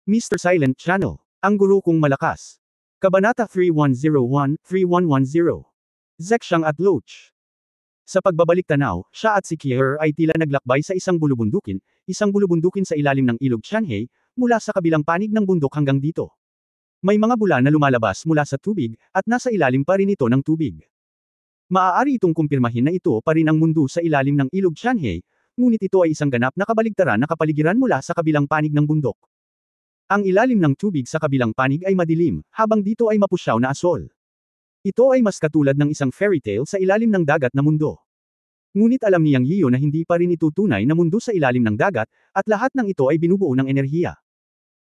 Mr. Silent Channel. Ang guro kong malakas. Kabanata 3101-3110. Zekshang at Loach. Sa pagbabalik tanaw, siya at si Kier ay tila naglakbay sa isang bulubundukin sa ilalim ng ilog Tianhe, mula sa kabilang panig ng bundok hanggang dito. May mga bulan na lumalabas mula sa tubig, at nasa ilalim pa rin ito ng tubig. Maaari itong kumpirmahin na ito pa rin ang mundo sa ilalim ng ilog Tianhe, ngunit ito ay isang ganap na kabaligtaran na kapaligiran mula sa kabilang panig ng bundok. Ang ilalim ng tubig sa kabilang panig ay madilim, habang dito ay mapusyaw na asol. Ito ay mas katulad ng isang fairy tale sa ilalim ng dagat na mundo. Ngunit alam ni Yang Yiyo na hindi pa rin ito tunay na mundo sa ilalim ng dagat, at lahat ng ito ay binubuo ng enerhiya.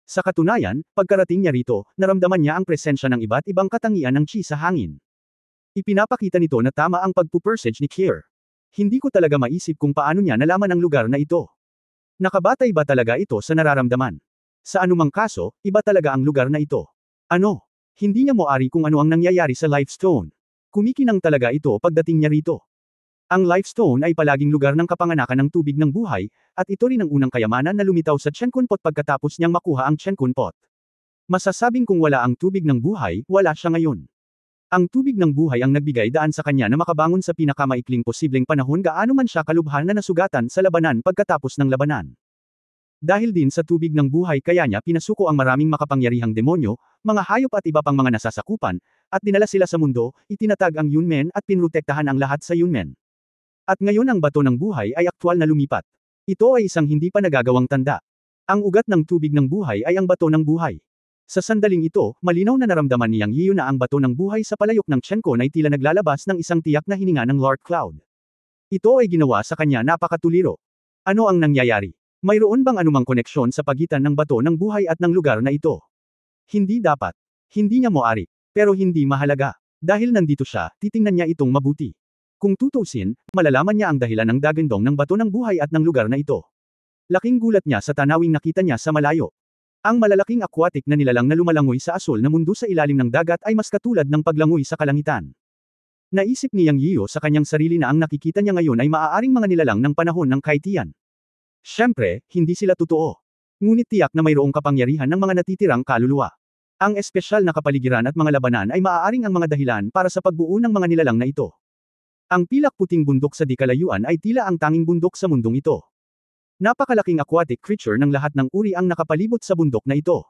Sa katunayan, pagkarating niya rito, naramdaman niya ang presensya ng iba't ibang katangian ng chi sa hangin. Ipinapakita nito na tama ang pagpupersage ni Kier. Hindi ko talaga maisip kung paano niya nalaman ang lugar na ito. Nakabatay ba talaga ito sa nararamdaman? Sa anumang kaso, iba talaga ang lugar na ito. Ano? Hindi niya moari kung ano ang nangyayari sa Life Stone. Kumikinang talaga ito pagdating niya rito. Ang Life Stone ay palaging lugar ng kapanganakan ng tubig ng buhay, at ito rin ang unang kayamanan na lumitaw sa Chenkun Pot pagkatapos niyang makuha ang Chenkun Pot. Masasabing kung wala ang tubig ng buhay, wala siya ngayon. Ang tubig ng buhay ang nagbigay daan sa kanya na makabangon sa pinakamaikling posibleng panahon gaano man siya kalubhan na nasugatan sa labanan pagkatapos ng labanan. Dahil din sa tubig ng buhay kaya niya pinasuko ang maraming makapangyarihang demonyo, mga hayop at iba pang mga nasasakupan, at dinala sila sa mundo, itinatag ang Yunmen at pinrotektahan ang lahat sa Yunmen. At ngayon ang bato ng buhay ay aktwal na lumipat. Ito ay isang hindi pa nagagawang tanda. Ang ugat ng tubig ng buhay ay ang bato ng buhay. Sa sandaling ito, malinaw na naramdaman ni Yang Yiyo na ang bato ng buhay sa palayok ng Chenkon ay tila naglalabas ng isang tiyak na hininga ng Lord Cloud. Ito ay ginawa sa kanya napakatuliro. Ano ang nangyayari? Mayroon bang anumang koneksyon sa pagitan ng bato ng buhay at ng lugar na ito? Hindi dapat. Hindi niya moari. Pero hindi mahalaga. Dahil nandito siya, titingnan niya itong mabuti. Kung tutusin, malalaman niya ang dahilan ng dagandong ng bato ng buhay at ng lugar na ito. Laking gulat niya sa tanawing nakita niya sa malayo. Ang malalaking aquatic na nilalang na lumalangoy sa asol na mundo sa ilalim ng dagat ay mas katulad ng paglangoy sa kalangitan. Naisip ni Yang Yiyo sa kanyang sarili na ang nakikita niya ngayon ay maaaring mga nilalang ng panahon ng Kaitian. Siyempre, hindi sila totoo. Ngunit tiyak na mayroong kapangyarihan ng mga natitirang kaluluwa. Ang espesyal na kapaligiran at mga labanan ay maaaring ang mga dahilan para sa pagbuo ng mga nilalang na ito. Ang pilak puting bundok sa di kalayuan ay tila ang tanging bundok sa mundong ito. Napakalaking aquatic creature ng lahat ng uri ang nakapalibot sa bundok na ito.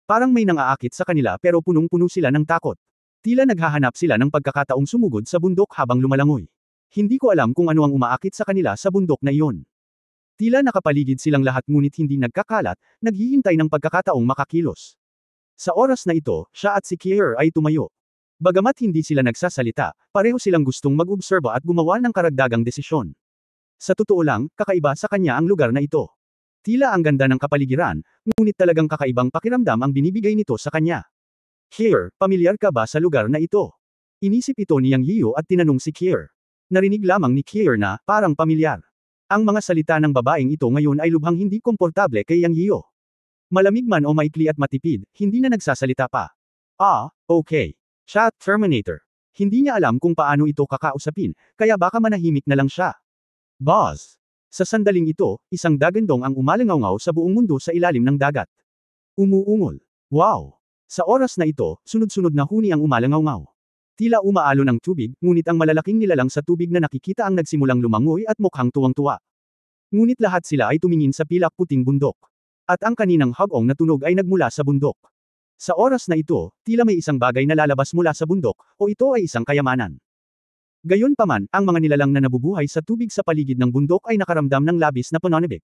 Parang may nangaakit sa kanila pero punong-puno sila ng takot. Tila naghahanap sila ng pagkakataong sumugod sa bundok habang lumalangoy. Hindi ko alam kung ano ang umaakit sa kanila sa bundok na iyon. Tila nakapaligid silang lahat ngunit hindi nagkakalat, naghihintay ng pagkakataong makakilos. Sa oras na ito, siya at si Kier ay tumayo. Bagamat hindi sila nagsasalita, pareho silang gustong mag-obserba at gumawa ng karagdagang desisyon. Sa totoo lang, kakaiba sa kanya ang lugar na ito. Tila ang ganda ng kapaligiran, ngunit talagang kakaibang pakiramdam ang binibigay nito sa kanya. Kier, pamilyar ka ba sa lugar na ito? Inisip ito ni Yang Yiyo at tinanong si Kier. Narinig lamang ni Kier na, parang pamilyar. Ang mga salita ng babaeng ito ngayon ay lubhang hindi komportable kay Yang Yiyo. Malamig man o maikli at matipid, hindi na nagsasalita pa. Ah, okay. Siya, Terminator. Hindi niya alam kung paano ito kakausapin, kaya baka manahimik na lang siya. Boss. Sa sandaling ito, isang dagandong ang umalangaw sa buong mundo sa ilalim ng dagat. Umuungol. Wow. Sa oras na ito, sunod-sunod na huni ang umalangaw. Tila umaalon ang tubig, ngunit ang malalaking nilalang sa tubig na nakikita ang nagsimulang lumangoy at mukhang tuwang-tuwa. Ngunit lahat sila ay tumingin sa pilak puting bundok. At ang kaninang hagong na tunog ay nagmula sa bundok. Sa oras na ito, tila may isang bagay na lalabas mula sa bundok, o ito ay isang kayamanan. Gayunpaman, ang mga nilalang na nabubuhay sa tubig sa paligid ng bundok ay nakaramdam ng labis na pananabik.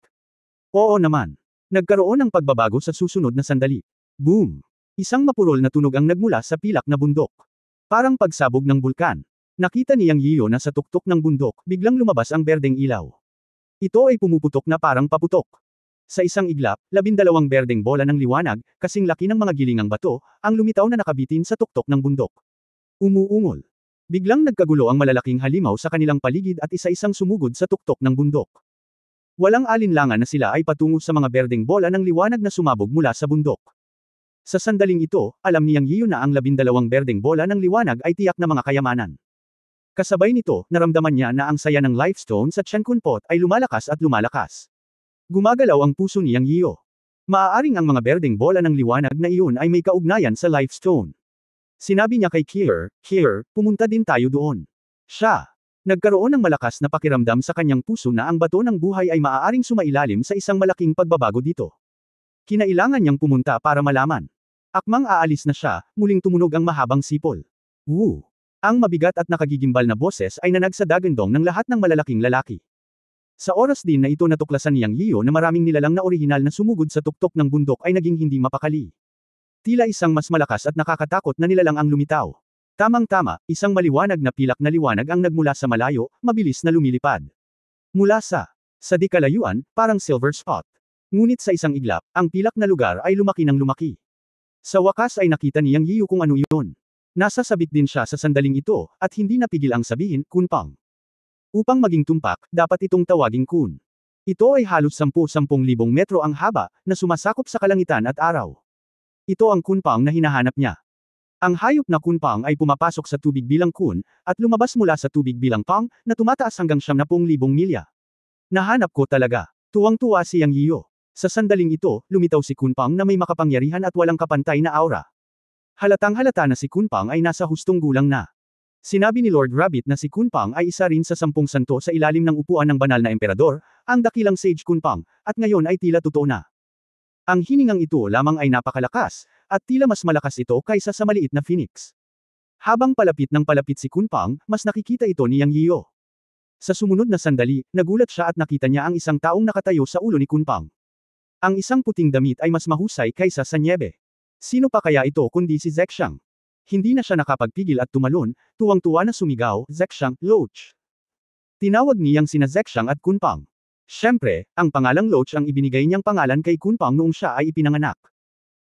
Oo naman. Nagkaroon ng pagbabago sa susunod na sandali. Boom! Isang mapurol na tunog ang nagmula sa pilak na bundok. Parang pagsabog ng bulkan. Nakita ni Yang Yiyo na sa tuktok ng bundok, biglang lumabas ang berdeng ilaw. Ito ay pumuputok na parang paputok. Sa isang iglap, 12 berdeng bola ng liwanag, kasing laki ng mga gilingang bato, ang lumitaw na nakabitin sa tuktok ng bundok. Umuungol. Biglang nagkagulo ang malalaking halimaw sa kanilang paligid at isa-isang sumugod sa tuktok ng bundok. Walang alinlangan na sila ay patungo sa mga berdeng bola ng liwanag na sumabog mula sa bundok. Sa sandaling ito, alam ni Yang Yiyo na ang 12 berdeng bola ng liwanag ay tiyak na mga kayamanan. Kasabay nito, naramdaman niya na ang saya ng Life Stone sa Chenkun Pot ay lumalakas at lumalakas. Gumagalaw ang puso ni Yang Yiyo. Maaaring ang mga berdeng bola ng liwanag na iyon ay may kaugnayan sa Life Stone. Sinabi niya kay Kier, pumunta din tayo doon. Siya. Nagkaroon ng malakas na pakiramdam sa kanyang puso na ang bato ng buhay ay maaaring sumailalim sa isang malaking pagbabago dito. Kinailangan niyang pumunta para malaman. Akmang aalis na siya, muling tumunog ang mahabang sipol. Woo! Ang mabigat at nakagigimbal na boses ay nanag sa dagandong ng lahat ng malalaking lalaki. Sa oras din na ito natuklasan ni Yang Yiyo na maraming nilalang na orihinal na sumugod sa tuktok ng bundok ay naging hindi mapakali. Tila isang mas malakas at nakakatakot na nilalang ang lumitaw. Tamang-tama, isang maliwanag na pilak na liwanag ang nagmula sa malayo, mabilis na lumilipad. Mula sa di kalayuan, parang silver spot. Ngunit sa isang iglap, ang pilak na lugar ay lumaki ng lumaki. Sa wakas ay nakita ni Yang Yiyo kung ano yun. Nasasabik din siya sa sandaling ito, at hindi napigil ang sabihin, Kunpang. Upang maging tumpak, dapat itong tawaging Kun. Ito ay halos 10,000 metro ang haba, na sumasakop sa kalangitan at araw. Ito ang Kunpang na hinahanap niya. Ang hayop na Kunpang ay pumapasok sa tubig bilang Kun, at lumabas mula sa tubig bilang Pang, na tumataas hanggang 10,000 milya. Nahanap ko talaga. Tuwang-tuwa si Yang Yiyo. Sa sandaling ito, lumitaw si Kunpang na may makapangyarihan at walang kapantay na aura. Halatang-halata na si Kunpang ay nasa hustong gulang na. Sinabi ni Lord Rabbit na si Kunpang ay isa rin sa 10 santo sa ilalim ng upuan ng banal na emperador, ang dakilang sage Kunpang, at ngayon ay tila totoo na. Ang hiningang ito lamang ay napakalakas, at tila mas malakas ito kaysa sa maliit na phoenix. Habang palapit ng palapit si Kunpang, mas nakikita ito ni Yang Yiyo. Sa sumunod na sandali, nagulat siya at nakita niya ang isang taong nakatayo sa ulo ni Kunpang. Ang isang puting damit ay mas mahusay kaysa sa nyebe. Sino pa kaya ito kundi si Zexang? Hindi na siya nakapagpigil at tumalon, tuwang-tuwa na sumigaw, Zexang, Loach. Tinawag niyang sina Zexang at Kunpang. Siyempre, ang pangalang Loach ang ibinigay niyang pangalan kay Kunpang noong siya ay ipinanganak.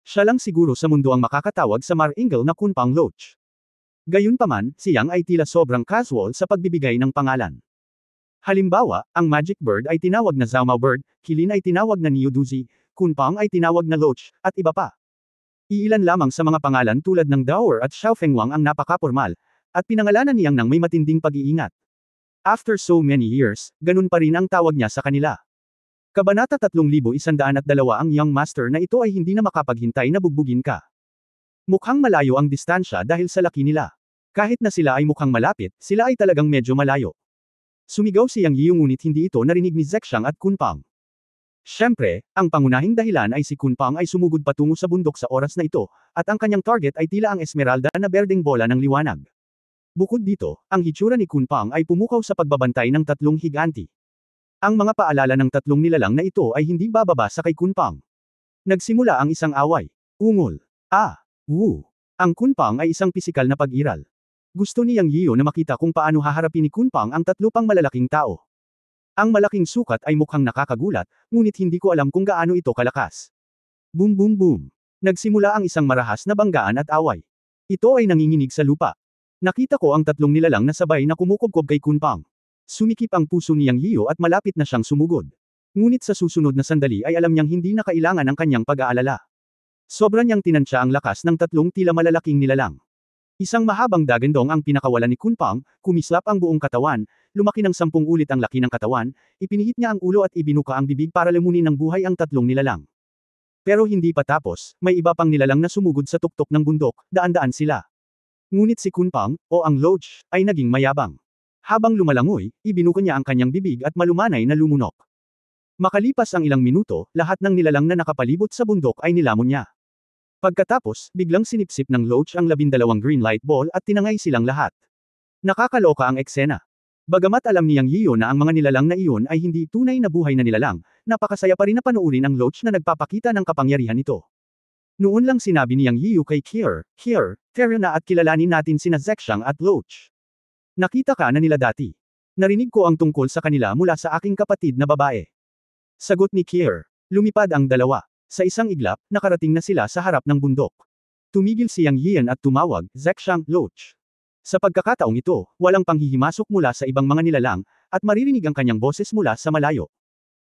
Siya lang siguro sa mundo ang makakatawag sa Mar-Ingel na Kunpang Loach. Gayunpaman, si Yang ay tila sobrang casual sa pagbibigay ng pangalan. Halimbawa, ang Magic Bird ay tinawag na Zaomao Bird, Kilin ay tinawag na Niuduzi, Kunpang ay tinawag na Loach, at iba pa. Iilan lamang sa mga pangalan tulad ng Dower at Xiaofengwang ang napakapormal, at pinangalanan niyang nang may matinding pag-iingat. After so many years, ganun pa rin ang tawag niya sa kanila. Kabanata 3102 ang young master na ito ay hindi na makapaghintay na bugbugin ka. Mukhang malayo ang distansya dahil sa laki nila. Kahit na sila ay mukhang malapit, sila ay talagang medyo malayo. Sumigaw si Yang Yiyo ngunit hindi ito narinig ni Zexang at Kunpang. Siyempre, ang pangunahing dahilan ay si Kunpang ay sumugod patungo sa bundok sa oras na ito, at ang kanyang target ay tila ang esmeralda na berdeng bola ng liwanag. Bukod dito, ang hitsura ni Kunpang ay pumukaw sa pagbabantay ng 3 higanti. Ang mga paalala ng 3 nilalang na ito ay hindi bababa sa kay Kunpang. Nagsimula ang isang away. Ungol. Woo. Ang Kunpang ay isang pisikal na pag-iral. Gusto ni Yang Yiyo na makita kung paano haharapin ni Kunpang ang 3 pang malalaking tao. Ang malaking sukat ay mukhang nakakagulat, ngunit hindi ko alam kung gaano ito kalakas. Boom boom boom. Nagsimula ang isang marahas na banggaan at away. Ito ay nanginginig sa lupa. Nakita ko ang 3 nilalang na sabay na kumukubkob kay Kunpang. Sumikip ang puso ni Yang Yiyo at malapit na siyang sumugod. Ngunit sa susunod na sandali ay alam niyang hindi na kailangan ang kanyang pag-aalala. Sobra niyang tinansya ang lakas ng 3 tila malalaking nilalang. Isang mahabang dagandong ang pinakawalan ni Kunpang, kumislap ang buong katawan, lumaki ng 10 ulit ang laki ng katawan, ipinihit niya ang ulo at ibinuka ang bibig para lamunin ng buhay ang 3 nilalang. Pero hindi pa tapos, may iba pang nilalang na sumugod sa tuktok ng bundok, daan-daan sila. Ngunit si Kunpang, o ang Loach, ay naging mayabang. Habang lumalangoy, ibinuka niya ang kanyang bibig at malumanay na lumunok. Makalipas ang ilang minuto, lahat ng nilalang na nakapalibot sa bundok ay nilamon niya. Pagkatapos, biglang sinipsip ng Loach ang 12 green light ball at tinangay silang lahat. Nakakaloka ang eksena. Bagamat alam ni Yang Yiyo na ang mga nilalang na iyon ay hindi tunay na buhay na nilalang, napakasaya pa rin na panoorin ang Loach na nagpapakita ng kapangyarihan nito. Noon lang sinabi ni Yang Yiyo kay Kier, tara na at kilalanin natin sina Zexang at Loach. Nakita ka na nila dati. Narinig ko ang tungkol sa kanila mula sa aking kapatid na babae. Sagot ni Kier. Lumipad ang dalawa. Sa isang iglap, nakarating na sila sa harap ng bundok. Tumigil si Yang Yiyan at tumawag, Zexang, Loach. Sa pagkakataong ito, walang panghihimasok mula sa ibang mga nilalang, at maririnig ang kanyang boses mula sa malayo.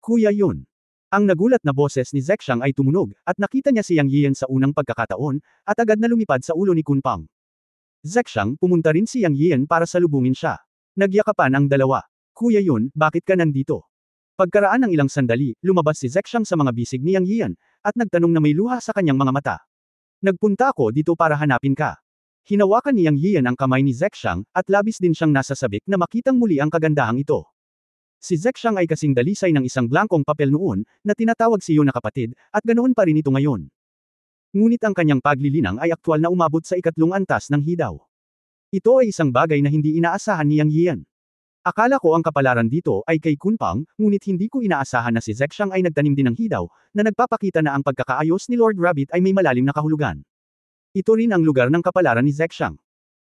Kuya yun. Ang nagulat na boses ni Zexang ay tumunog, at nakita niya si Yang Yiyan sa unang pagkakataon, at agad na lumipad sa ulo ni Kunpang. Zexang, pumunta rin si Yang Yiyan para salubungin siya. Nagyakapan ang dalawa. Kuya yun, bakit ka nandito? Pagkaraan ng ilang sandali, lumabas si Zexang sa mga bisig ni Yang Yian, at nagtanong na may luha sa kanyang mga mata. Nagpunta ako dito para hanapin ka. Hinawakan ni Yang Yian ang kamay ni Zexang, at labis din siyang nasasabik na makitang muli ang kagandahang ito. Si Zexang ay kasing dalisay ng isang blankong papel noon, na tinatawag siyo na kapatid, at ganoon pa rin ito ngayon. Ngunit ang kanyang paglilinang ay aktwal na umabot sa ikatlong antas ng hidaw. Ito ay isang bagay na hindi inaasahan ni Yang Yian. Akala ko ang kapalaran dito ay kay Kunpang, ngunit hindi ko inaasahan na si Zexang ay nagtanim din ng hidaw, na nagpapakita na ang pagkakaayos ni Lord Rabbit ay may malalim na kahulugan. Ito rin ang lugar ng kapalaran ni Zexang.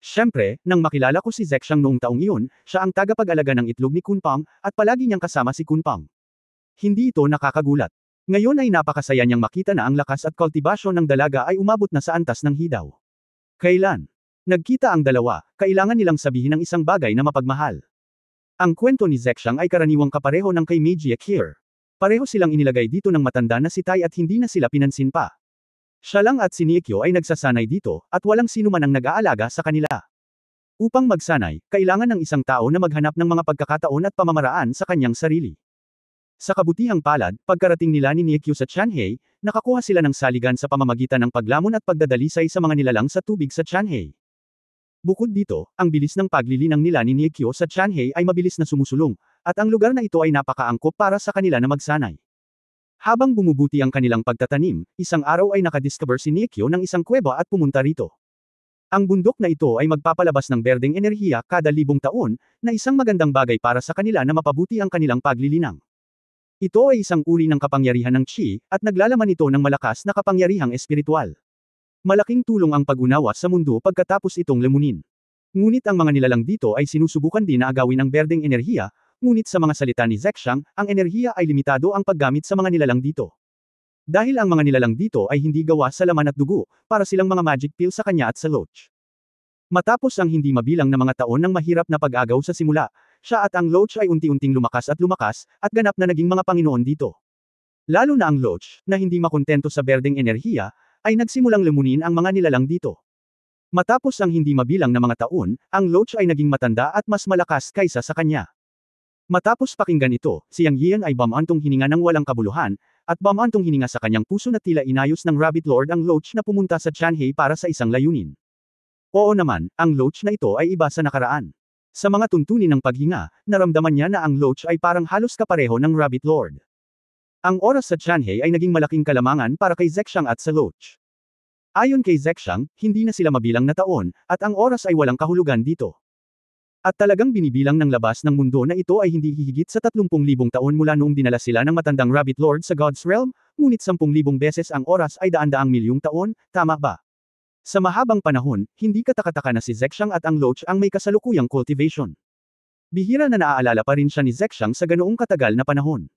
Siyempre, nang makilala ko si Zexang noong taong iyon, siya ang tagapag-alaga ng itlog ni Kunpang, at palagi niyang kasama si Kunpang. Hindi ito nakakagulat. Ngayon ay napakasaya niyang makita na ang lakas at kultibasyon ng dalaga ay umabot na sa antas ng hidaw. Kailan nagkita ang dalawa, kailangan nilang sabihin ng isang bagay na mapagmahal. Ang kwento ni Zexang ay karaniwang kapareho ng kay Meiji Akir. Pareho silang inilagay dito ng matanda na si Tai at hindi na sila pinansin pa. Siya lang at si Niekyo ay nagsasanay dito, at walang sino man ang nag-aalaga sa kanila. Upang magsanay, kailangan ng isang tao na maghanap ng mga pagkakataon at pamamaraan sa kanyang sarili. Sa kabutihang palad, pagkarating nila ni Niekyo sa Chanhei, nakakuha sila ng saligan sa pamamagitan ng paglamon at pagdadalisay sa mga nilalang sa tubig sa Chanhei. Bukod dito, ang bilis ng paglilinang nila ni Niekyo sa Chanhei ay mabilis na sumusulong, at ang lugar na ito ay napakaangkop para sa kanila na magsanay. Habang bumubuti ang kanilang pagtatanim, isang araw ay nakadiscover si Niekyo ng isang kuweba at pumunta rito. Ang bundok na ito ay magpapalabas ng berdeng enerhiya kada 1,000 taon, na isang magandang bagay para sa kanila na mapabuti ang kanilang paglilinang. Ito ay isang uri ng kapangyarihan ng Qi, at naglalaman ito ng malakas na kapangyarihang espiritual. Malaking tulong ang pag-unawa sa mundo pagkatapos itong lamunin. Ngunit ang mga nilalang dito ay sinusubukan din na agawin ang berdeng enerhiya, ngunit sa mga salita ni Zexang, ang enerhiya ay limitado ang paggamit sa mga nilalang dito. Dahil ang mga nilalang dito ay hindi gawa sa laman at dugo, para silang mga magic pill sa kanya at sa Loach. Matapos ang hindi mabilang na mga taon ng mahirap na pag-agaw sa simula, siya at ang Loach ay unti-unting lumakas, at ganap na naging mga Panginoon dito. Lalo na ang Loach, na hindi makontento sa berdeng enerhiya, ay nagsimulang lamunin ang mga nilalang dito. Matapos ang hindi mabilang na mga taon, ang Loach ay naging matanda at mas malakas kaysa sa kanya. Matapos pakinggan ito, si Yang Yian ay bumantong hininga ng walang kabuluhan, at bumantong hininga sa kanyang puso na tila inayos ng Rabbit Lord ang Loach na pumunta sa Chanhei para sa isang layunin. Oo naman, ang Loach na ito ay iba sa nakaraan. Sa mga tuntunin ng paghinga, naramdaman niya na ang Loach ay parang halos kapareho ng Rabbit Lord. Ang oras sa Chanhei ay naging malaking kalamangan para kay Zexang at sa Loach. Ayon kay Zexang, hindi na sila mabilang na taon, at ang oras ay walang kahulugan dito. At talagang binibilang ng labas ng mundo na ito ay hindi hihigit sa 30,000 taon mula noong dinala sila ng matandang Rabbit Lord sa God's Realm, ngunit 10,000 beses ang oras ay daan-daang milyong taon, tama ba? Sa mahabang panahon, hindi katakataka na si Zexang at ang Loach ang may kasalukuyang cultivation. Bihira na naaalala pa rin siya ni Zexang sa ganoong katagal na panahon.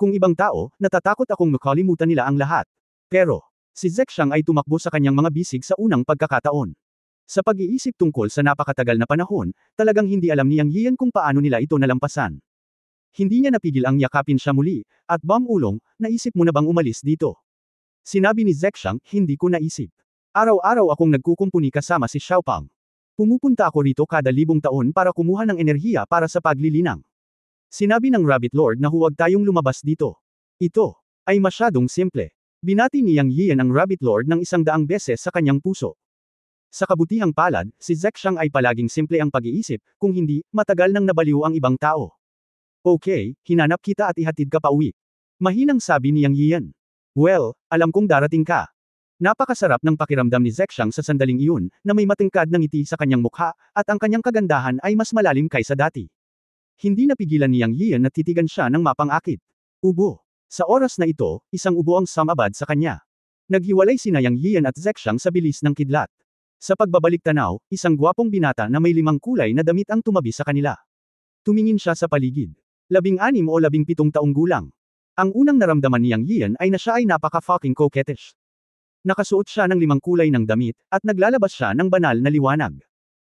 Kung ibang tao, natatakot akong makalimutan nila ang lahat. Pero, si Zexang ay tumakbo sa kanyang mga bisig sa unang pagkakataon. Sa pag-iisip tungkol sa napakatagal na panahon, talagang hindi alam ni Yang Yian kung paano nila ito nalampasan. Hindi niya napigil ang yakapin siya muli, at Ulong, naisip mo na bang umalis dito? Sinabi ni Zexang, hindi ko naisip. Araw-araw akong nagkukumpuni kasama si Xiaopang. Pumupunta ako rito kada 1,000 taon para kumuha ng enerhiya para sa paglilinang. Sinabi ng Rabbit Lord na huwag tayong lumabas dito. Ito ay masyadong simple. Binati ni Yang Yian ang Rabbit Lord ng 100 beses sa kanyang puso. Sa kabutihang palad, si Zexang ay palaging simple ang pag-iisip, kung hindi, matagal nang nabaliw ang ibang tao. Okay, hinanap kita at ihatid ka pa uwi. Mahinang sabi ni Yang Yian. Well, alam kong darating ka. Napakasarap ng pakiramdam ni Zexang sa sandaling iyon, na may matingkad na ngiti sa kanyang mukha, at ang kanyang kagandahan ay mas malalim kaysa dati. Hindi napigilan ni Yang Yian na titigan siya ng mapang-akit. Ubo. Sa oras na ito, isang ubo ang sumabad sa kanya. Naghiwalay sina Yang Yian at Zexang sa bilis ng kidlat. Sa pagbabalik tanaw, isang gwapong binata na may 5 kulay na damit ang tumabi sa kanila. Tumingin siya sa paligid. 16 o 17 taong gulang. Ang unang naramdaman ni Yang Yian ay na siya ay napaka-fucking coquettish. Nakasuot siya ng 5 kulay ng damit, at naglalabas siya ng banal na liwanag.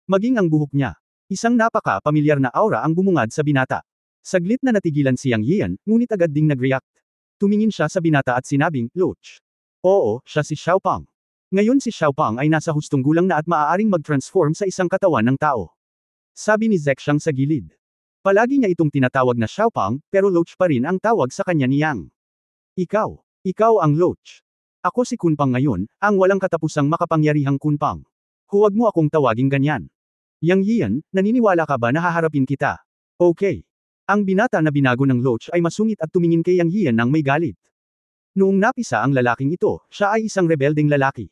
Maging ang buhok niya. Isang napaka-pamilyar na aura ang bumungad sa binata. Saglit na natigilan si Yang Yian, ngunit agad ding nag-react. Tumingin siya sa binata at sinabing, Loach. Oo, siya si Xiaopang. Ngayon si Xiaopang ay nasa hustong gulang na at maaaring mag-transform sa isang katawan ng tao. Sabi ni Zexang sa gilid. Palagi niya itong tinatawag na Xiaopang, pero Loach pa rin ang tawag sa kanya ni Yang. Ikaw ang Loach. Ako si Kunpang ngayon, ang walang katapusang makapangyarihang Kunpang. Huwag mo akong tawaging ganyan. Yang Yian, naniniwala ka ba na haharapin kita? Okay. Ang binata na binago ng Loach ay masungit at tumingin kay Yang Yian nang may galit. Noong napisa ang lalaking ito, siya ay isang rebeldeng lalaki.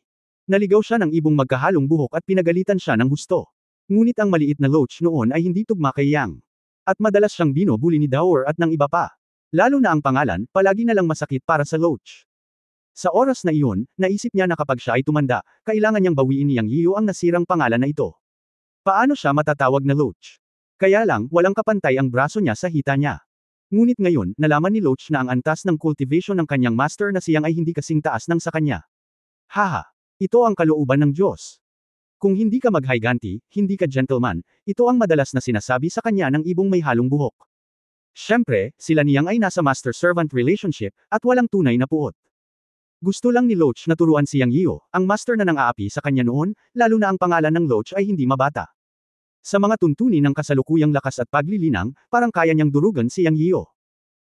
Naligaw siya ng ibong magkahalong buhok at pinagalitan siya ng husto. Ngunit ang maliit na Loach noon ay hindi tugma kay Yang. At madalas siyang binubuli ni Daoer at ng iba pa. Lalo na ang pangalan, palagi na lang masakit para sa Loach. Sa oras na iyon, naisip niya na kapag siya ay tumanda, kailangan niyang bawiin ni Yang Yiu ang nasirang pangalan na ito. Paano siya matatawag na Loach? Kaya lang, walang kapantay ang braso niya sa hita niya. Ngunit ngayon, nalaman ni Loach na ang antas ng cultivation ng kanyang master na siyang ay hindi kasing taas ng sa kanya. Haha! Ito ang kalooban ng Diyos. Kung hindi ka maghiganti, hindi ka gentleman, ito ang madalas na sinasabi sa kanya ng ibong may halong buhok. Siyempre, sila niyang ay nasa master-servant relationship, at walang tunay na puot. Gusto lang ni Loach na turuan si Yang Yiu, ang master na nang-aapi sa kanya noon, lalo na ang pangalan ng Loach ay hindi mabata. Sa mga tuntunin ng kasalukuyang lakas at paglilinang, parang kaya niyang durugan si Yang Yiu.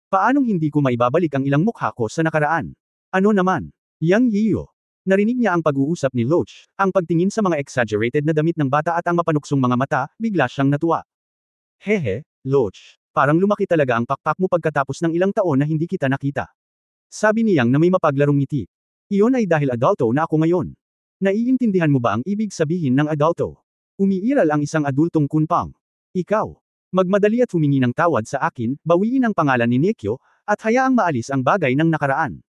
Paanong hindi ko maibabalik ang ilang mukha ko sa nakaraan? Ano naman? Yang Yiu. Narinig niya ang pag-uusap ni Loach, ang pagtingin sa mga exaggerated na damit ng bata at ang mapanuksong mga mata, bigla siyang natuwa. Hehe, Loach, parang lumaki talaga ang pakpak mo pagkatapos ng ilang taon na hindi kita nakita. Sabi ni Yang na may mapaglarong ngiti. Iyon ay dahil adulto na ako ngayon. Naiintindihan mo ba ang ibig sabihin ng adulto? Umiiral ang isang adultong Kunpang. Ikaw. Magmadali at humingi ng tawad sa akin, bawiin ang pangalan ni Nekyo, at hayaang maalis ang bagay ng nakaraan.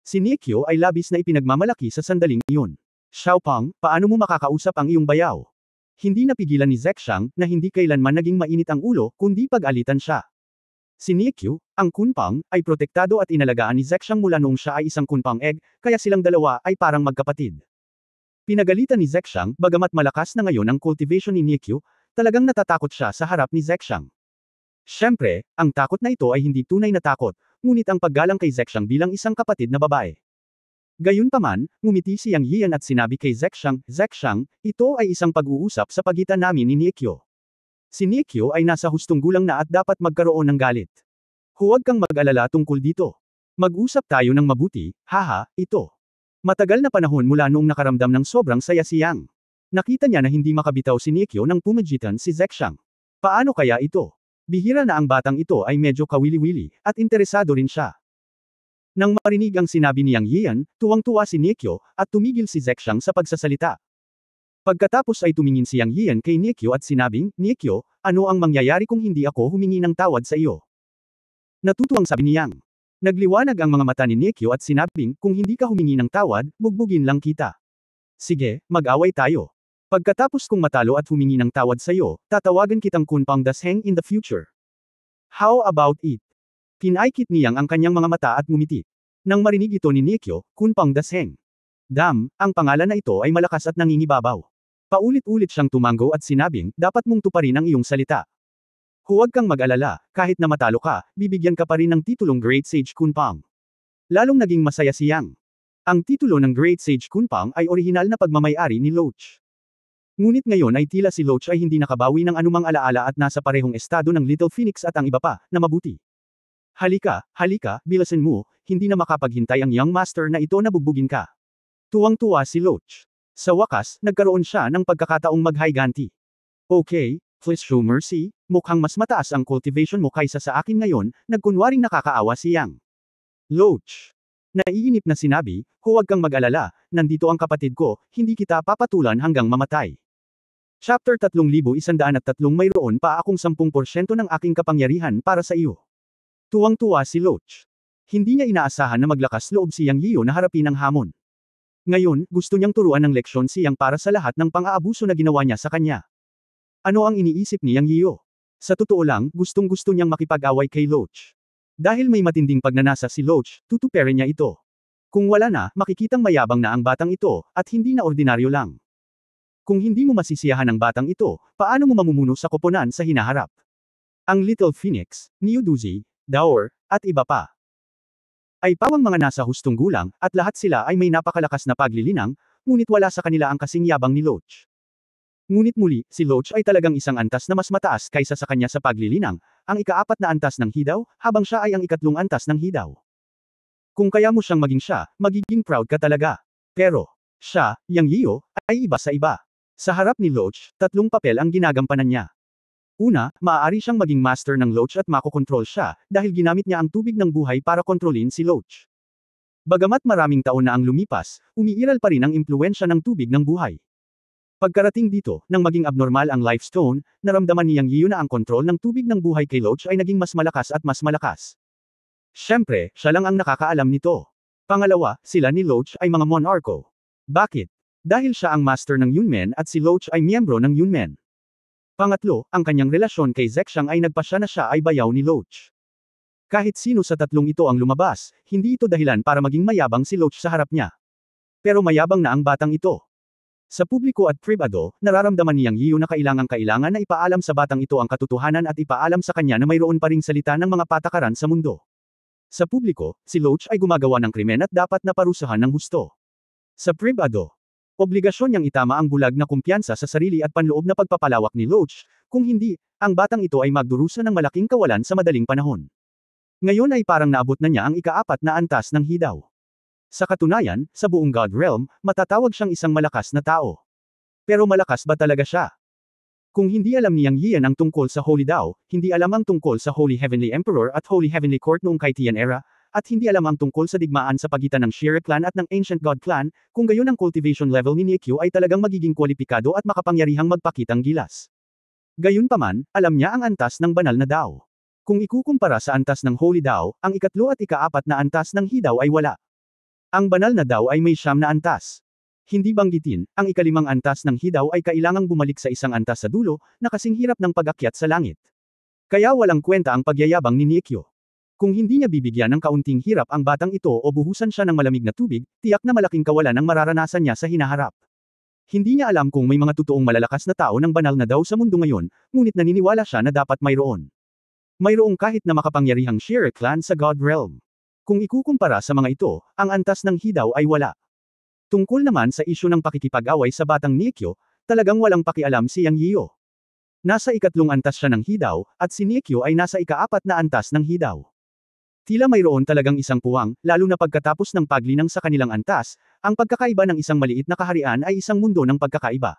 Si Nekyo ay labis na ipinagmamalaki sa sandaling iyon. Xiaopang, paano mo makakausap ang iyong bayaw? Hindi napigilan ni Zexang, na hindi kailanman naging mainit ang ulo, kundi pag-alitan siya. Si Nekyo, ang Kunpang, ay protektado at inalagaan ni Zexang mula noong siya ay isang Kunpang egg, kaya silang dalawa ay parang magkapatid. Pinagalitan ni Zexang, bagamat malakas na ngayon ang cultivation ni Nekyo, talagang natatakot siya sa harap ni Zexang. Siyempre, ang takot na ito ay hindi tunay na takot, ngunit ang paggalang kay Zexang bilang isang kapatid na babae. Gayunpaman, ngumiti si Yang Yian at sinabi kay Zexang, Zexang, ito ay isang pag-uusap sa pagitan namin ni Nekyo. Si Nekyo ay nasa hustong gulang na at dapat magkaroon ng galit. Huwag kang mag-alala tungkol dito. Mag-usap tayo ng mabuti, haha, ito. Matagal na panahon mula noong nakaramdam ng sobrang saya si Yang. Nakita niya na hindi makabitaw si Nekyo nang pumagitan si Zexang. Paano kaya ito? Bihira na ang batang ito ay medyo kawili-wili, at interesado rin siya. Nang marinig ang sinabi ni Yang Yian, tuwang-tuwa si Nekyo, at tumigil si Zexang sa pagsasalita. Pagkatapos ay tumingin si Yang Yian kay Nekyo at sinabing, Nekyo, ano ang mangyayari kung hindi ako humingi ng tawad sa iyo? Natutuwang sabi ni Yang. Nagliwanag ang mga mata ni Nekyo at sinabing, kung hindi ka humingi ng tawad, bugbugin lang kita. Sige, mag-away tayo. Pagkatapos kong matalo at humingi ng tawad sa iyo, tatawagan kitang Kunpang Daseng in the future. How about it? Pinaikit ni Yang ang kanyang mga mata at ngumiti. Nang marinig ito ni Nekyo, Kunpang Daseng. Ang pangalan na ito ay malakas at nangingibabaw. Paulit-ulit siyang tumango at sinabing, dapat mong tuparin ang iyong salita. Huwag kang mag-alala, kahit na matalo ka, bibigyan ka pa rin ng titulong Great Sage Kunpang. Lalong naging masaya si Yang. Ang titulo ng Great Sage Kunpang ay orihinal na pagmamay-ari ni Loach. Ngunit ngayon ay tila si Loach ay hindi nakabawi ng anumang alaala at nasa parehong estado ng Little Phoenix at ang iba pa, na mabuti. Halika, bilasan mo, hindi na makapaghintay ang young master na ito na bugbugin ka. Tuwang-tuwa si Loach. Sa wakas, nagkaroon siya ng pagkakataong maghiganti. Okay, please show mercy, mukhang mas mataas ang cultivation mo kaysa sa akin ngayon, nagkunwaring nakakaawa si Yang. Loach. Naiinip na sinabi, huwag kang mag-alala, nandito ang kapatid ko, hindi kita papatulan hanggang mamatay. Chapter 3103 mayroon pa akong 10% ng aking kapangyarihan para sa iyo. Tuwang-tuwa si Loach. Hindi niya inaasahan na maglakas loob si Yang Yiu na harapin ang hamon. Ngayon, gusto niyang turuan ng leksyon si Yang para sa lahat ng pang-aabuso na ginawa niya sa kanya. Ano ang iniisip ni Yang Yiu? Sa totoo lang, gustong-gusto niyang makipag-away kay Loach. Dahil may matinding pagnanasa si Loach, tutuperin niya ito. Kung wala na, makikitang mayabang na ang batang ito, at hindi na ordinaryo lang. Kung hindi mo masisiyahan ang batang ito, paano mo mamumuno sa koponan sa hinaharap? Ang Little Phoenix, New Duzi, Daoer, at iba pa. Ay pawang mga nasa hustong gulang, at lahat sila ay may napakalakas na paglilinang, ngunit wala sa kanila ang kasing yabang ni Loach. Ngunit muli, si Loach ay talagang isang antas na mas mataas kaysa sa kanya sa paglilinang, ang ika-4 na antas ng Hidaw, habang siya ay ang ika-3 antas ng Hidaw. Kung kaya mo siyang maging siya, magiging proud ka talaga. Pero, siya, Yang Yiyo, ay iba sa iba. Sa harap ni Loach, 3 papel ang ginagampanan niya. Una, maaari siyang maging master ng Loach at makokontrol siya, dahil ginamit niya ang tubig ng buhay para kontrolin si Loach. Bagamat maraming taon na ang lumipas, umiiral pa rin ang impluwensya ng tubig ng buhay. Pagkarating dito, nang maging abnormal ang Life Stone, naramdaman ni Yang Yiyo na ang kontrol ng tubig ng buhay kay Loach ay naging mas malakas at mas malakas. Siyempre, siya lang ang nakakaalam nito. Pangalawa, sila ni Loach ay mga monarko. Bakit? Dahil siya ang master ng Yunmen at si Loach ay miyembro ng Yunmen. Pangatlo, ang kanyang relasyon kay Zexang ay nagpasya na siya ay bayaw ni Loach. Kahit sino sa tatlong ito ang lumabas, hindi ito dahilan para maging mayabang si Loach sa harap niya. Pero mayabang na ang batang ito. Sa publiko at pribado, nararamdaman ni Yang Yiyo na kailangan na ipaalam sa batang ito ang katotohanan at ipaalam sa kanya na mayroon pa ring salita ng mga patakaran sa mundo. Sa publiko, si Loach ay gumagawa ng krimen at dapat na parusahan ng husto. Sa pribado, obligasyon niyang itama ang bulag na kumpiyansa sa sarili at panloob na pagpapalawak ni Loach, kung hindi, ang batang ito ay magdurusa ng malaking kawalan sa madaling panahon. Ngayon ay parang naabot na niya ang ika-4 na antas ng Hidaw. Sa katunayan, sa buong God Realm, matatawag siyang isang malakas na tao. Pero malakas ba talaga siya? Kung hindi alam ni Yang Yiyan ang tungkol sa Holy Dao, hindi alam ang tungkol sa Holy Heavenly Emperor at Holy Heavenly Court noong kay Tian era, at hindi alam ang tungkol sa digmaan sa pagitan ng Shire Clan at ng Ancient God Clan, kung gayon ang cultivation level ni Niekyo ay talagang magiging kwalipikado at makapangyarihang magpakitang gilas. Gayunpaman, alam niya ang antas ng banal na Dao. Kung ikukumpara sa antas ng Holy Dao, ang ika-3 at ika-4 na antas ng Hidaw ay wala. Ang banal na Dao ay may 9 na antas. Hindi banggitin, ang ika-5 antas ng Hidaw ay kailangang bumalik sa isang antas sa dulo, na kasing hirap ng pag-akyat sa langit. Kaya walang kwenta ang pagyayabang ni Niekyo. Kung hindi niya bibigyan ng kaunting hirap ang batang ito o buhusan siya ng malamig na tubig, tiyak na malaking kawalan ang mararanasan niya sa hinaharap. Hindi niya alam kung may mga totoong malalakas na tao ng banal na Dao sa mundo ngayon, ngunit naniniwala siya na dapat mayroon. Mayroong kahit na makapangyarihang Shire Clan sa God Realm. Kung ikukumpara sa mga ito, ang antas ng Hidaw ay wala. Tungkol naman sa isyu ng pakikipag-away sa batang Niekyo, talagang walang pakialam si Yang Yiyo. Nasa ika-3 antas siya ng Hidaw, at si Niekyo ay nasa ika-4 na antas ng Hidaw. Tila mayroon talagang isang puwang, lalo na pagkatapos ng paglinang sa kanilang antas, ang pagkakaiba ng isang maliit na kaharian ay isang mundo ng pagkakaiba.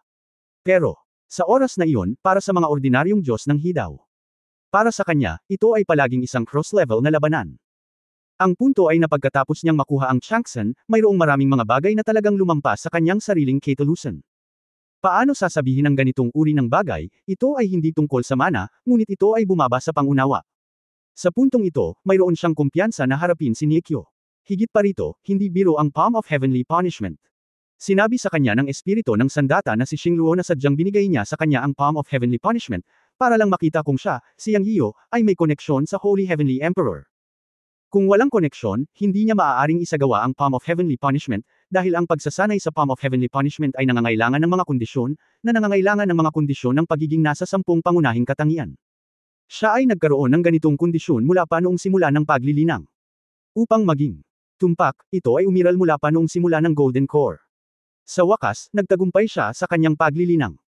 Pero, sa oras na iyon, para sa mga ordinaryong Diyos ng Hidaw. Para sa kanya, ito ay palaging isang cross-level na labanan. Ang punto ay na pagkatapos niyang makuha ang Changsan, mayroong maraming mga bagay na talagang lumampas sa kanyang sariling ketulusan. Paano sasabihin ang ganitong uri ng bagay, ito ay hindi tungkol sa mana, ngunit ito ay bumaba sa pangunawa. Sa puntong ito, mayroon siyang kumpiyansa na harapin si Niekyo. Higit pa rito, hindi biro ang Palm of Heavenly Punishment. Sinabi sa kanya ng espiritu ng sandata na si Xingluo na sadyang binigay niya sa kanya ang Palm of Heavenly Punishment, para lang makita kung siya, si Yang Yiyo, ay may koneksyon sa Holy Heavenly Emperor. Kung walang koneksyon, hindi niya maaaring isagawa ang Palm of Heavenly Punishment, dahil ang pagsasanay sa Palm of Heavenly Punishment ay nangangailangan ng mga kondisyon, na nangangailangan ng mga kondisyon ng pagiging nasa 10 pangunahing katangian. Siya ay nagkaroon ng ganitong kondisyon mula pa noong simula ng paglilinang. Upang maging tumpak, ito ay umiral mula pa noong simula ng Golden Core. Sa wakas, nagtagumpay siya sa kanyang paglilinang.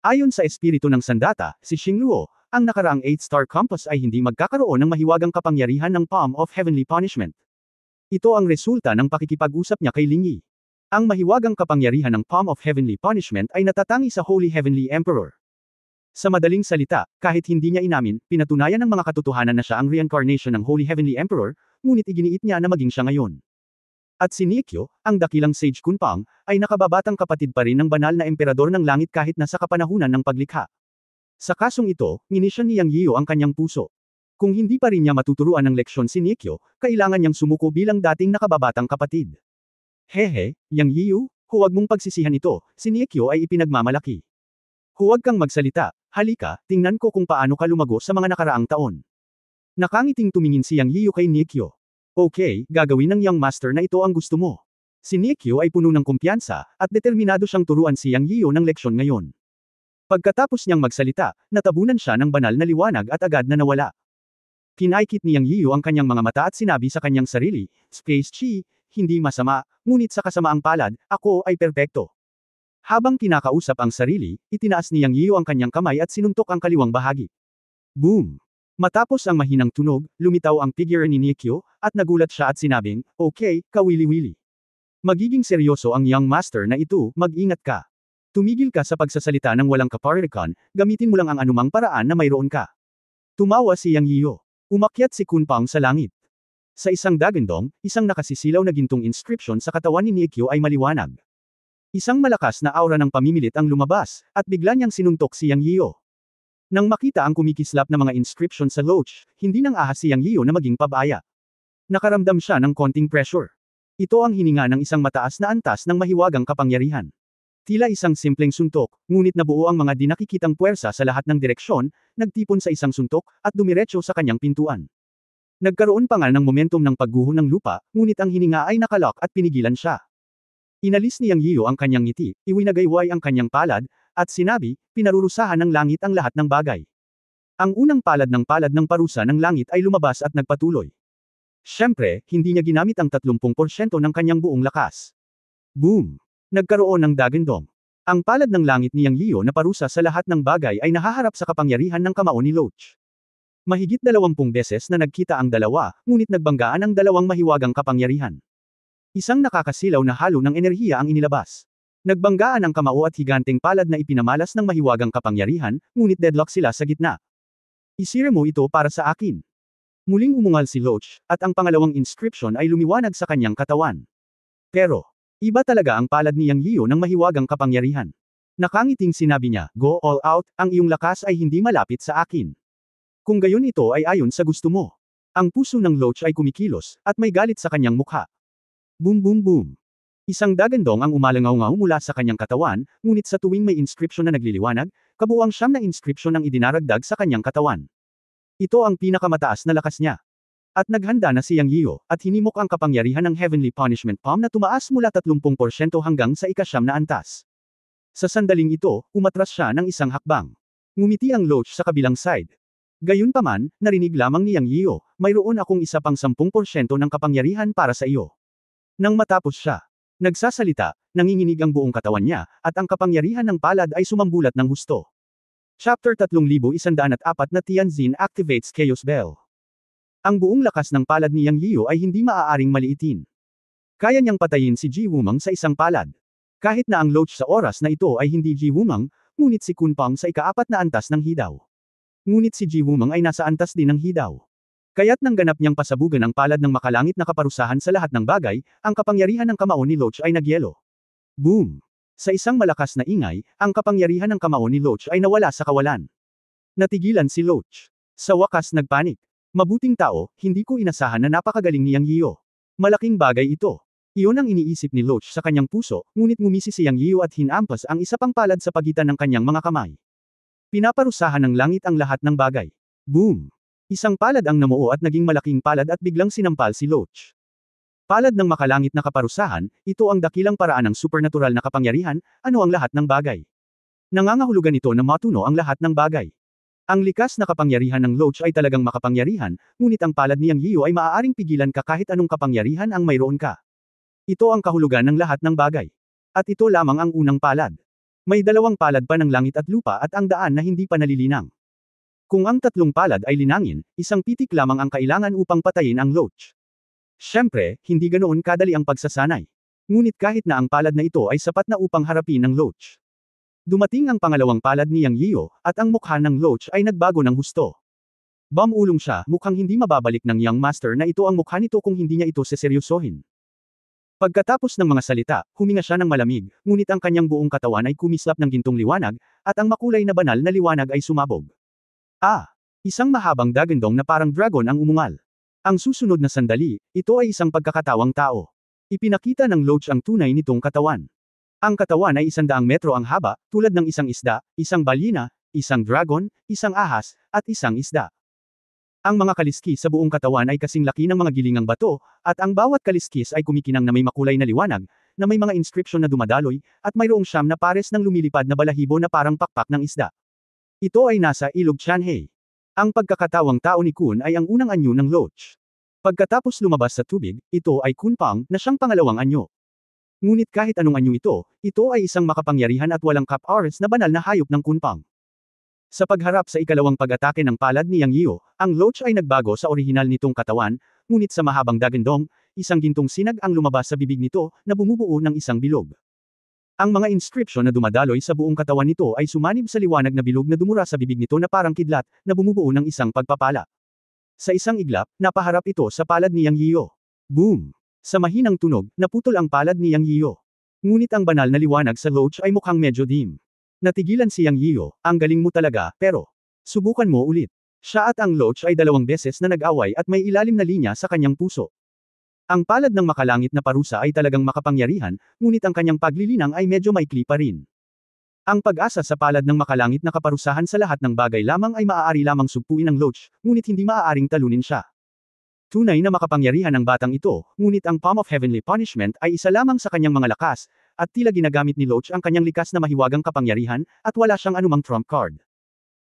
Ayon sa espiritu ng sandata, si Xingluo, ang nakaraang 8-star compass ay hindi magkakaroon ng mahiwagang kapangyarihan ng Palm of Heavenly Punishment. Ito ang resulta ng pakikipag-usap niya kay Lingyi. Ang mahiwagang kapangyarihan ng Palm of Heavenly Punishment ay natatangi sa Holy Heavenly Emperor. Sa madaling salita, kahit hindi niya inamin, pinatunayan ng mga katotohanan na siya ang reincarnation ng Holy Heavenly Emperor, ngunit iginiit niya na maging siya ngayon. At si Niekyo, ang dakilang Sage Kunpang, ay nakababatang kapatid pa rin ng banal na emperador ng langit kahit na sa kapanahunan ng paglikha. Sa kasong ito, minisyon ni Yang Yiyo ang kanyang puso. Kung hindi pa rin niya matuturuan ng leksyon si Niekyo, kailangan niyang sumuko bilang dating nakababatang kapatid. Hehe, Yang Yiyo, huwag mong pagsisihan ito, si Niekyo ay ipinagmamalaki. Huwag kang magsalita, halika, tingnan ko kung paano ka lumago sa mga nakaraang taon. Nakangiting tumingin si Yang Yiyo kay Niekyo. Okay, gagawin ng Young Master na ito ang gusto mo. Si Niekyo ay puno ng kumpiyansa, at determinado siyang turuan si Yang Yiyo ng leksyon ngayon. Pagkatapos niyang magsalita, natabunan siya ng banal na liwanag at agad na nawala. Kinaikit ni Yang Yiyo ang kanyang mga mata at sinabi sa kanyang sarili, Space Chi, hindi masama, ngunit sa kasamaang palad, ako ay perpekto. Habang kinakausap ang sarili, itinaas ni Yang Yiyo ang kanyang kamay at sinuntok ang kaliwang bahagi. Boom! Matapos ang mahinang tunog, lumitaw ang figure ni Nikyo, at nagulat siya at sinabing, "Okay, kawili-wili. Magiging seryoso ang young master na ito, mag-ingat ka. Tumigil ka sa pagsasalita ng walang kapartikan, gamitin mo lang ang anumang paraan na mayroon ka." Tumawa si Yang Yiyo. Umakyat si Kunpang sa langit. Sa isang dagandong, isang nakasisilaw na gintong inscription sa katawan ni Nikyo ay maliwanag. Isang malakas na aura ng pamimilit ang lumabas, at bigla niyang sinuntok si Yang Yiyo. Nang makita ang kumikislap na mga inscription sa loach, hindi nang ahas si Yang Yiyo na maging pabaya. Nakaramdam siya ng konting pressure. Ito ang hininga ng isang mataas na antas ng mahiwagang kapangyarihan. Tila isang simpleng suntok, ngunit nabuo ang mga di nakikitang puwersa sa lahat ng direksyon, nagtipon sa isang suntok, at dumiretso sa kanyang pintuan. Nagkaroon pa nga ng momentum ng pagguho ng lupa, ngunit ang hininga ay nakalok at pinigilan siya. Inalis ni Yang Yiyo ang kanyang ngiti, iwinagayway ang kanyang palad, at sinabi, "Pinarurusahan ng langit ang lahat ng bagay." Ang unang palad ng parusa ng langit ay lumabas at nagpatuloy. Siyempre, hindi niya ginamit ang 30% ng kanyang buong lakas. Boom! Nagkaroon ng dagandong. Ang palad ng langit ni Yang Yiyo na parusa sa lahat ng bagay ay nahaharap sa kapangyarihan ng kamao ni Loach. Mahigit 20 beses na nagkita ang dalawa, ngunit nagbanggaan ang dalawang mahiwagang kapangyarihan. Isang nakakasilaw na halo ng enerhiya ang inilabas. Nagbanggaan ang kamao at higanteng palad na ipinamalas ng mahiwagang kapangyarihan, ngunit deadlock sila sa gitna. "Isira mo ito para sa akin." Muling umungal si Loach, at ang pangalawang inscription ay lumiwanag sa kanyang katawan. Pero, iba talaga ang palad ni Yang Yiyo ng mahiwagang kapangyarihan. Nakangiting sinabi niya, "Go all out, ang iyong lakas ay hindi malapit sa akin. Kung gayon ito ay ayon sa gusto mo." Ang puso ng Loach ay kumikilos, at may galit sa kanyang mukha. Boom boom boom. Isang dagandong ang umalangaw-ngaw mula sa kanyang katawan, ngunit sa tuwing may inscription na nagliliwanag, kabuuang 9 na inscription ang idinaragdag sa kanyang katawan. Ito ang pinakamataas na lakas niya. At naghanda na si Yang Yiyo, at hinimok ang kapangyarihan ng Heavenly Punishment Palm na tumaas mula 30% hanggang sa ika-9 na antas. Sa sandaling ito, umatras siya ng isang hakbang. Ngumiti ang Loach sa kabilang side. Gayunpaman, narinig lamang ni Yang Yiyo, "Mayroon akong isa pang 10% ng kapangyarihan para sa iyo." Nang matapos siya, nagsasalita, nanginginig ang buong katawan niya, at ang kapangyarihan ng palad ay sumambulat ng husto. Chapter 3104 na Tianjin activates Chaos Bell. Ang buong lakas ng palad ni Yang Yiyo ay hindi maaaring maliitin. Kaya niyang patayin si Ji Wumang sa isang palad. Kahit na ang Loach sa oras na ito ay hindi Ji Wumang, ngunit si Kunpang sa ika-4 na antas ng hidaw. Ngunit si Ji Wumang ay nasa antas din ng hidaw. Kaya't nang ganap niyang pasabugan ang palad ng makalangit na kaparusahan sa lahat ng bagay, ang kapangyarihan ng kamao ni Loach ay nagyelo. Boom! Sa isang malakas na ingay, ang kapangyarihan ng kamao ni Loach ay nawala sa kawalan. Natigilan si Loach. Sa wakas nagpanik. "Mabuting tao, hindi ko inasahan na napakagaling ni Yang Yiyo. Malaking bagay ito." Iyon ang iniisip ni Loach sa kanyang puso, ngunit ngumisi si Yang Yiyo at hinampas ang isa pang palad sa pagitan ng kanyang mga kamay. Pinaparusahan ng langit ang lahat ng bagay. Boom! Isang palad ang namuo at naging malaking palad at biglang sinampal si Loach. Palad ng makalangit na kaparusahan, ito ang dakilang paraan ng supernatural na kapangyarihan, ano ang lahat ng bagay. Nangangahulugan ito na matuno ang lahat ng bagay. Ang likas na kapangyarihan ng Loach ay talagang makapangyarihan, ngunit ang palad ni Yang Yiyo ay maaaring pigilan ka kahit anong kapangyarihan ang mayroon ka. Ito ang kahulugan ng lahat ng bagay. At ito lamang ang unang palad. May dalawang palad pa ng langit at lupa at ang daan na hindi pa nalilinang. Kung ang tatlong palad ay linangin, isang pitik lamang ang kailangan upang patayin ang Loach. Siyempre, hindi ganoon kadali ang pagsasanay. Ngunit kahit na ang palad na ito ay sapat na upang harapin ang Loach. Dumating ang pangalawang palad ni Yang Yiyo, at ang mukha ng Loach ay nagbago ng husto. Bumulong siya, mukhang hindi mababalik ng Young Master na ito ang mukha nito kung hindi niya ito seseryosohin. Pagkatapos ng mga salita, huminga siya ng malamig, ngunit ang kanyang buong katawan ay kumislap ng gintong liwanag, at ang makulay na banal na liwanag ay sumabog. Isang mahabang dagandong na parang dragon ang umungal. Ang susunod na sandali, ito ay isang pagkakatawang tao. Ipinakita ng Loach ang tunay nitong katawan. Ang katawan ay 100 metro ang haba, tulad ng isang isda, isang balyena, isang dragon, isang ahas, at isang isda. Ang mga kaliskis sa buong katawan ay kasing laki ng mga gilingang bato, at ang bawat kaliskis ay kumikinang na may makulay na liwanag, na may mga inscription na dumadaloy, at mayroong 9 na pares ng lumilipad na balahibo na parang pakpak ng isda. Ito ay nasa ilog Tianhe. Ang pagkakatawang tao ni Kun ay ang unang anyo ng Loach. Pagkatapos lumabas sa tubig, ito ay Kunpang, na siyang pangalawang anyo. Ngunit kahit anong anyo ito ay isang makapangyarihan at walang cap-ars na banal na hayop ng Kunpang. Sa pagharap sa ikalawang pag-atake ng palad ni Yang Yio, ang Loach ay nagbago sa orihinal nitong katawan, ngunit sa mahabang dagandong, isang gintong sinag ang lumabas sa bibig nito na bumubuo ng isang bilog. Ang mga inscription na dumadaloy sa buong katawan nito ay sumanib sa liwanag na bilog na dumura sa bibig nito na parang kidlat, na bumubuo ng isang pagpapala. Sa isang iglap, napaharap ito sa palad ni Yang Yio. Boom! Sa mahinang tunog, naputol ang palad ni Yang Yio. Ngunit ang banal na liwanag sa Loach ay mukhang medyo dim. Natigilan si Yang Yio, ang galing mo talaga, pero subukan mo ulit. Siya at ang Loach ay 2 beses na nag-away at may ilalim na linya sa kanyang puso. Ang palad ng makalangit na parusa ay talagang makapangyarihan, ngunit ang kanyang paglilinang ay medyo maikli pa rin. Ang pag-asa sa palad ng makalangit na kaparusahan sa lahat ng bagay lamang ay maaari lamang sugpuin ng Loach, ngunit hindi maaaring talunin siya. Tunay na makapangyarihan ang batang ito, ngunit ang Palm of Heavenly Punishment ay isa lamang sa kanyang mga lakas, at tila ginagamit ni Loach ang kanyang likas na mahiwagang kapangyarihan, at wala siyang anumang trump card.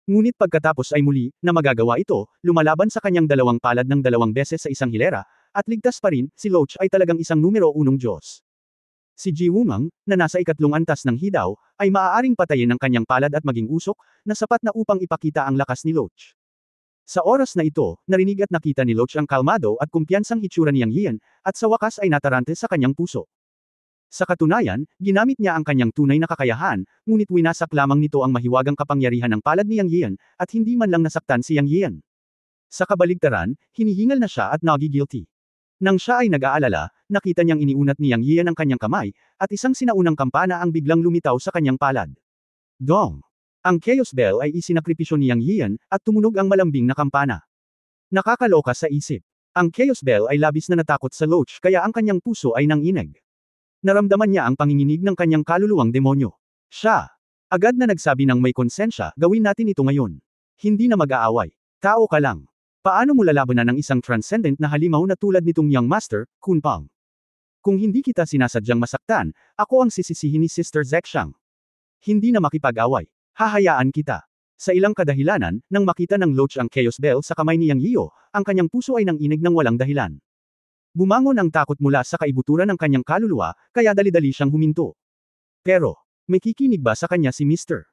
Ngunit pagkatapos ay muli, na magagawa ito, lumalaban sa kanyang 2 palad ng 2 beses sa isang hilera, at ligtas pa rin, si Loach ay talagang isang numero 1 Diyos. Si Ji Wumang, na nasa 3 antas ng hidaw, ay maaaring patayin ng kanyang palad at maging usok, na sapat na upang ipakita ang lakas ni Loach. Sa oras na ito, narinig at nakita ni Loach ang kalmado at kumpiyansang hitsura ni Yang Yian, at sa wakas ay natarante sa kanyang puso. Sa katunayan, ginamit niya ang kanyang tunay na kakayahan, ngunit winasak lamang nito ang mahiwagang kapangyarihan ng palad ni Yang Yian, at hindi man lang nasaktan si Yang Yian. Sa kabaligtaran, hinihingal na siya at nagi-guilty. Nang siya ay nag-aalala, nakita niyang iniunat ni Yang Yian ang kanyang kamay, at isang sinaunang kampana ang biglang lumitaw sa kanyang palad. Dong! Ang Chaos Bell ay isinakripisyo ni Yang Yian, at tumunog ang malambing na kampana. Nakakaloka sa isip. Ang Chaos Bell ay labis na natakot sa Loach kaya ang kanyang puso ay nanginig. Naramdaman niya ang panginginig ng kanyang kaluluwang demonyo. Siya! Agad na nagsabi ng may konsensya, gawin natin ito ngayon. Hindi na mag-aaway. Tao ka lang. Paano mo lalabanan ng isang transcendent na halimaw na tulad nitong Young Master, Kunpang? Kung hindi kita sinasadyang masaktan, ako ang sisisihin ni Sister Zexang. Hindi na makipag-away. Hahayaan kita. Sa ilang kadahilanan, nang makita ng Loach ang Chaos Bell sa kamay ni Yang Yio, ang kanyang puso ay nanginig ng walang dahilan. Bumangon ang takot mula sa kaibuturan ng kanyang kaluluwa, kaya dali-dali siyang huminto. Pero, may kikinig ba sa kanya si Mr.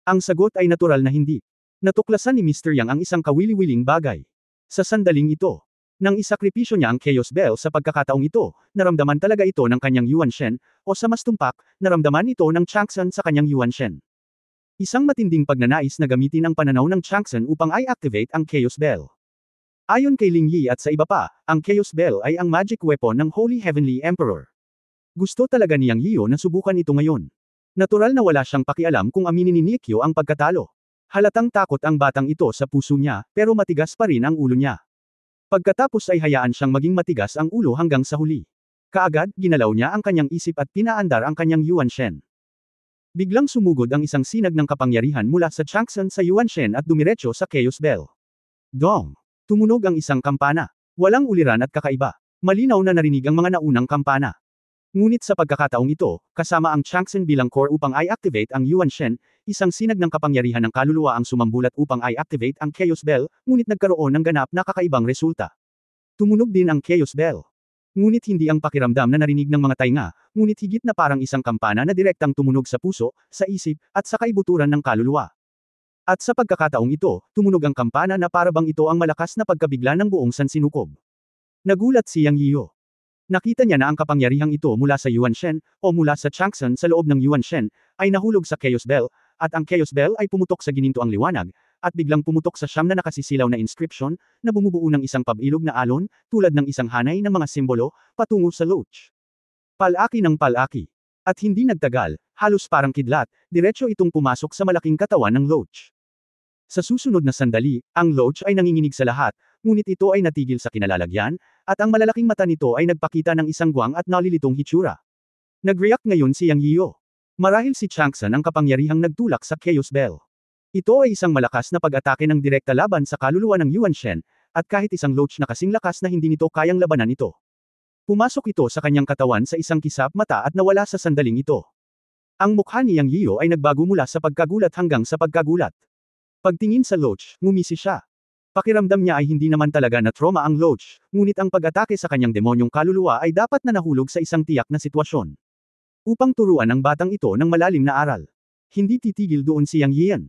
Ang sagot ay natural na hindi. Natuklasan ni Mr. Yang ang isang kawili-wiling bagay. Sa sandaling ito, nang isakripisyo niya ang Chaos Bell sa pagkakataong ito, naramdaman talaga ito ng kanyang Yuan Shen, o sa mas tumpak, naramdaman ito ng Changsan sa kanyang Yuan Shen. Isang matinding pagnanais na gamitin ang pananaw ng Changsan upang i-activate ang Chaos Bell. Ayon kay Ling Yi at sa iba pa, ang Chaos Bell ay ang magic weapon ng Holy Heavenly Emperor. Gusto talaga ni Yang Yio na subukan ito ngayon. Natural na wala siyang pakialam kung aminin ni Nikyo ang pagkatalo. Halatang takot ang batang ito sa puso niya, pero matigas pa rin ang ulo niya. Pagkatapos ay hayaan siyang maging matigas ang ulo hanggang sa huli. Kaagad, ginalaw niya ang kanyang isip at pinaandar ang kanyang Yuan Shen. Biglang sumugod ang isang sinag ng kapangyarihan mula sa Changsan sa Yuan Shen at dumiretso sa Chaos Bell. Dong! Tumunog ang isang kampana. Walang uliran at kakaiba. Malinaw na narinig ang mga naunang kampana. Ngunit sa pagkakataong ito, kasama ang Changsan bilang core upang i-activate ang Yuan Shen, isang sinag ng kapangyarihan ng kaluluwa ang sumambulat upang i-activate ang Chaos Bell, ngunit nagkaroon ng ganap na kakaibang resulta. Tumunog din ang Chaos Bell. Ngunit hindi ang pakiramdam na narinig ng mga tainga, ngunit higit na parang isang kampana na direktang tumunog sa puso, sa isip, at sa kaibuturan ng kaluluwa. At sa pagkakataong ito, tumunog ang kampana na para bang ito ang malakas na pagkabigla ng buong sansinukob. Nagulat si Yang Yio. Nakita niya na ang kapangyarihang ito mula sa Yuan Shen, o mula sa Changsan sa loob ng Yuan Shen, ay nahulog sa Chaos Bell, at ang Chaos Bell ay pumutok sa ginintoang liwanag, at biglang pumutok sa siyam na nakasisilaw na inscription, na bumubuo ng isang pabilog na alon, tulad ng isang hanay ng mga simbolo, patungo sa Loach. Palaki ng palaki. At hindi nagtagal, halos parang kidlat, diretso itong pumasok sa malaking katawan ng Loach. Sa susunod na sandali, ang Loach ay nanginginig sa lahat, ngunit ito ay natigil sa kinalalagyan, at ang malalaking mata nito ay nagpakita ng isang guwang at nalilitong hitsura. Nag-react ngayon si Yang Yio. Marahil si Changsan ang kapangyarihang nagtulak sa Chaos Bell. Ito ay isang malakas na pag-atake ng direkta laban sa kaluluwa ng Yuan Shen, at kahit isang Loach na kasing lakas na hindi nito kayang labanan ito. Pumasok ito sa kanyang katawan sa isang kisap mata at nawala sa sandaling ito. Ang mukha ni Yang Yio ay nagbago mula sa pagkagulat hanggang sa pagkagulat. Pagtingin sa Loach, ngumisi siya. Pakiramdam niya ay hindi naman talaga na trauma ang Loach, ngunit ang pag-atake sa kanyang demonyong kaluluwa ay dapat na nahulog sa isang tiyak na sitwasyon. upang turuan ang batang ito ng malalim na aral. Hindi titigil doon si Yang Yian.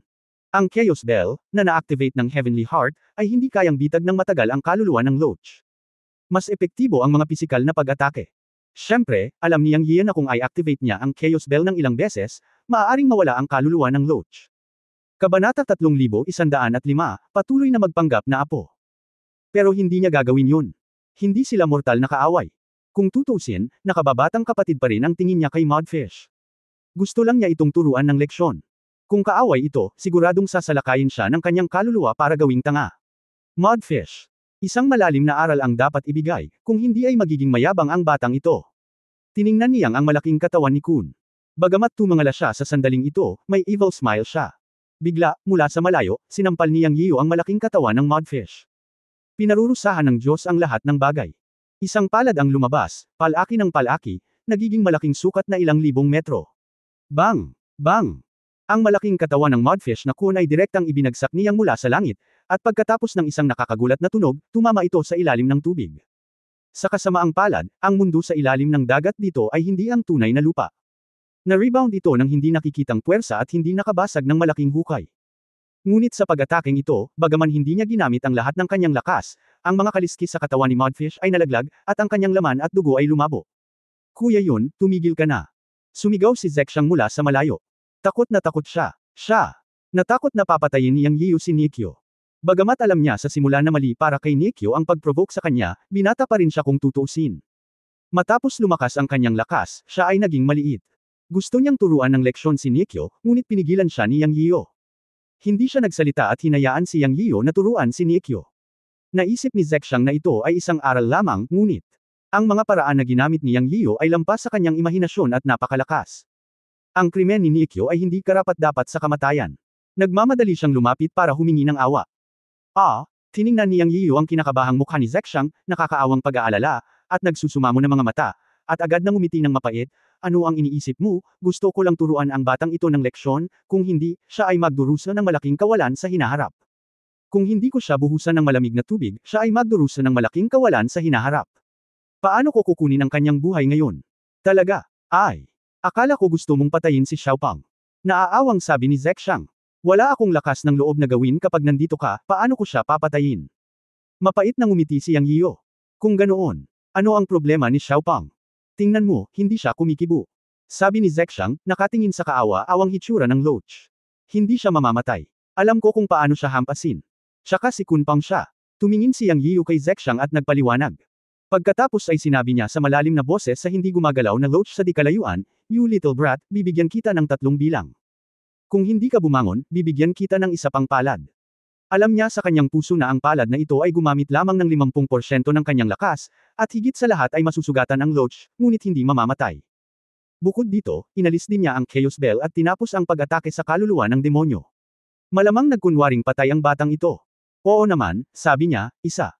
Ang Chaos Bell, na na-activate ng Heavenly Heart, ay hindi kayang bitag ng matagal ang kaluluwa ng Loach. Mas epektibo ang mga pisikal na pag-atake. Siyempre, alam ni Yang Yian na kung i-activate niya ang Chaos Bell ng ilang beses, maaaring mawala ang kaluluwa ng Loach. Kabanata 3105, patuloy na magpanggap na apo. Pero hindi niya gagawin yun. Hindi sila mortal na kaaway. Kung tutusin, nakababatang kapatid pa rin ang tingin niya kay Mudfish. Gusto lang niya itong turuan ng leksyon. Kung kaaway ito, siguradong sasalakayin siya ng kanyang kaluluwa para gawing tanga. Mudfish. Isang malalim na aral ang dapat ibigay, kung hindi ay magiging mayabang ang batang ito. Tiningnan niyang ang malaking katawan ni Kun. Bagamat tumangala siya sa sandaling ito, may evil smile siya. Bigla, mula sa malayo, sinampal ni Yang Yiu ang malaking katawan ng Mudfish. Pinarurusahan ng Diyos ang lahat ng bagay. Isang palad ang lumabas, palaki ng palaki, nagiging malaking sukat na ilang libong metro. Bang! Bang! Ang malaking katawan ng Mudfish na Kun ay direktang ibinagsak niyang mula sa langit, at pagkatapos ng isang nakakagulat na tunog, tumama ito sa ilalim ng tubig. Sa kasamaang palad, ang mundo sa ilalim ng dagat dito ay hindi ang tunay na lupa. Na-rebound ito ng hindi nakikitang puwersa at hindi nakabasag ng malaking hukay. Ngunit sa pag-ataking ito, bagaman hindi niya ginamit ang lahat ng kanyang lakas, ang mga kaliskis sa katawan ni Mudfish ay nalaglag, at ang kanyang laman at dugo ay lumabo. Kuya Yun, tumigil ka na. Sumigaw si Zexang mula sa malayo. Takot na takot siya. Natakot na papatayin ni Yang Yiu si Nikyo. Bagamat alam niya sa simula na mali para kay Nikyo ang pag-provoke sa kanya, binata pa rin siya kung tutuusin. Matapos lumakas ang kanyang lakas, siya ay naging maliit. Gusto niyang turuan ng leksyon si Nikyo, ngunit pinigilan siya ni Yang Yiu. Hindi siya nagsalita at hinayaan si Yang Yiu na turuan si Nikyo. Naisip ni Zexang na ito ay isang aral lamang, ngunit ang mga paraan na ginamit ni Yang Yiu ay lampas sa kanyang imahinasyon at napakalakas. Ang krimen ni Nikyo ay hindi karapat-dapat sa kamatayan. Nagmamadali siyang lumapit para humingi ng awa. Tiningnan ni Yang Yiu ang kinakabahang mukha ni Zexang, nakakaawang pag-aalala, at nagsusumamo ng mga mata, at agad nang umiti ng mapait. Ano ang iniisip mo? Gusto ko lang turuan ang batang ito ng leksyon, kung hindi, siya ay magdurusa ng malaking kawalan sa hinaharap. Kung hindi ko siya buhusan ng malamig na tubig, siya ay magdurusa ng malaking kawalan sa hinaharap. Paano ko kukunin ang kanyang buhay ngayon? Talaga? Akala ko gusto mong patayin si Xiaopang. Naaawang sabi ni Zexang. Wala akong lakas ng loob na gawin kapag nandito ka, paano ko siya papatayin? Mapait nang umiti si Yang Yiu. Kung ganoon, ano ang problema ni Xiaopang? Tingnan mo, hindi siya kumikibo. Sabi ni Zexang, nakatingin sa kaawa-awang hitsura ng Loach. Hindi siya mamamatay. Alam ko kung paano siya hampasin. Tsaka si Kunpang siya. Tumingin si Yang Yiu kay Zexang at nagpaliwanag. Pagkatapos ay sinabi niya sa malalim na boses sa hindi gumagalaw na Loach sa di kalayuan, "You little brat, bibigyan kita ng 3 bilang. Kung hindi ka bumangon, bibigyan kita ng isa pang palad." Alam niya sa kanyang puso na ang palad na ito ay gumamit lamang ng 50% ng kanyang lakas, at higit sa lahat ay masusugatan ang Loach, ngunit hindi mamamatay. Bukod dito, inalis din niya ang Chaos Bell at tinapos ang pag-atake sa kaluluwa ng demonyo. Malamang nagkunwaring patay ang batang ito. Oo naman, sabi niya, isa.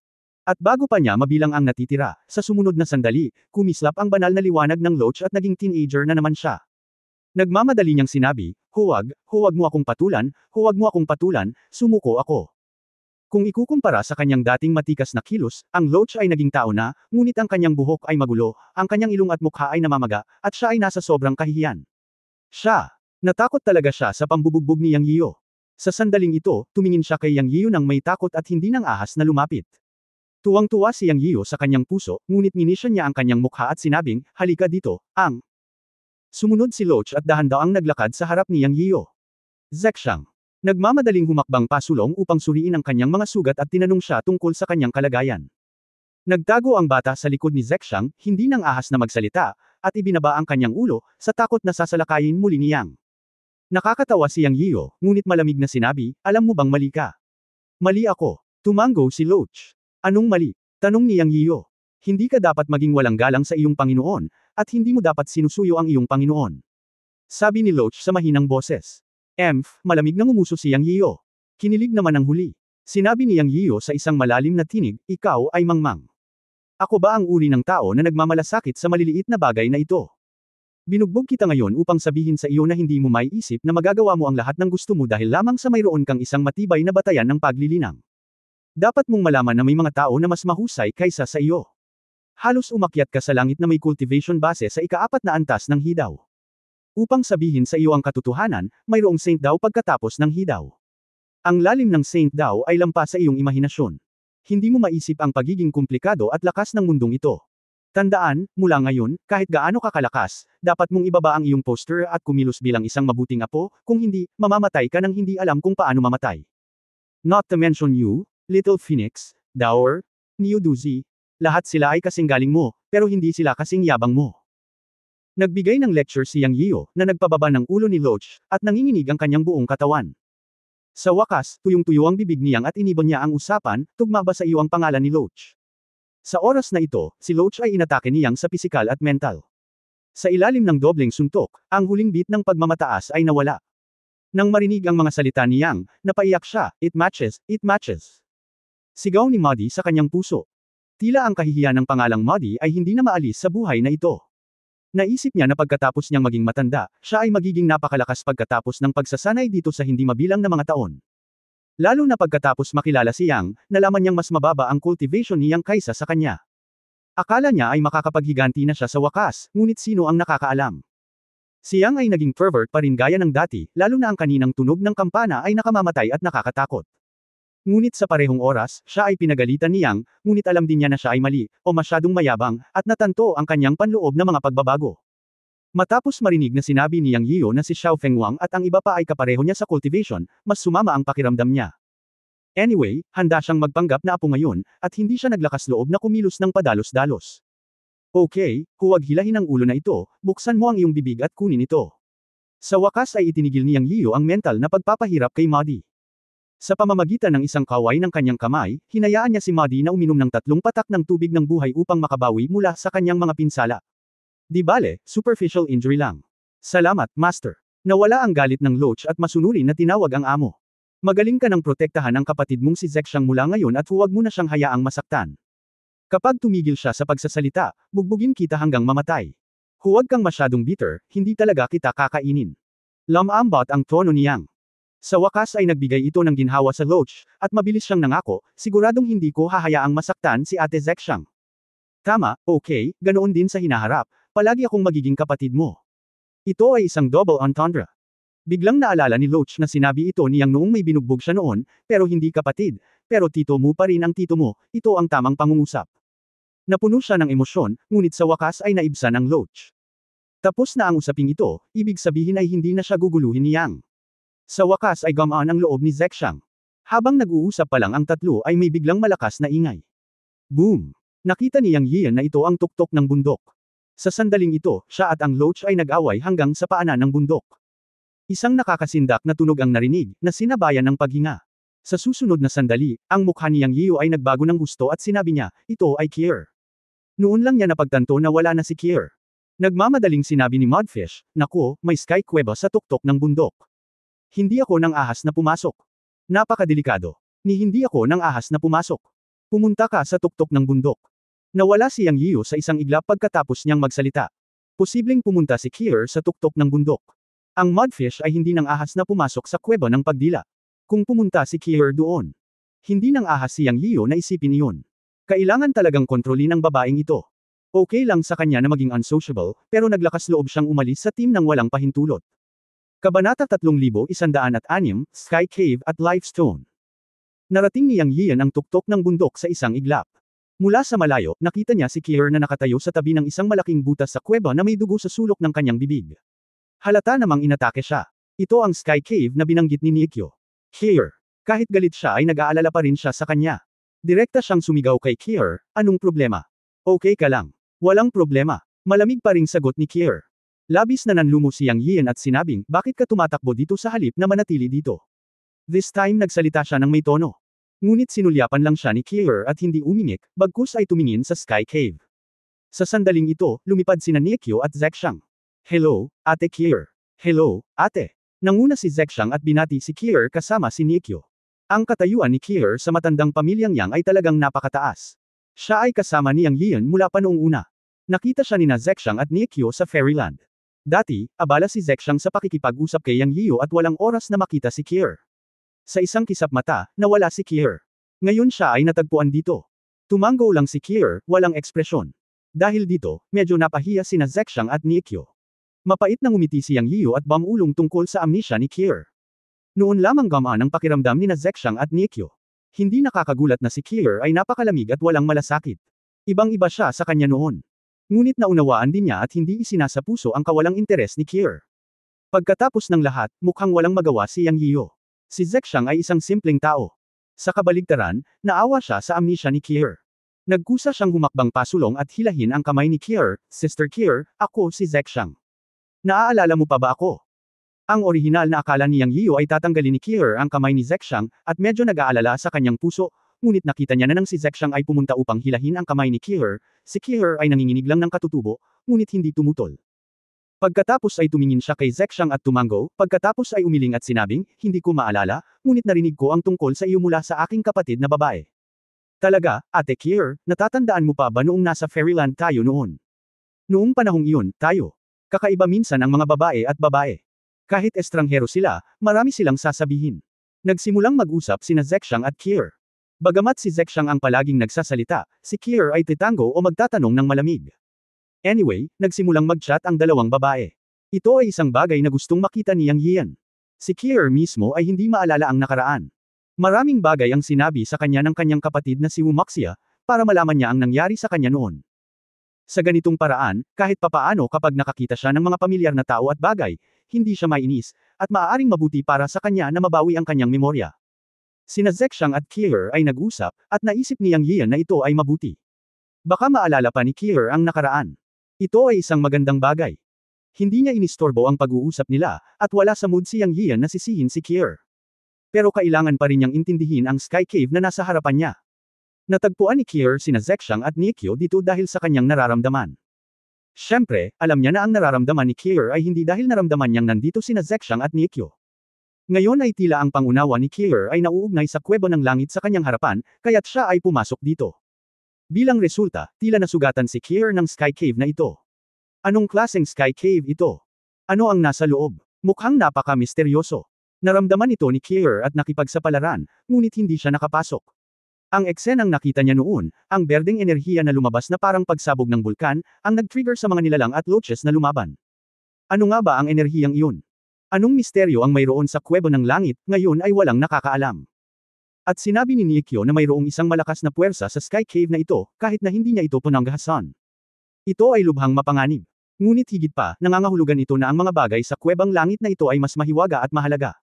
At bago pa niya mabilang ang natitira, sa sumunod na sandali, kumislap ang banal na liwanag ng Loach at naging teenager na naman siya. Nagmamadali niyang sinabi, huwag mo akong patulan, sumuko ako. Kung ikukumpara sa kanyang dating matikas na kilos, ang Loach ay naging tao na, ngunit ang kanyang buhok ay magulo, ang kanyang ilong at mukha ay namamaga, at siya ay nasa sobrang kahihiyan. Natakot talaga siya sa pambubugbog ni Yang Yiu. Sa sandaling ito, tumingin siya kay Yang Yiu nang may takot at hindi nang ahas na lumapit. Tuwang-tuwa si Yang Yiu sa kanyang puso, ngunit minisyon niya ang kanyang mukha at sinabing, halika dito, ang. Sumunod si Loach at dahan-daang naglakad sa harap ni Yang Yiu. Zexang. Nagmamadaling humakbang pasulong upang suriin ang kanyang mga sugat at tinanong siya tungkol sa kanyang kalagayan. Nagtago ang bata sa likod ni Zexang, hindi nang ahas na magsalita, at ibinaba ang kanyang ulo, sa takot na sasalakayin muli ni Yang. Nakakatawa si Yang Yiu, ngunit malamig na sinabi, alam mo bang mali ka? Mali ako. Tumango si Loach. Anong mali? Tanong ni Yang Yiu. Hindi ka dapat maging walang galang sa iyong Panginoon, at hindi mo dapat sinusuyo ang iyong Panginoon. Sabi ni Loach sa mahinang boses. Malamig na ngumuso si Yang Yiu. Kinilig naman ang huli. Sinabi ni Yang Yiu sa isang malalim na tinig, ikaw ay mangmang. Ako ba ang uri ng tao na nagmamalasakit sa maliliit na bagay na ito? Binugbog kita ngayon upang sabihin sa iyo na hindi mo maiisip na magagawa mo ang lahat ng gusto mo dahil lamang sa mayroon kang isang matibay na batayan ng paglilinang. Dapat mong malaman na may mga tao na mas mahusay kaysa sa iyo. Halos umakyat ka sa langit na may cultivation base sa ika-4 na antas ng Hidaw. Upang sabihin sa iyo ang katotohanan, mayroong saint daw pagkatapos ng he daw. Ang lalim ng saint daw ay lampas sa iyong imahinasyon. Hindi mo maisip ang pagiging komplikado at lakas ng mundong ito. Tandaan, mula ngayon, kahit gaano ka kalakas, dapat mong ibaba ang iyong poster at kumilos bilang isang mabuting apo, kung hindi, mamamatay ka nang hindi alam kung paano mamatay. Not to mention you, Little Phoenix, Dower, Niuduzi, lahat sila ay kasing galing mo, pero hindi sila kasing yabang mo. Nagbigay ng lecture si Yang Yio, na nagpababa ng ulo ni Loach, at nanginginig ang kanyang buong katawan. Sa wakas, tuyong-tuyo ang bibig niyang at inibon niya ang usapan, tugma ba sa iyo ang pangalan ni Loach? Sa oras na ito, si Loach ay inatake ni Yang sa pisikal at mental. Sa ilalim ng dobleng suntok, ang huling beat ng pagmamataas ay nawala. Nang marinig ang mga salita ni Yang, napaiyak siya, it matches, it matches. Sigaw ni Muddy sa kanyang puso. Tila ang kahihiyan ng pangalang Muddy ay hindi na maalis sa buhay na ito. Naisip niya na pagkatapos niyang maging matanda, siya ay magiging napakalakas pagkatapos ng pagsasanay dito sa hindi mabilang na mga taon. Lalo na pagkatapos makilala si Yang, nalaman niyang mas mababa ang cultivation ni Yang kaysa sa kanya. Akala niya ay makakapaghiganti na siya sa wakas, ngunit sino ang nakakaalam? Si Yang ay naging pervert pa rin gaya ng dati, lalo na ang kaninang tunog ng kampana ay nakamamatay at nakakatakot. Ngunit sa parehong oras, siya ay pinagalitan ni Yang, ngunit alam din niya na siya ay mali, o masyadong mayabang, at natanto ang kanyang panloob na mga pagbabago. Matapos marinig na sinabi ni Yang Yio na si Xiao Fengwang at ang iba pa ay kapareho niya sa cultivation, mas sumama ang pakiramdam niya. Anyway, handa siyang magpanggap na apo ngayon, at hindi siya naglakas loob na kumilos ng padalos-dalos. Okay, huwag hilahin ang ulo na ito, buksan mo ang iyong bibig at kunin ito. Sa wakas ay itinigil ni Yang Yio ang mental na pagpapahirap kay Muddy. Sa pamamagitan ng isang kaway ng kanyang kamay, hinayaan niya si Muddy na uminom ng 3 patak ng tubig ng buhay upang makabawi mula sa kanyang mga pinsala. Di bale, superficial injury lang. Salamat, Master. Nawala ang galit ng Loach at masunuri na tinawag ang amo. Magaling ka nang protektahan ang kapatid mong si Zexang mula ngayon at huwag mo na siyang hayaang masaktan. Kapag tumigil siya sa pagsasalita, bugbugin kita hanggang mamatay. Huwag kang masyadong bitter, hindi talaga kita kakainin. Lumambot ang tono ni Yang. Sa wakas ay nagbigay ito ng ginhawa sa Loach, at mabilis siyang nangako, siguradong hindi ko hahayaang masaktan si Ate Zexang. Tama, okay, ganoon din sa hinaharap, palagi akong magiging kapatid mo. Ito ay isang double entendre. Biglang naalala ni Loach na sinabi ito niyang noong may binugbog siya noon, pero hindi kapatid, pero tito mo pa rin ang tito mo, ito ang tamang pangungusap. Napuno siya ng emosyon, ngunit sa wakas ay naibsan ang Loach. Tapos na ang usaping ito, ibig sabihin ay hindi na siya guguluhin ni Yang. Sa wakas ay gumaan ang loob ni Zexang. Habang nag-uusap pa lang ang tatlo ay may biglang malakas na ingay. Boom! Nakita ni Yang Yian na ito ang tuktok ng bundok. Sa sandaling ito, siya at ang Loach ay nag-away hanggang sa paanan ng bundok. Isang nakakasindak na tunog ang narinig, na sinabayan ng paghinga. Sa susunod na sandali, ang mukha ni Yang Yio ay nagbago ng gusto at sinabi niya, ito ay Kier. Noon lang niya napagtanto na wala na si Kier. Nagmamadaling sinabi ni Mudfish, naku, may sky kuweba sa tuktok ng bundok. Hindi ako ng ahas na pumasok. Napakadelikado. Ni hindi ako ng ahas na pumasok. Pumunta ka sa tuktok ng bundok. Nawala si Yang Yio sa isang iglap pagkatapos niyang magsalita. Posibleng pumunta si Kier sa tuktok ng bundok. Ang Mudfish ay hindi ng ahas na pumasok sa kuweba ng pagdila. Kung pumunta si Kier doon. Hindi ng ahas si Yang Yio na isipin iyon. Kailangan talagang kontrolin ang babaeng ito. Okay lang sa kanya na maging unsociable, pero naglakas loob siyang umalis sa team ng walang pahintulot. Kabanata 3106, Sky Cave at Lifestone. Narating ni Yang Yian ang tuktok ng bundok sa isang iglap. Mula sa malayo, nakita niya si Kier na nakatayo sa tabi ng isang malaking butas sa kuweba na may dugo sa sulok ng kanyang bibig. Halata namang inatake siya. Ito ang Sky Cave na binanggit ni Nikyo. Kier. Kahit galit siya ay nag-aalala pa rin siya sa kanya. Direkta siyang sumigaw kay Kier, anong problema? Okay ka lang. Walang problema. Malamig pa ring sagot ni Kier. Labis na nanlumo si Yang Yian at sinabing, bakit ka tumatakbo dito sa halip na manatili dito? This time nagsalita siya ng may tono. Ngunit sinulyapan lang siya ni Kier at hindi umingik, bagkus ay tumingin sa Sky Cave. Sa sandaling ito, lumipad sina Nikyo at Zexang. Hello, Ate Kier. Hello, Ate. Nanguna si Zexang at binati si Kier kasama si Nikyo. Ang katayuan ni Kier sa matandang pamilyang Yang ay talagang napakataas. Siya ay kasama ni Yang Yian mula pa noong una. Nakita siya ni Zexang at Nikyo sa Fairyland. Dati, abala si Zexang sa pakikipag-usap kay Yang Yio at walang oras na makita si Kier. Sa isang kisap mata, nawala si Kier. Ngayon siya ay natagpuan dito. Tumango lang si Kier, walang ekspresyon. Dahil dito, medyo napahiya sina Zexang at Nikyo. Mapait na ngumiti si Yang Yiyu at bamulong tungkol sa amnesia ni Kier. Noon lamang gamaan ang pakiramdam ni Zexang at Niekyo. Hindi nakakagulat na si Kier ay napakalamig at walang malasakit. Ibang-iba siya sa kanya noon. Ngunit naunawaan din niya at hindi isinasapuso ang kawalang interes ni Kier. Pagkatapos ng lahat, mukhang walang magawa si Yang Yiyu. Si Zexang ay isang simpleng tao. Sa kabaligtaran, naawa siya sa amnesia ni Kier. Nagkusa siyang humakbang pasulong at hilahin ang kamay ni Kier, Sister Kier, ako si Zexang. Naaalala mo pa ba ako? Ang orihinal na akala ni Yang Yiyu ay tatanggalin ni Kier ang kamay ni Zexang, at medyo nag-aalala sa kanyang puso, ngunit nakita niya na nang si Zexang ay pumunta upang hilahin ang kamay ni Kier, si Kier ay nanginginig lang ng katutubo, ngunit hindi tumutol. Pagkatapos ay tumingin siya kay Zexang at tumango, pagkatapos ay umiling at sinabing, hindi ko maalala, ngunit narinig ko ang tungkol sa iyo mula sa aking kapatid na babae. Talaga, Ate Kier, natatandaan mo pa ba noong nasa Fairyland tayo noon? Noong panahong iyon, tayo. Kakaiba minsan ang mga babae at babae. Kahit estranghero sila, marami silang sasabihin. Nagsimulang mag-usap sina Zexang at Kier. Bagamat si Zexang ang palaging nagsasalita, si Kier ay titango o magtatanong ng malamig. Anyway, nagsimulang mag-chat ang dalawang babae. Ito ay isang bagay na gustong makita ni Yang Yian. Si Kier mismo ay hindi maalala ang nakaraan. Maraming bagay ang sinabi sa kanya ng kanyang kapatid na si Wumaxia, para malaman niya ang nangyari sa kanya noon. Sa ganitong paraan, kahit papaano kapag nakakita siya ng mga pamilyar na tao at bagay, hindi siya mainis, at maaaring mabuti para sa kanya na mabawi ang kanyang memorya. Sina Zexang at Kier ay nag-usap, at naisip ni Yang Yian na ito ay mabuti. Baka maalala pa ni Kier ang nakaraan. Ito ay isang magandang bagay. Hindi niya inistorbo ang pag-uusap nila, at wala sa mood si Yang Yian na sisihin si Kier. Pero kailangan pa rin niyang intindihin ang Sky Cave na nasa harapan niya. Natagpuan ni Kier sina Zexang at Niekyo dito dahil sa kanyang nararamdaman. Siyempre, alam niya na ang nararamdaman ni Kier ay hindi dahil naramdaman niyang nandito sina Zexang at Niekyo. Ngayon ay tila ang pangunawa ni Kier ay nauugnay sa kwebo ng langit sa kanyang harapan, kaya't siya ay pumasok dito. Bilang resulta, tila nasugatan si Kier ng Sky Cave na ito. Anong klaseng Sky Cave ito? Ano ang nasa loob? Mukhang napaka-misteryoso. Naramdaman ito ni Kier at nakipagsapalaran, ngunit hindi siya nakapasok. Ang eksenang nakita niya noon, ang berdeng enerhiya na lumabas na parang pagsabog ng bulkan, ang nag-trigger sa mga nilalang at loaches na lumaban. Ano nga ba ang enerhiyang iyon? Anong misteryo ang mayroon sa kwebo ng langit, ngayon ay walang nakakaalam. At sinabi ni Niekyo na mayroong isang malakas na puwersa sa Sky Cave na ito, kahit na hindi niya ito pinanggahasan. Ito ay lubhang mapanganib. Ngunit higit pa, nangangahulugan ito na ang mga bagay sa kwebang langit na ito ay mas mahiwaga at mahalaga.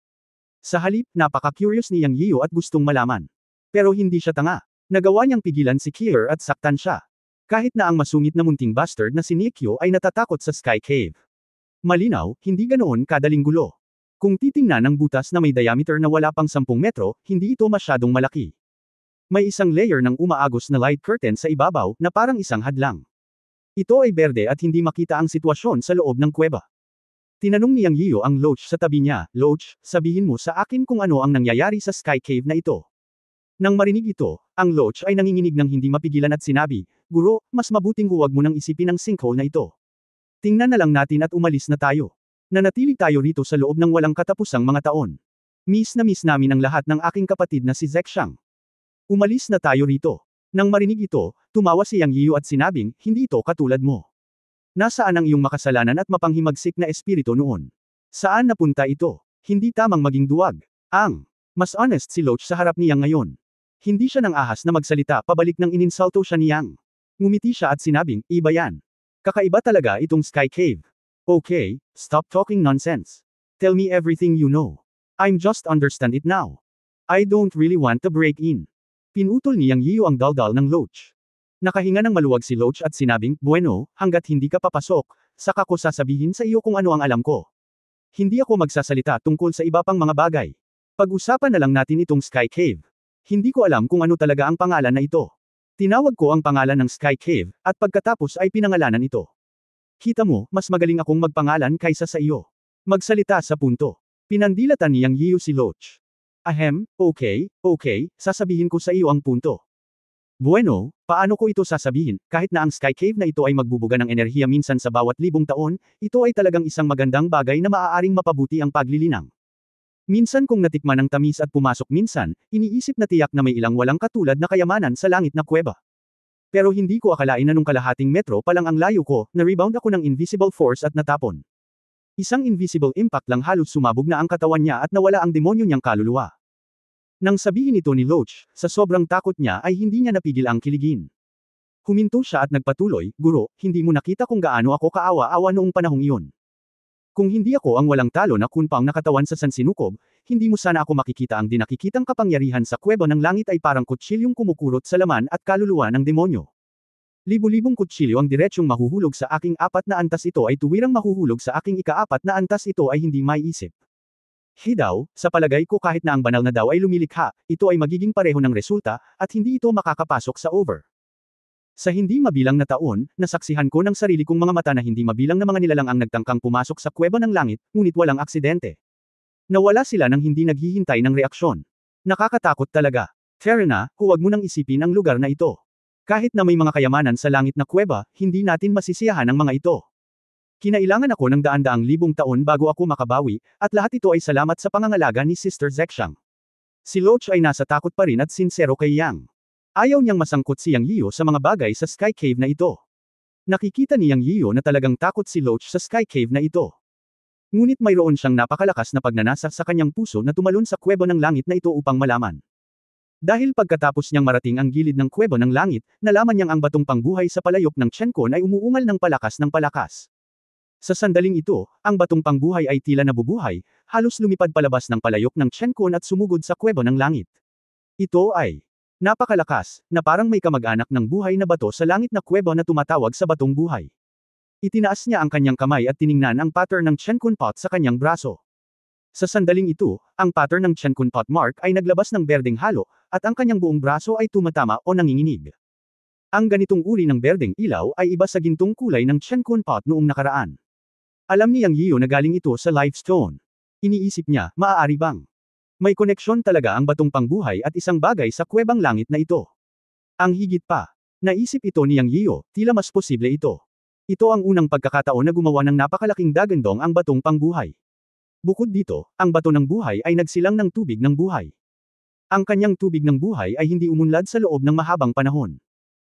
Sa halip, napaka-curious ni Yang Yiyu at gustong malaman. Pero hindi siya tanga. Nagawa niyang pigilan si Kier at saktan siya. Kahit na ang masungit na munting bastard na si Niekyo ay natatakot sa Sky Cave. Malinaw, hindi ganoon kadaling gulo. Kung titingnan ang butas na may diameter na wala pang 10 metro, hindi ito masyadong malaki. May isang layer ng umaagos na light curtain sa ibabaw na parang isang hadlang. Ito ay berde at hindi makita ang sitwasyon sa loob ng kuweba. Tinanong ni Yang Yiyu ang Loach sa tabi niya, Loach, sabihin mo sa akin kung ano ang nangyayari sa Sky Cave na ito. Nang marinig ito, ang Loach ay nanginginig ng hindi mapigilan at sinabi, Guro, mas mabuting huwag mo nang isipin ang sinkhole na ito. Tingnan na lang natin at umalis na tayo. Nanatili tayo rito sa loob ng walang katapusang mga taon. Miss na miss namin ang lahat ng aking kapatid na si Zexang. Umalis na tayo rito. Nang marinig ito, tumawa si Yang Yiyu at sinabing, hindi ito katulad mo. Nasaan ang iyong makasalanan at mapanghimagsik na espiritu noon? Saan napunta ito? Hindi tamang maging duwag. Mas honest si Loach sa harap niya ngayon. Hindi siya nang ahas na magsalita pabalik nang ininsulto siya ni Yang. Ngumiti siya at sinabing, iba yan. Kakaiba talaga itong Sky Cave. Okay, stop talking nonsense. Tell me everything you know. I'm just understand it now. I don't really want to break in. Pinutol ni Yang Yiyu ang daldal ng Loach. Nakahinga ng maluwag si Loach at sinabing, bueno, hanggat hindi ka papasok, saka ko sasabihin sa iyo kung ano ang alam ko. Hindi ako magsasalita tungkol sa iba pang mga bagay. Pag-usapan na lang natin itong Sky Cave. Hindi ko alam kung ano talaga ang pangalan na ito. Tinawag ko ang pangalan ng Sky Cave, at pagkatapos ay pinangalanan ito. Kita mo, mas magaling akong magpangalan kaysa sa iyo. Magsalita sa punto. Pinandilatan ni Yang Yiyu si Loach. Okay, sasabihin ko sa iyo ang punto. Bueno, paano ko ito sasabihin, kahit na ang Sky Cave na ito ay magbubuga ng enerhiya minsan sa bawat 1,000 taon, ito ay talagang isang magandang bagay na maaaring mapabuti ang paglilinang. Minsan kung natikman ang tamis at pumasok minsan, iniisip na tiyak na may ilang walang katulad na kayamanan sa langit na kuweba. Pero hindi ko akalain na nung kalahating metro pa lang ang layo ko, na-rebound ako ng invisible force at natapon. Isang invisible impact lang halos sumabog na ang katawan niya at nawala ang demonyo niyang kaluluwa. Nang sabihin ito ni Loach, sa sobrang takot niya ay hindi niya napigil ang kiligin. Huminto siya at nagpatuloy, "Guro, hindi mo nakita kung gaano ako kaawa-awa noong panahong iyon. Kung hindi ako ang walang talo na kunpang nakatawan sa sansinukob, hindi mo sana ako makikita ang dinakikitang kapangyarihan sa kuweba ng langit ay parang kutsilyong kumukurot sa laman at kaluluwa ng demonyo. Libu-libong kutsilyo ang diretsyong mahuhulog sa aking 4 na antas, ito ay tuwirang mahuhulog sa aking ika-4 na antas, ito ay hindi maiisip. Daw, sa palagay ko kahit na ang banal na daw ay lumilikha, ito ay magiging pareho ng resulta, at hindi ito makakapasok sa over. Sa hindi mabilang na taon, nasaksihan ko ng sarili kong mga mata na hindi mabilang na mga nilalang ang nagtangkang pumasok sa kuweba ng langit, ngunit walang aksidente. Nawala sila nang hindi naghihintay ng reaksyon. Nakakatakot talaga. Terena, huwag mo nang isipin ang lugar na ito. Kahit na may mga kayamanan sa langit na kuweba, hindi natin masisiyahan ang mga ito. Kinailangan ako ng daan-daang libong taon bago ako makabawi, at lahat ito ay salamat sa pangangalaga ni Sister Zexang. Si Loach ay nasa takot pa rin at sinsero kay Yang. Ayaw niyang masangkot si Yang Yiyo sa mga bagay sa Sky Cave na ito. Nakikita ni Yang Yiyo na talagang takot si Loach sa Sky Cave na ito. Ngunit mayroon siyang napakalakas na pagnanasa sa kanyang puso na tumalon sa kuweba ng langit na ito upang malaman. Dahil pagkatapos niyang marating ang gilid ng kuweba ng langit, nalaman niyang ang batong pangbuhay sa palayok ng Chenkon ay umuungal ng palakas ng palakas. Sa sandaling ito, ang batong pangbuhay ay tila nabubuhay, halos lumipad palabas ng palayok ng Chenkon at sumugod sa kuweba ng langit. Ito ay napakalakas, na parang may kamag-anak ng buhay na bato sa langit na kuweba na tumatawag sa batong buhay. Itinaas niya ang kanyang kamay at tiningnan ang pattern ng Chenkon pot sa kanyang braso. Sa sandaling ito, ang pattern ng Chenkon pot mark ay naglabas ng berdeng halo, at ang kanyang buong braso ay tumatama o nanginginig. Ang ganitong uri ng berdeng ilaw ay iba sa gintong kulay ng Chenkon pot noong nakaraan. Alam ni Yang Yiyo na galing ito sa life stone. Iniisip niya, maaari bang may koneksyon talaga ang batong pangbuhay at isang bagay sa kuwebang langit na ito? Ang higit pa, naisip ito ni Yang Yiyo, tila mas posible ito. Ito ang unang pagkakataon na gumawa ng napakalaking dagandong ang batong pangbuhay. Bukod dito, ang bato ng buhay ay nagsilang ng tubig ng buhay. Ang kanyang tubig ng buhay ay hindi umunlad sa loob ng mahabang panahon.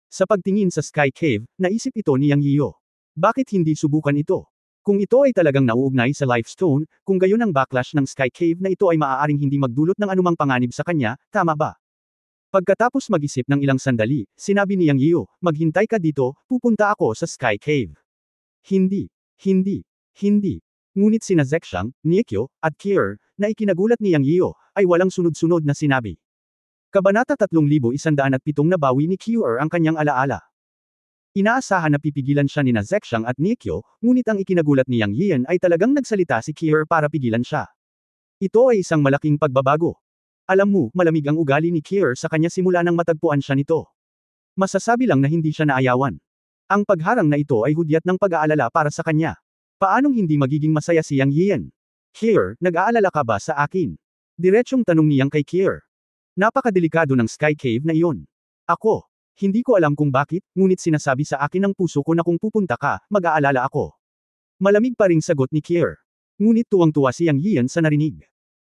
Sa pagtingin sa Sky Cave, naisip ito ni Yang Yiyo. Bakit hindi subukan ito? Kung ito ay talagang nauugnay sa Life Stone, kung gayon ang backlash ng Sky Cave na ito ay maaaring hindi magdulot ng anumang panganib sa kanya, tama ba? Pagkatapos mag-isip ng ilang sandali, sinabi ni Yang Yiyo, "Maghintay ka dito, pupunta ako sa Sky Cave." Hindi. Ngunit sina Zexang, Niekyo, at Kier, na ikinagulat ni Yang Yiyo, ay walang sunod-sunod na sinabi. Kabanata 3107 nabawi ni Kier ang kanyang alaala. Inaasahan na pipigilan siya ni Zexang at Niekyo, ngunit ang ikinagulat ni Yang Yian ay talagang nagsalita si Kier para pigilan siya. Ito ay isang malaking pagbabago. Alam mo, malamig ang ugali ni Kier sa kanya simula nang matagpuan siya nito. Masasabi lang na hindi siya naayawan. Ang pagharang na ito ay hudyat ng pag-aalala para sa kanya. Paanong hindi magiging masaya si Yang Yian? Kier, nag-aalala ka ba sa akin? Diretsyong tanong ni Yang kay Kier. Napakadelikado ng Sky Cave na iyon. Ako. Hindi ko alam kung bakit, ngunit sinasabi sa akin ng puso ko na kung pupunta ka, mag-aalala ako. Malamig pa ring sagot ni Kier. Ngunit tuwang-tuwa si Yang Yian sa narinig.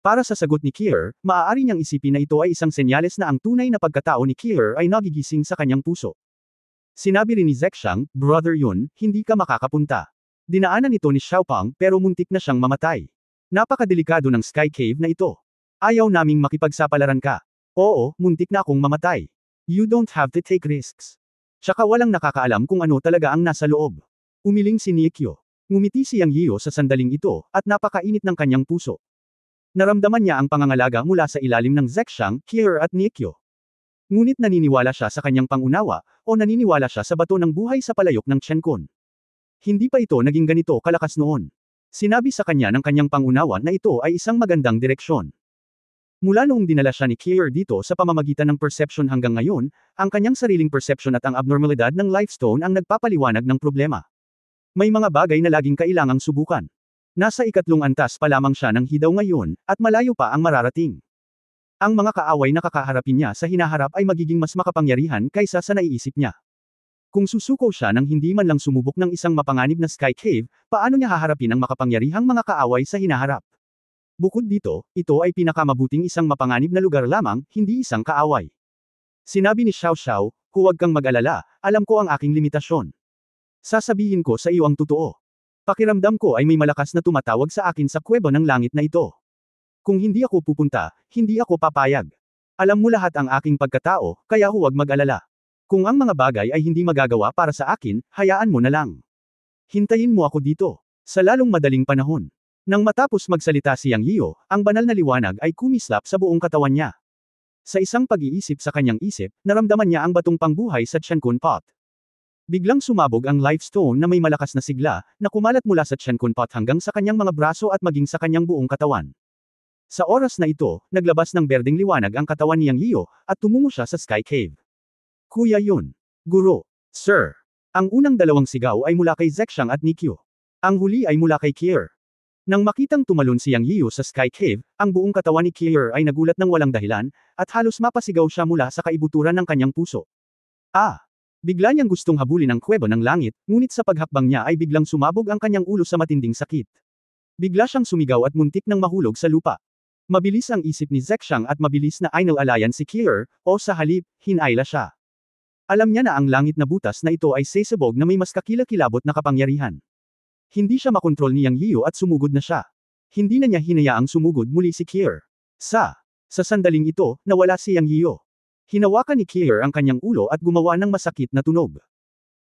Para sa sagot ni Kier, maaari niyang isipin na ito ay isang senyales na ang tunay na pagkatao ni Kier ay nagigising sa kanyang puso. Sinabi rin ni Zexang, "Brother Yun, hindi ka makakapunta. Dinaanan ito ni Xiaopang pero muntik na siyang mamatay. Napakadelikado ng Sky Cave na ito. Ayaw naming makipagsapalaran ka. Oo, muntik na akong mamatay. You don't have to take risks." Tsaka walang nakakaalam kung ano talaga ang nasa loob. Umiling si Niekyo. Ngumiti si Yang Yiyo sa sandaling ito, at napakainit ng kanyang puso. Naramdaman niya ang pangangalaga mula sa ilalim ng Zexang, Kier at Niekyo. Ngunit naniniwala siya sa kanyang pangunawa, o naniniwala siya sa bato ng buhay sa palayok ng Chenkon. Hindi pa ito naging ganito kalakas noon. Sinabi sa kanya ng kanyang pangunawa na ito ay isang magandang direksyon. Mula noong dinala siya ni Kier dito sa pamamagitan ng perception hanggang ngayon, ang kanyang sariling perception at ang abnormalidad ng Lifestone ang nagpapaliwanag ng problema. May mga bagay na laging kailangang subukan. Nasa 3 antas pa lamang siya ng hidaw ngayon, at malayo pa ang mararating. Ang mga kaaway na kakaharapin niya sa hinaharap ay magiging mas makapangyarihan kaysa sa naiisip niya. Kung susuko siya nang hindi man lang sumubok ng isang mapanganib na Sky Cave, paano niya haharapin ang makapangyarihang mga kaaway sa hinaharap? Bukod dito, ito ay pinakamabuting isang mapanganib na lugar lamang, hindi isang kaaway. Sinabi ni Xiao Xiao, "Huwag kang mag-alala, alam ko ang aking limitasyon. Sasabihin ko sa iyo ang totoo. Pakiramdam ko ay may malakas na tumatawag sa akin sa kuweba ng langit na ito. Kung hindi ako pupunta, hindi ako papayag. Alam mo lahat ang aking pagkatao, kaya huwag mag-alala. Kung ang mga bagay ay hindi magagawa para sa akin, hayaan mo na lang. Hintayin mo ako dito. Sa lalong madaling panahon. Nang matapos magsalita si Yang Yiyo, ang banal na liwanag ay kumislap sa buong katawan niya. Sa isang pag-iisip sa kanyang isip, naramdaman niya ang batong pangbuhay sa Chen-kun pot. Biglang sumabog ang life stone na may malakas na sigla, na kumalat mula sa Chen-kun pot hanggang sa kanyang mga braso at maging sa kanyang buong katawan. Sa oras na ito, naglabas ng berdeng liwanag ang katawan ni Yang Yiyo, at tumungo siya sa Sky Cave. Kuya yun. Guro. Sir. Ang unang dalawang sigaw ay mula kay Zexang at Nikyo. Ang huli ay mula kay Kier. Nang makitang tumalon si Yang Yiyo sa Sky Cave, ang buong katawan ni Kier ay nagulat ng walang dahilan, at halos mapasigaw siya mula sa kaibuturan ng kanyang puso. Bigla niyang gustong habulin ang kuweba ng langit, ngunit sa paghakbang niya ay biglang sumabog ang kanyang ulo sa matinding sakit. Bigla siyang sumigaw at muntik nang mahulog sa lupa. Mabilis ang isip ni Zexang at mabilis na inalayan si Kier, o sa halip, hinayla siya. Alam niya na ang langit na butas na ito ay sesabog na may mas kakilakilabot na kapangyarihan. Hindi siya makontrol ni Yang Yiyo at sumugod na siya. Hindi na niya hinayaang sumugod muli si Kier. Sa sandaling ito, nawala si Yang Yiyo. Hinawakan ni Kier ang kanyang ulo at gumawa ng masakit na tunog.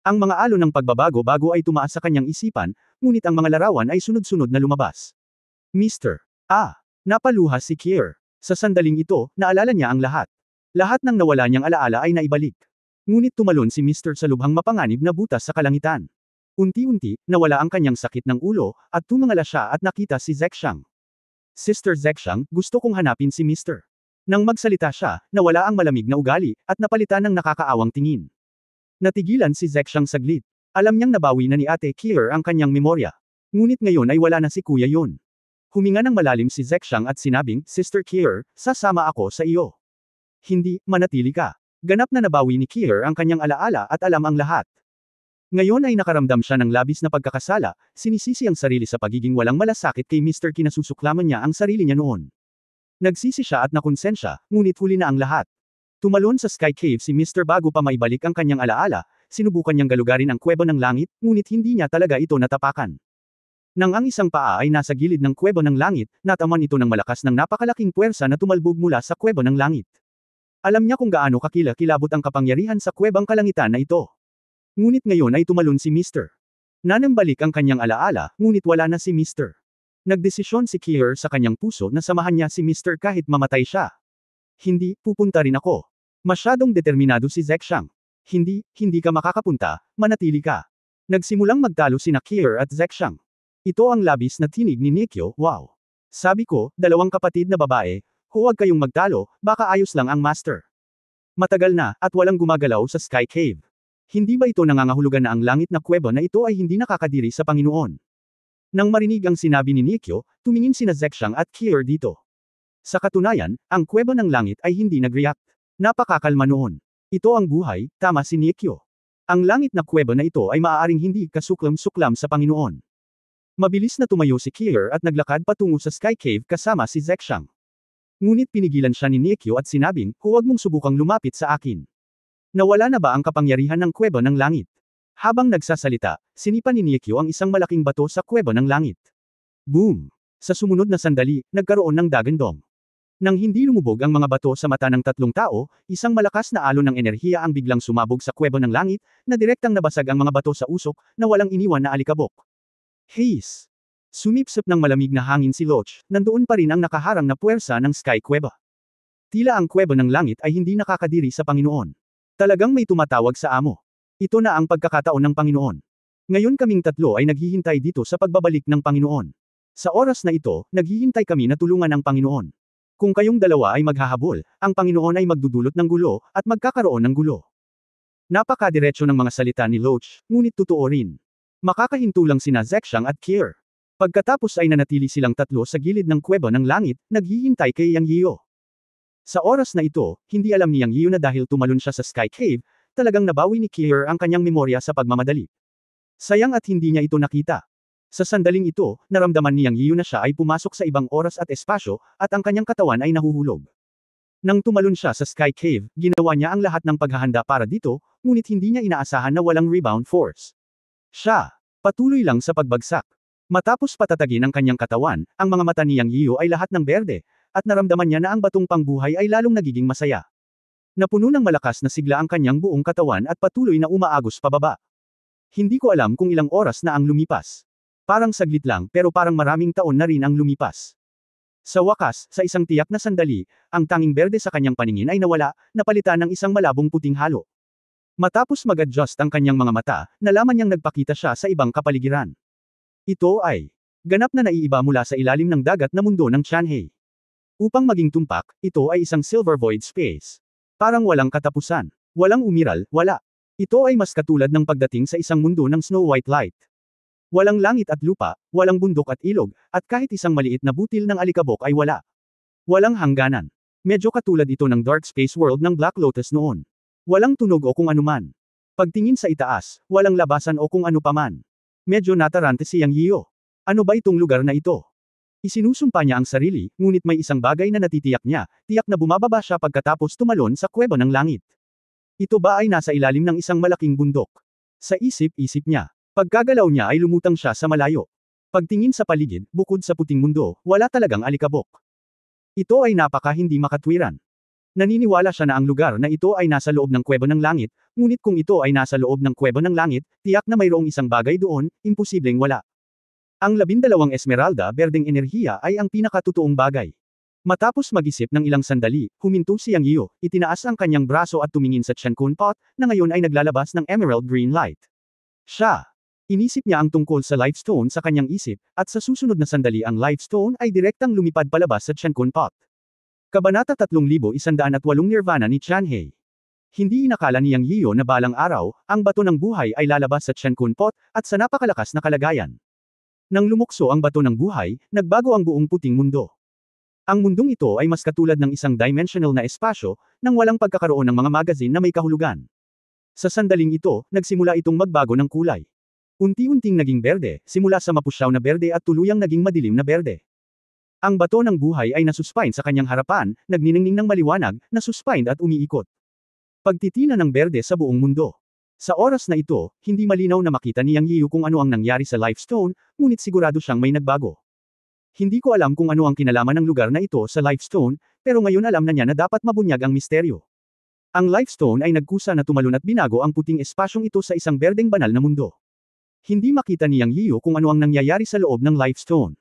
Ang mga alon ng pagbabago-bago ay tumaas sa kanyang isipan, ngunit ang mga larawan ay sunod-sunod na lumabas. Mr. Napaluha si Kier. Sa sandaling ito, naalala niya ang lahat. Lahat ng nawala niyang alaala ay naibalik. Ngunit tumalon si Mr. sa lubhang mapanganib na butas sa kalangitan. Unti-unti, nawala ang kanyang sakit ng ulo, at tumangala siya at nakita si Zexang. Sister Zexang, gusto kong hanapin si Mr. Nang magsalita siya, nawala ang malamig na ugali, at napalitan ng nakakaawang tingin. Natigilan si Zexang saglit. Alam niyang nabawi na ni Ate Kier ang kanyang memorya. Ngunit ngayon ay wala na si Kuya yun. Huminga ng malalim si Zexang at sinabing, Sister Kier, sasama ako sa iyo. Hindi, manatili ka. Ganap na nabawi ni Kier ang kanyang alaala at alam ang lahat. Ngayon ay nakaramdam siya ng labis na pagkakasala, sinisisi ang sarili sa pagiging walang malasakit kay Mr. Kinasusuklaman niya ang sarili niya noon. Nagsisi siya at nakonsensya, ngunit huli na ang lahat. Tumalon sa Sky Cave si Mr. bago pa maibalik ang kanyang alaala, sinubukan niyang galugarin ang kuweba ng langit, ngunit hindi niya talaga ito natapakan. Nang ang isang paa ay nasa gilid ng kuweba ng langit, nataman ito ng malakas ng napakalaking puwersa na tumalbog mula sa kuweba ng langit. Alam niya kung gaano kakilakilabot ang kapangyarihan sa kuwebang kalangitan na ito. Ngunit ngayon ay tumalon si Mr. Nanambalik ang kanyang alaala, ngunit wala na si Mr. Nagdesisyon si Kier sa kanyang puso na samahan niya si Mr. kahit mamatay siya. Hindi, pupunta rin ako. Masyadong determinado si Zexang. Hindi ka makakapunta, manatili ka. Nagsimulang magtalo sina Kier at Zexang. Ito ang labis na tinig ni Nikyo, wow. Sabi ko, dalawang kapatid na babae, huwag kayong magtalo, baka ayos lang ang master. Matagal na, at walang gumagalaw sa Sky Cave. Hindi ba ito nangangahulugan na ang langit na kuweba na ito ay hindi nakakadiri sa Panginoon? Nang marinig ang sinabi ni Nikyo, tumingin sina Zexang at Kier dito. Sa katunayan, ang kuweba ng langit ay hindi nag-react. Napakakalma noon. Ito ang buhay, tama si Nikyo. Ang langit na kuweba na ito ay maaaring hindi kasuklam-suklam sa Panginoon. Mabilis na tumayo si Kier at naglakad patungo sa Sky Cave kasama si Zexang. Ngunit pinigilan siya ni Nikyo at sinabing, huwag mong subukang lumapit sa akin. Nawala na ba ang kapangyarihan ng kuweba ng langit? Habang nagsasalita, sinipa ni Nikyo ang isang malaking bato sa kuweba ng langit. Boom! Sa sumunod na sandali, nagkaroon ng dagandong. Nang hindi lumubog ang mga bato sa mata ng tatlong tao, isang malakas na alon ng enerhiya ang biglang sumabog sa kuweba ng langit, na direktang nabasag ang mga bato sa usok, na walang iniwan na alikabok. Haze! Sumipsip ng malamig na hangin si Loch, nandoon pa rin ang nakaharang na puwersa ng Sky Kuweba. Tila ang kuweba ng langit ay hindi nakakadiri sa Panginoon. Talagang may tumatawag sa amo. Ito na ang pagkakataon ng Panginoon. Ngayon kaming tatlo ay naghihintay dito sa pagbabalik ng Panginoon. Sa oras na ito, naghihintay kami na tulungan ang Panginoon. Kung kayong dalawa ay maghahabol, ang Panginoon ay magdudulot ng gulo, at magkakaroon ng gulo. Napakadiretso ng mga salita ni Loch, ngunit totoo rin. Makakahinto lang sina Zexang at Kier. Pagkatapos ay nanatili silang tatlo sa gilid ng kuweba ng langit, naghihintay kay Yang Yiyo. Sa oras na ito, hindi alam ni Yang Yiyo na dahil tumalon siya sa Sky Cave, talagang nabawi ni Kier ang kanyang memorya sa pagmamadali. Sayang at hindi niya ito nakita. Sa sandaling ito, naramdaman ni Yang Yiyo na siya ay pumasok sa ibang oras at espasyo, at ang kanyang katawan ay nahuhulog. Nang tumalon siya sa Sky Cave, ginawa niya ang lahat ng paghahanda para dito, ngunit hindi niya inaasahan na walang rebound force. Siya Patuloy lang sa pagbagsak. Matapos patatagin ang kanyang katawan, ang mga mata ni Yang Yiyo ay lahat ng berde, at naramdaman niya na ang batong pangbuhay ay lalong nagiging masaya. Napuno ng malakas na sigla ang kanyang buong katawan at patuloy na umaagos pababa. Hindi ko alam kung ilang oras na ang lumipas. Parang saglit lang pero parang maraming taon na rin ang lumipas. Sa wakas, sa isang tiyak na sandali, ang tanging berde sa kanyang paningin ay nawala, napalitan ng isang malabong puting halo. Matapos mag-adjust ang kanyang mga mata, nalaman niyang nagpakita siya sa ibang kapaligiran. Ito ay ganap na naiiba mula sa ilalim ng dagat na mundo ng Tianhe. Upang maging tumpak, ito ay isang silver void space. Parang walang katapusan. Walang umiral, wala. Ito ay mas katulad ng pagdating sa isang mundo ng Snow White Light. Walang langit at lupa, walang bundok at ilog, at kahit isang maliit na butil ng alikabok ay wala. Walang hangganan. Medyo katulad ito ng Dark Space World ng Black Lotus noon. Walang tunog o kung anuman. Pagtingin sa itaas, walang labasan o kung ano paman. Medyo natarante si Yang Yiyo. Ano ba itong lugar na ito? Isinusumpa niya ang sarili, ngunit may isang bagay na natitiyak niya, tiyak na bumababa siya pagkatapos tumalon sa kuweba ng langit. Ito ba ay nasa ilalim ng isang malaking bundok? Sa isip-isip niya. Pagkagalaw niya ay lumutang siya sa malayo. Pagtingin sa paligid, bukod sa puting mundo, wala talagang alikabok. Ito ay napaka hindi makatwiran. Naniniwala siya na ang lugar na ito ay nasa loob ng kuweba ng langit, ngunit kung ito ay nasa loob ng kuweba ng langit, tiyak na mayroong isang bagay doon, imposibleng wala. Ang 12 Esmeralda berdeng enerhiya ay ang pinakatotoong bagay. Matapos mag-isip ng ilang sandali, huminto si Yang Yiyo, itinaas ang kanyang braso at tumingin sa Chen-kun pot, na ngayon ay naglalabas ng emerald green light. Siya. Inisip niya ang tungkol sa life stone sa kanyang isip, at sa susunod na sandali ang life stone ay direktang lumipad palabas sa Chen-kun pot. Kabanata 3108 Nirvana ni Tianhe. Hindi inakala ni Yang Yiyo na balang araw, ang bato ng buhay ay lalabas sa Chen-kun pot, at sa napakalakas na kalagayan. Nang lumukso ang bato ng buhay, nagbago ang buong puting mundo. Ang mundong ito ay mas katulad ng isang dimensional na espasyo, nang walang pagkakaroon ng mga magazine na may kahulugan. Sa sandaling ito, nagsimula itong magbago ng kulay. Unti-unting naging berde, simula sa mapusyaw na berde at tuluyang naging madilim na berde. Ang bato ng buhay ay nasuspine sa kanyang harapan, nagniningning ng maliwanag, nasuspine at umiikot. Pagtitina ng berde sa buong mundo. Sa oras na ito, hindi malinaw na makita ni Yang Yiyo kung ano ang nangyari sa life stone, ngunit sigurado siyang may nagbago. Hindi ko alam kung ano ang kinalaman ng lugar na ito sa life stone, pero ngayon alam na niya na dapat mabunyag ang misteryo. Ang life stone ay nagkusa na tumalon at binago ang puting espasyong ito sa isang berdeng banal na mundo. Hindi makita ni Yang Yiyo kung ano ang nangyayari sa loob ng life stone.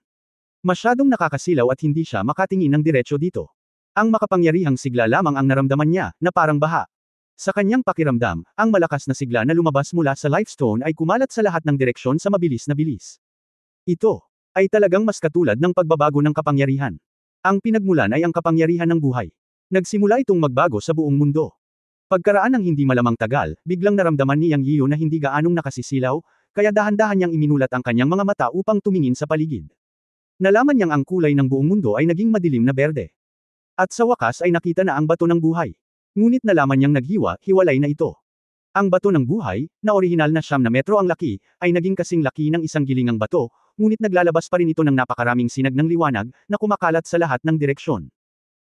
Masyadong nakakasilaw at hindi siya makatingin ng diretsyo dito. Ang makapangyarihang sigla lamang ang naramdaman niya, na parang baha. Sa kanyang pakiramdam, ang malakas na sigla na lumabas mula sa life stone ay kumalat sa lahat ng direksyon sa mabilis na bilis. Ito ay talagang mas katulad ng pagbabago ng kapangyarihan. Ang pinagmulan ay ang kapangyarihan ng buhay. Nagsimula itong magbago sa buong mundo. Pagkaraan ng hindi malamang tagal, biglang naramdaman ni Yang Yiyo na hindi gaanong nakasisilaw, kaya dahan-dahan niyang iminulat ang kanyang mga mata upang tumingin sa paligid. Nalaman niyang ang kulay ng buong mundo ay naging madilim na berde. At sa wakas ay nakita na ang bato ng buhay. Ngunit nalaman niyang hiwalay na ito. Ang bato ng buhay, na orihinal na 9 metro ang laki, ay naging kasing laki ng isang gilingang bato, ngunit naglalabas pa rin ito ng napakaraming sinag ng liwanag, na kumakalat sa lahat ng direksyon.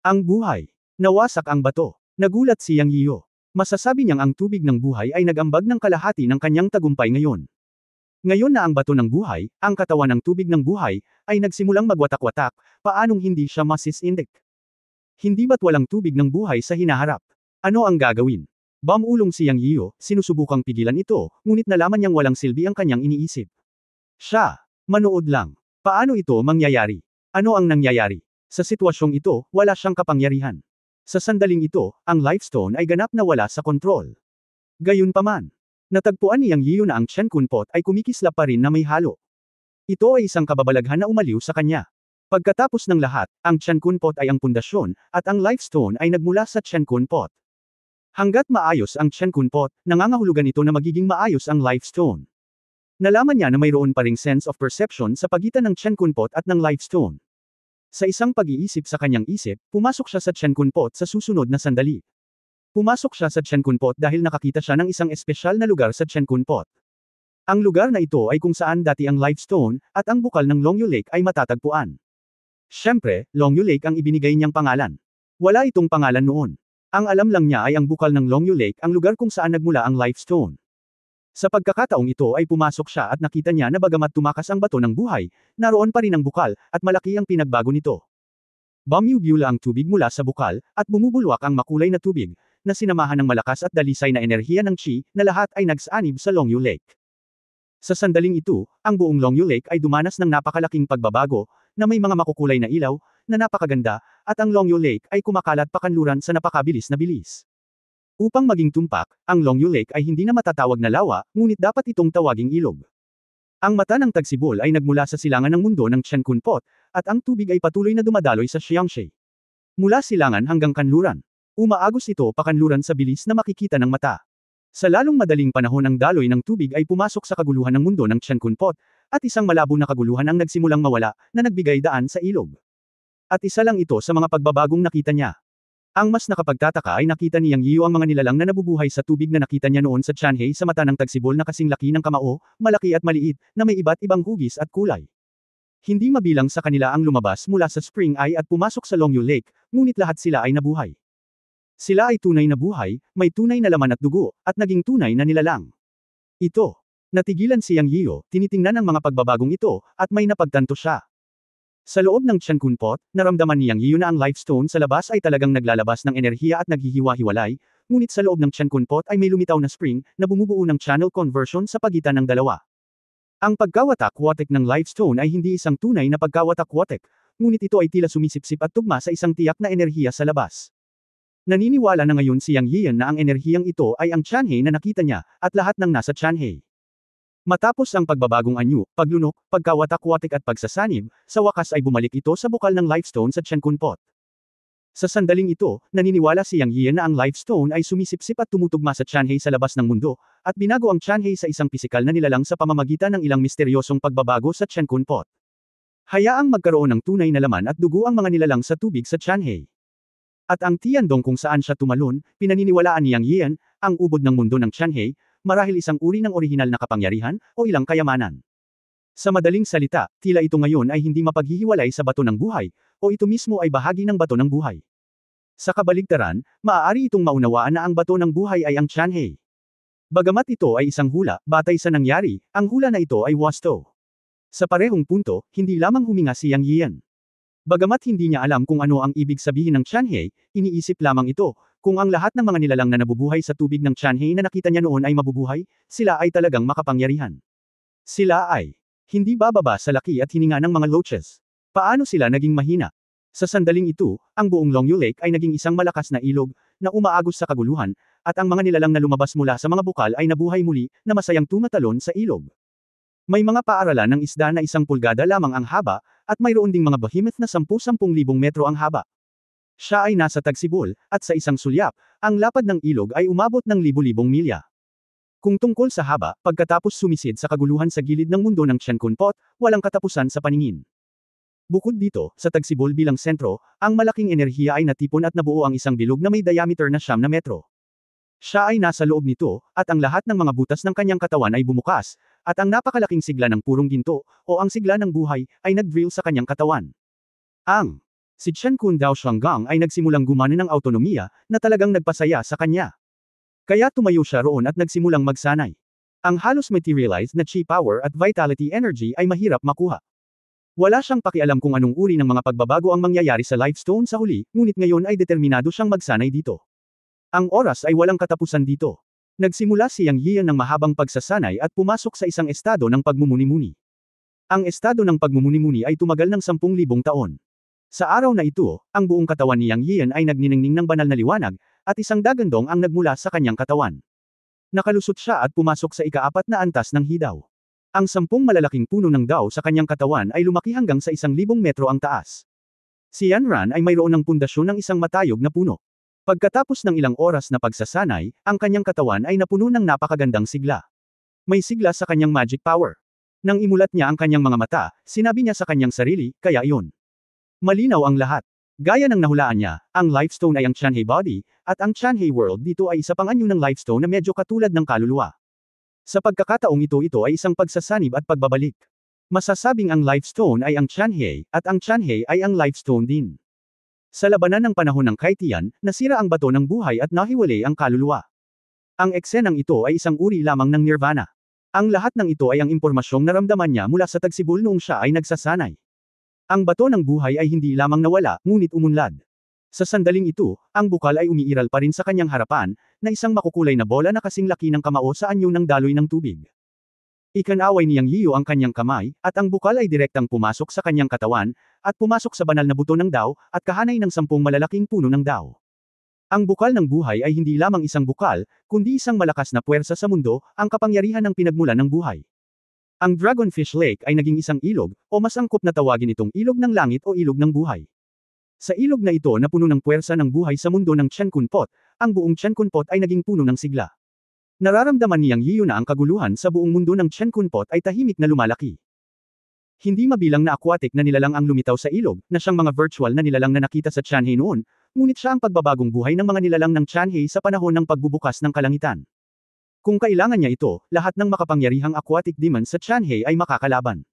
Ang buhay. Nawasak ang bato. Nagulat si Yang Yiyo. Masasabi niyang ang tubig ng buhay ay nag-ambag ng kalahati ng kanyang tagumpay ngayon. Ngayon na ang bato ng buhay, ang katawan ng tubig ng buhay, ay nagsimulang magwatak-watak, paanong hindi siya masisindik? Hindi ba't walang tubig ng buhay sa hinaharap? Ano ang gagawin? Bumulong si Yang Yiyo, sinusubukang pigilan ito, ngunit nalaman niyang walang silbi ang kanyang iniisip. Siya, manood lang. Paano ito mangyayari? Ano ang nangyayari? Sa sitwasyong ito, wala siyang kapangyarihan. Sa sandaling ito, ang life stone ay ganap na wala sa kontrol. Gayunpaman, natagpuan ni Yang Yiyo na ang Chen-kun pot ay kumikislap pa rin na may halo. Ito ay isang kababalaghan na umaliw sa kanya. Pagkatapos ng lahat, ang Chen-kun pot ay ang pundasyon, at ang life stone ay nagmula sa Chen-kun pot. Hanggat maayos ang Chen-kun pot, nangangahulugan ito na magiging maayos ang life stone. Nalaman niya na mayroon pa ring sense of perception sa pagitan ng Chen-kun pot at ng life stone. Sa isang pag-iisip sa kanyang isip, pumasok siya sa Chen-kun pot sa susunod na sandali. Pumasok siya sa Chen-kun pot dahil nakakita siya ng isang espesyal na lugar sa Chen-kun pot. Ang lugar na ito ay kung saan dati ang life stone, at ang bukal ng Longyu Lake ay matatagpuan. Siyempre, Longyu Lake ang ibinigay niyang pangalan. Wala itong pangalan noon. Ang alam lang niya ay ang bukal ng Longyu Lake ang lugar kung saan nagmula ang life stone. Sa pagkakataong ito ay pumasok siya at nakita niya na bagamat tumakas ang bato ng buhay, naroon pa rin ang bukal, at malaki ang pinagbago nito. Bumubula ang tubig mula sa bukal, at bumubulwak ang makulay na tubig, na sinamahan ng malakas at dalisay na enerhiya ng Qi, na lahat ay nagsanib sa Longyu Lake. Sa sandaling ito, ang buong Longyu Lake ay dumanas ng napakalaking pagbabago, na may mga makukulay na ilaw, na napakaganda, at ang Longyu Lake ay kumakalat pakanluran sa napakabilis na bilis. Upang maging tumpak, ang Longyu Lake ay hindi na matatawag na lawa, ngunit dapat itong tawaging ilog. Ang mata ng Tagsibol ay nagmula sa silangan ng mundo ng Qiankunpot, at ang tubig ay patuloy na dumadaloy sa Xiangshe. Mula silangan hanggang kanluran. Umaagos ito pakanluran sa bilis na makikita ng mata. Sa lalong madaling panahon ang daloy ng tubig ay pumasok sa kaguluhan ng mundo ng Qiankunpot, at isang malabo na kaguluhan ang nagsimulang mawala, na nagbigay daan sa ilog. At isa lang ito sa mga pagbabagong nakita niya. Ang mas nakapagtataka ay nakita ni Yang Yiu ang mga nilalang na nabubuhay sa tubig na nakita niya noon sa Qianhe sa mata ng Tagsibol na kasing laki ng kamao, malaki at maliit, na may iba't ibang hugis at kulay. Hindi mabilang sa kanila ang lumabas mula sa Spring Eye at pumasok sa Longyu Lake, ngunit lahat sila ay nabuhay. Sila ay tunay na buhay, may tunay na laman at dugo, at naging tunay na nilalang. Ito. Natigilan si Yang Yiu, tinitingnan ang mga pagbabagong ito, at may napagtanto siya. Sa loob ng Qiankunpot, naramdaman ni Yang Yiu na ang Life Stone sa labas ay talagang naglalabas ng enerhiya at naghihiwa-hiwalay, ngunit sa loob ng Qiankunpot ay may lumitaw na spring, na bumubuo ng channel conversion sa pagitan ng dalawa. Ang pagkawatak-watek ng Life Stone ay hindi isang tunay na pagkawatak-watek, ngunit ito ay tila sumisipsip at tugma sa isang tiyak na enerhiya sa labas. Naniniwala na ngayon si Yang Yian na ang enerhiyang ito ay ang Qianhe na nakita niya, at lahat ng nasa Qianhe. Matapos ang pagbabagong anyo, paglunok, pagkawatak-watik at pagsasanib, sa wakas ay bumalik ito sa bukal ng Lifestone sa Qiankunpot. Sa sandaling ito, naniniwala si Yang Yian na ang Lifestone ay sumisipsip at tumutugma sa Qianhe sa labas ng mundo, at binago ang Qianhe sa isang pisikal na nilalang sa pamamagitan ng ilang misteryosong pagbabago sa Qiankunpot. Hayaang magkaroon ng tunay na laman at dugo ang mga nilalang sa tubig sa Qianhe. At ang Tiandong kung saan siya tumalon, pinaniniwalaan ni Yang Yian, ang ubod ng mundo ng Qianhe, marahil isang uri ng orihinal na kapangyarihan, o ilang kayamanan. Sa madaling salita, tila ito ngayon ay hindi mapaghihiwalay sa bato ng buhay, o ito mismo ay bahagi ng bato ng buhay. Sa kabaligtaran, maaari itong maunawaan na ang bato ng buhay ay ang Qianhe. Bagamat ito ay isang hula, batay sa nangyari, ang hula na ito ay wasto. Sa parehong punto, hindi lamang huminga si Yang Yian. Bagamat hindi niya alam kung ano ang ibig sabihin ng Qianhe, iniisip lamang ito, kung ang lahat ng mga nilalang na nabubuhay sa tubig ng Qianhe na nakita niya noon ay mabubuhay, sila ay talagang makapangyarihan. Sila ay hindi bababa sa laki at hininga ng mga loaches. Paano sila naging mahina? Sa sandaling ito, ang buong Longyu Lake ay naging isang malakas na ilog, na umaagos sa kaguluhan, at ang mga nilalang na lumabas mula sa mga bukal ay nabuhay muli, na masayang tumatalon sa ilog. May mga paaralan ng isda na 1 pulgada lamang ang haba, at mayroon ding mga behemoth na 10,000 metro ang haba. Siya ay nasa Tagsibol, at sa isang sulyap, ang lapad ng ilog ay umabot ng libu-libong milya. Kung tungkol sa haba, pagkatapos sumisid sa kaguluhan sa gilid ng mundo ng Qiankunpot, walang katapusan sa paningin. Bukod dito, sa Tagsibol bilang sentro, ang malaking enerhiya ay natipon at nabuo ang isang bilog na may diameter na 9 metro. Siya ay nasa loob nito, at ang lahat ng mga butas ng kanyang katawan ay bumukas, at ang napakalaking sigla ng purong ginto, o ang sigla ng buhay, ay nag-drill sa kanyang katawan. Si Qiankun Dao Shuanggang ay nagsimulang gumana ng autonomiya, na talagang nagpasaya sa kanya. Kaya tumayo siya roon at nagsimulang magsanay. Ang halos materialized na Qi power at vitality energy ay mahirap makuha. Wala siyang pakialam kung anong uri ng mga pagbabago ang mangyayari sa Lifestone sa huli, ngunit ngayon ay determinado siyang magsanay dito. Ang oras ay walang katapusan dito. Nagsimula si Yang Yian ng mahabang pagsasanay at pumasok sa isang estado ng pagmumuni-muni. Ang estado ng pagmumuni-muni ay tumagal ng 10,000 taon. Sa araw na ito, ang buong katawan ni Yang Yian ay nagniningning ng banal na liwanag, at isang dagandong ang nagmula sa kanyang katawan. Nakalusot siya at pumasok sa ika-4 na antas ng hidaw. Ang 10 malalaking puno ng Dao sa kanyang katawan ay lumaki hanggang sa 1,000 metro ang taas. Si Yanran ay mayroon ng pundasyon ng isang matayog na puno. Pagkatapos ng ilang oras na pagsasanay, ang kanyang katawan ay napuno ng napakagandang sigla. May sigla sa kanyang magic power. Nang imulat niya ang kanyang mga mata, sinabi niya sa kanyang sarili, kaya iyon. Malinaw ang lahat. Gaya ng nahulaan niya, ang Lifestone ay ang Qianhe body, at ang Qianhe world dito ay isa pang anyo ng Lifestone na medyo katulad ng kaluluwa. Sa pagkakataong ito ay isang pagsasanib at pagbabalik. Masasabing ang Lifestone ay ang Qianhe, at ang Qianhe ay ang Lifestone din. Sa labanan ng panahon ng Kaitian, nasira ang bato ng buhay at nahiwalay ang kaluluwa. Ang eksenang ito ay isang uri lamang ng nirvana. Ang lahat ng ito ay ang impormasyong naramdaman niya mula sa tagsibol noong siya ay nagsasanay. Ang bato ng buhay ay hindi lamang nawala, ngunit umunlad. Sa sandaling ito, ang bukal ay umiiral pa rin sa kanyang harapan, na isang makukulay na bola na kasing laki ng kamao sa anyo ng daloy ng tubig. Ikanaway niyang Yiyo ang kanyang kamay, at ang bukal ay direktang pumasok sa kanyang katawan, at pumasok sa banal na buto ng Dao, at kahanay ng 10 malalaking puno ng Dao. Ang bukal ng buhay ay hindi lamang isang bukal, kundi isang malakas na puwersa sa mundo, ang kapangyarihan ng pinagmulan ng buhay. Ang Dragonfish Lake ay naging isang ilog, o mas angkop na tawagin itong ilog ng langit o ilog ng buhay. Sa ilog na ito na puno ng puwersa ng buhay sa mundo ng Chenkunpot, ang buong Chenkunpot ay naging puno ng sigla. Nararamdaman niyang Yiyo na ang kaguluhan sa buong mundo ng Chenkunpot ay tahimik na lumalaki. Hindi mabilang na aquatic na nilalang ang lumitaw sa ilog, na siyang mga virtual na nilalang na nakita sa Tianhe noon, ngunit siya ang pagbabagong buhay ng mga nilalang ng Tianhe sa panahon ng pagbubukas ng kalangitan. Kung kailangan niya ito, lahat ng makapangyarihang aquatic demon sa Tianhe ay makakalaban.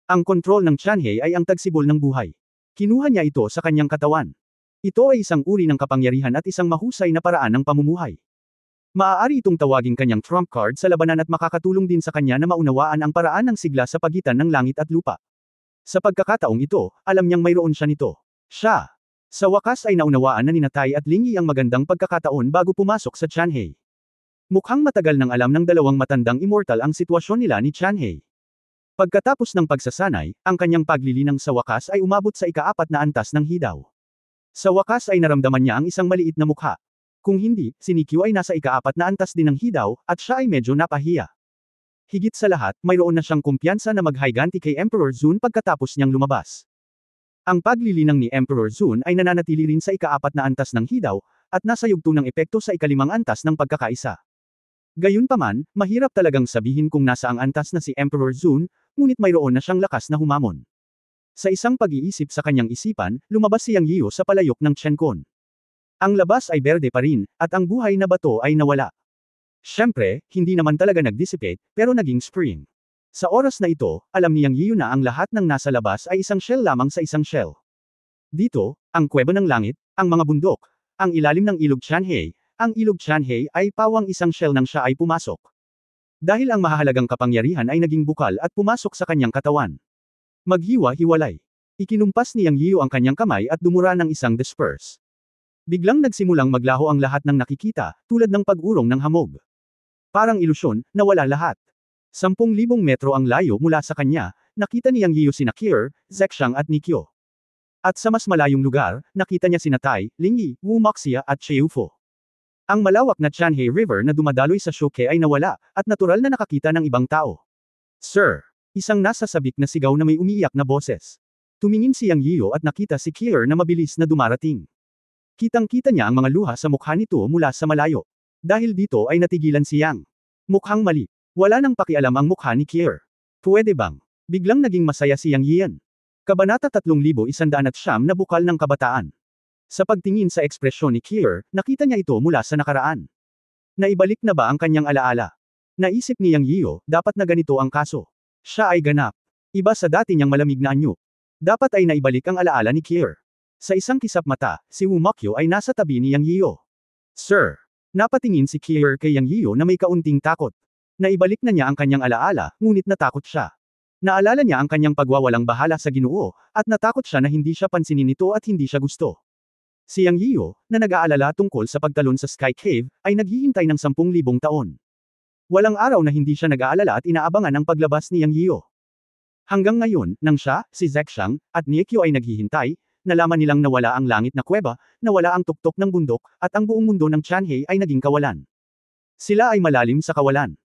Ang kontrol ng Tianhe ay ang tagsibol ng buhay. Kinuha niya ito sa kanyang katawan. Ito ay isang uri ng kapangyarihan at isang mahusay na paraan ng pamumuhay. Maaari itong tawaging kanyang trump card sa labanan at makakatulong din sa kanya na maunawaan ang paraan ng sigla sa pagitan ng langit at lupa. Sa pagkakataong ito, alam niyang mayroon siya nito. Siya. Sa wakas ay naunawaan na ni Tai at Lingi ang magandang pagkakataon bago pumasok sa Tianhe. Mukhang matagal nang alam ng dalawang matandang immortal ang sitwasyon nila ni Tianhe. Pagkatapos ng pagsasanay, ang kanyang paglilinang sa wakas ay umabot sa ika-4 na antas ng hidaw. Sa wakas ay naramdaman niya ang isang maliit na mukha. Kung hindi, si Nikyo ay nasa ika-4 na antas din ng hidaw, at siya ay medyo napahiya. Higit sa lahat, mayroon na siyang kumpiyansa na maghiganti kay Emperor Zun pagkatapos niyang lumabas. Ang paglilinang ni Emperor Zun ay nananatili rin sa ika-4 na antas ng hidaw, at nasa yugto ng epekto sa ika-5 antas ng pagkakaisa. Gayunpaman, mahirap talagang sabihin kung nasa ang antas na si Emperor Zun, ngunit mayroon na siyang lakas na humamon. Sa isang pag-iisip sa kanyang isipan, lumabas siyang Yiyo sa palayok ng Chenkon. Ang labas ay berde pa rin, at ang buhay na bato ay nawala. Siyempre, hindi naman talaga nag-dissipate, pero naging spring. Sa oras na ito, alam niyang Yiyo na ang lahat ng nasa labas ay isang shell lamang sa isang shell. Dito, ang kuweba ng langit, ang mga bundok, ang ilalim ng ilog Tianhe, ang ilog Tianhe ay pawang isang shell nang siya ay pumasok. Dahil ang mahahalagang kapangyarihan ay naging bukal at pumasok sa kanyang katawan. Maghiwa-hiwalay. Ikinumpas niyang Yiyo ang kanyang kamay at dumura ng isang disperse. Biglang nagsimulang maglaho ang lahat ng nakikita, tulad ng pag-urong ng hamog. Parang ilusyon, nawala lahat. 10,000 metro ang layo mula sa kanya, nakita niyang Yiyo sina Kier, Zexang at Nikyo. At sa mas malayong lugar, nakita niya sina Tai, Lingi, Wu Moxia at Cheufo. Ang malawak na Tianhe River na dumadaloy sa Shoke ay nawala, at natural na nakakita ng ibang tao. Sir! Isang nasa sabik na sigaw na may umiiyak na boses. Tumingin siyang Yiyo at nakita si Kier na mabilis na dumarating. Kitang-kita niya ang mga luha sa mukha nito mula sa malayo. Dahil dito ay natigilan si Yang. Mukhang mali. Wala nang pakialam ang mukha ni Kier. Pwede bang? Biglang naging masaya si Yang Yian. Kabanata 3109 na bukal ng kabataan. Sa pagtingin sa ekspresyon ni Kier, nakita niya ito mula sa nakaraan. Naibalik na ba ang kanyang alaala? Naisip ni Yang Yiyo, dapat na ganito ang kaso. Siya ay ganap. Iba sa dati niyang malamig na anyo. Dapat ay naibalik ang alaala ni Kier. Sa isang kisap mata, si Wu Moxia ay nasa tabi ni Yang Yiyo. Sir! Napatingin si Kier kay Yang Yiyo na may kaunting takot. Naibalik na niya ang kanyang alaala, ngunit natakot siya. Naalala niya ang kanyang pagwawalang bahala sa Ginoo, at natakot siya na hindi siya pansinin nito at hindi siya gusto. Si Yang Yiyo, na nag-aalala tungkol sa pagtalon sa Sky Cave, ay naghihintay ng 10,000 taon. Walang araw na hindi siya nag-aalala at inaabangan ang paglabas ni Yang Yiyo. Hanggang ngayon, nang siya, si Zexang, at Niekyo ay naghihintay, nalaman nilang nawala ang langit na kuweba, nawala ang tuktok ng bundok, at ang buong mundo ng Tianhe ay naging kawalan. Sila ay malalim sa kawalan.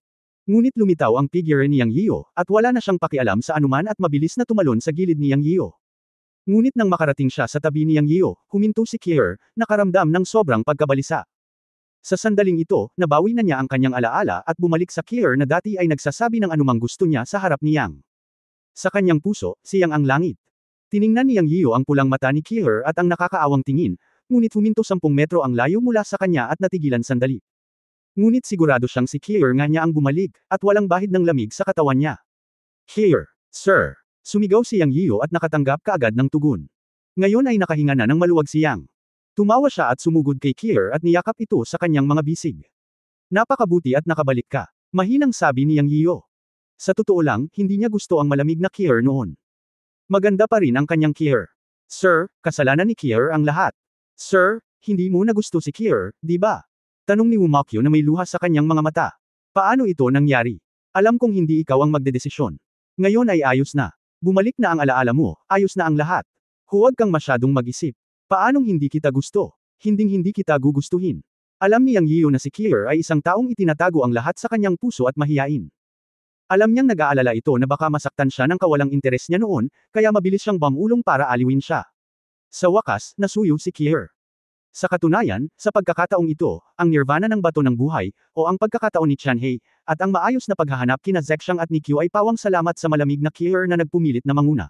Ngunit lumitaw ang figure ni Yang Yiyo, at wala na siyang pakialam sa anuman at mabilis na tumalon sa gilid ni Yang Yiyo. Ngunit nang makarating siya sa tabi ni Yang Yiyo, huminto si Kier, nakaramdam ng sobrang pagkabalisa. Sa sandaling ito, nabawi na niya ang kanyang alaala at bumalik sa Kier na dati ay nagsasabi ng anumang gusto niya sa harap ni Yang. Sa kanyang puso, siyang ang langit. Tiningnan ni Yang Yiyo ang pulang mata ni Kier at ang nakakaawang tingin, ngunit huminto 10 metro ang layo mula sa kanya at natigilan sandali. Ngunit sigurado siyang si Kier nga niya ang bumalik, at walang bahid ng lamig sa katawan niya. Kier, sir! Sumigaw si Yang Yiyo at nakatanggap kaagad ng tugon. Ngayon ay nakahinga na ng maluwag si Yang. Tumawa siya at sumugod kay Kier at niyakap ito sa kanyang mga bisig. Napakabuti at nakabalik ka. Mahinang sabi ni Yang Yiyo. Sa totoo lang, hindi niya gusto ang malamig na Kier noon. Maganda pa rin ang kanyang Kier. Sir, kasalanan ni Kier ang lahat. Sir, hindi mo na gusto si Kier, di ba? Tanong ni Wumakyo na may luha sa kanyang mga mata. Paano ito nangyari? Alam kong hindi ikaw ang magdedesisyon. Ngayon ay ayos na. Bumalik na ang alaala mo, ayos na ang lahat. Huwag kang masyadong mag-isip. Paanong hindi kita gusto? Hinding-hindi kita gugustuhin. Alam ni Yang Yiyo na si Kier ay isang taong itinatago ang lahat sa kanyang puso at mahiyain. Alam niyang nag-aalala ito na baka masaktan siya ng kawalang interes niya noon, kaya mabilis siyang bamulong para aliwin siya. Sa wakas, nasuyo si Kier. Sa katunayan, sa pagkakataong ito, ang nirvana ng bato ng buhay, o ang pagkakataon ni Chanhei, at ang maayos na paghahanap kina Zexang at Nikyu ay pawang salamat sa malamig na Kier na nagpumilit na manguna.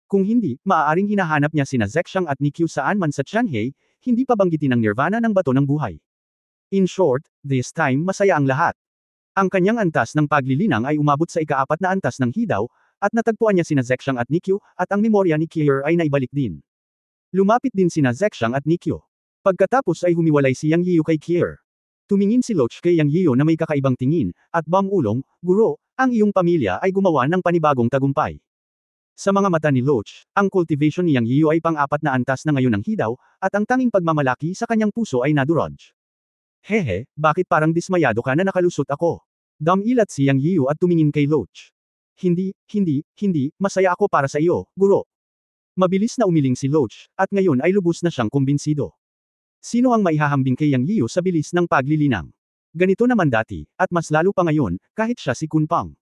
Kung hindi, maaaring hinahanap niya sina Zexang at Nikyu saan man sa Chanhei, hindi pa banggitin ang nirvana ng bato ng buhay. In short, this time masaya ang lahat. Ang kanyang antas ng paglilinang ay umabot sa ika-4 na antas ng Hidaw, at natagpuan niya sina Zexang at Nikyu, at ang memorya ni Kier ay naibalik din. Lumapit din sina Zexang at Nikyu. Pagkatapos ay humiwalay si Yang Yiyo kay Kier. Tumingin si Loch kay Yang Yiyo na may kakaibang tingin, at bamulong, guro, ang iyong pamilya ay gumawa ng panibagong tagumpay. Sa mga mata ni Loch, ang cultivation ni Yang Yiyo ay pang-4 na antas na ngayon ng Hidaw, at ang tanging pagmamalaki sa kanyang puso ay nadurog. Hehe, bakit parang dismayado ka na nakalusot ako? Damilat si Yang Yiyo at tumingin kay Loch. Hindi, masaya ako para sa iyo, guro. Mabilis na umiling si Loch, at ngayon ay lubos na siyang kumbinsido. Sino ang maihahambing kay Yang Yiyo sa bilis ng paglilinang? Ganito naman dati, at mas lalo pa ngayon, kahit siya si Kunpang.